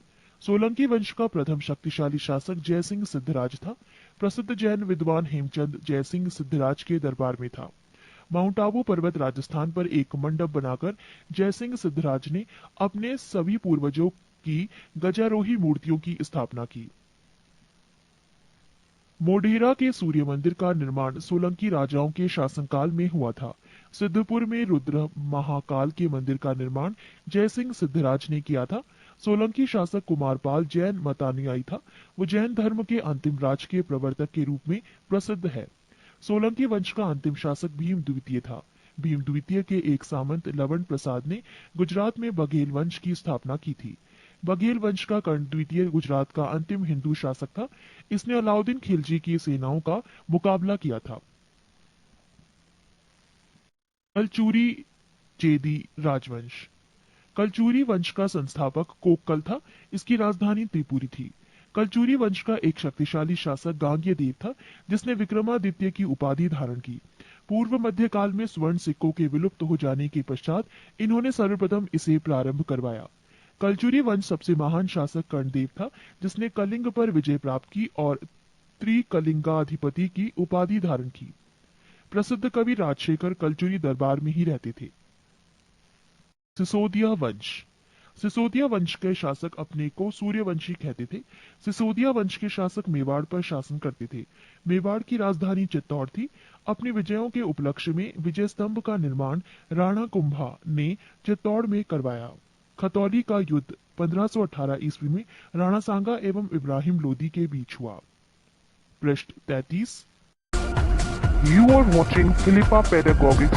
सोलंकी वंश का प्रथम शक्तिशाली शासक जयसिंह सिद्धराज था। प्रसिद्ध जैन विद्वान हेमचंद जयसिंह सिद्धराज के दरबार में था। माउंट आबू पर्वत राजस्थान पर एक मंडप बनाकर जयसिंह सिद्धराज ने अपने सभी पूर्वजों की गजारोही मूर्तियों की स्थापना की। मोढेरा के सूर्य मंदिर का निर्माण सोलंकी राजाओं के शासनकाल में हुआ था। सिद्धपुर में रुद्र महाकाल के मंदिर का निर्माण जयसिंह सिद्धराज ने किया था। सोलंकी शासक कुमारपाल जैन मतानुयायी था। वो जैन धर्म के अंतिम राज के प्रवर्तक के रूप में प्रसिद्ध है। सोलंकी वंश का अंतिम शासक भीम द्वितीय था। भीम द्वितीय के एक सामंत लवण प्रसाद ने गुजरात में बघेल वंश की स्थापना की थी। बघेल वंश का कर्ण द्वितीय गुजरात का अंतिम हिंदू शासक था। इसने अलाउद्दीन खिलजी की सेनाओं का मुकाबला किया था। कलचुरी चेदी राजवंश। कलचुरी वंश का संस्थापक कोक्कल था। इसकी राजधानी त्रिपुरी थी। कलचुरी वंश का एक शक्तिशाली शासक गांग्य देव था, जिसने विक्रमादित्य की उपाधि धारण की। पूर्व मध्यकाल में स्वर्ण सिक्कों के विलुप्त हो जाने के पश्चात इन्होंने सर्वप्रथम इसे प्रारंभ करवाया। कलचुरी वंश सबसे महान शासक कर्णदेव था, जिसने कलिंग पर विजय प्राप्त की और त्रिकलिंगाधिपति की उपाधि धारण की। प्रसिद्ध कवि राजशेखर कलचुरी दरबार में ही रहते थे। सिसोदिया वंश। सिसोदिया वंश के शासक अपने को सूर्यवंशी कहते थे। सिसोदिया वंश के शासक मेवाड़ पर शासन करते थे। मेवाड़ की राजधानी चित्तौड़ थी। अपने विजयों के उपलक्ष्य में विजय स्तंभ का निर्माण राणा कुंभा ने चित्तौड़ में करवाया। खतौली का युद्ध 1518 ईस्वी में राणा सांगा एवं इब्राहिम लोदी के बीच हुआ। पृष्ठ 33। You are watching Philippa Pedagogics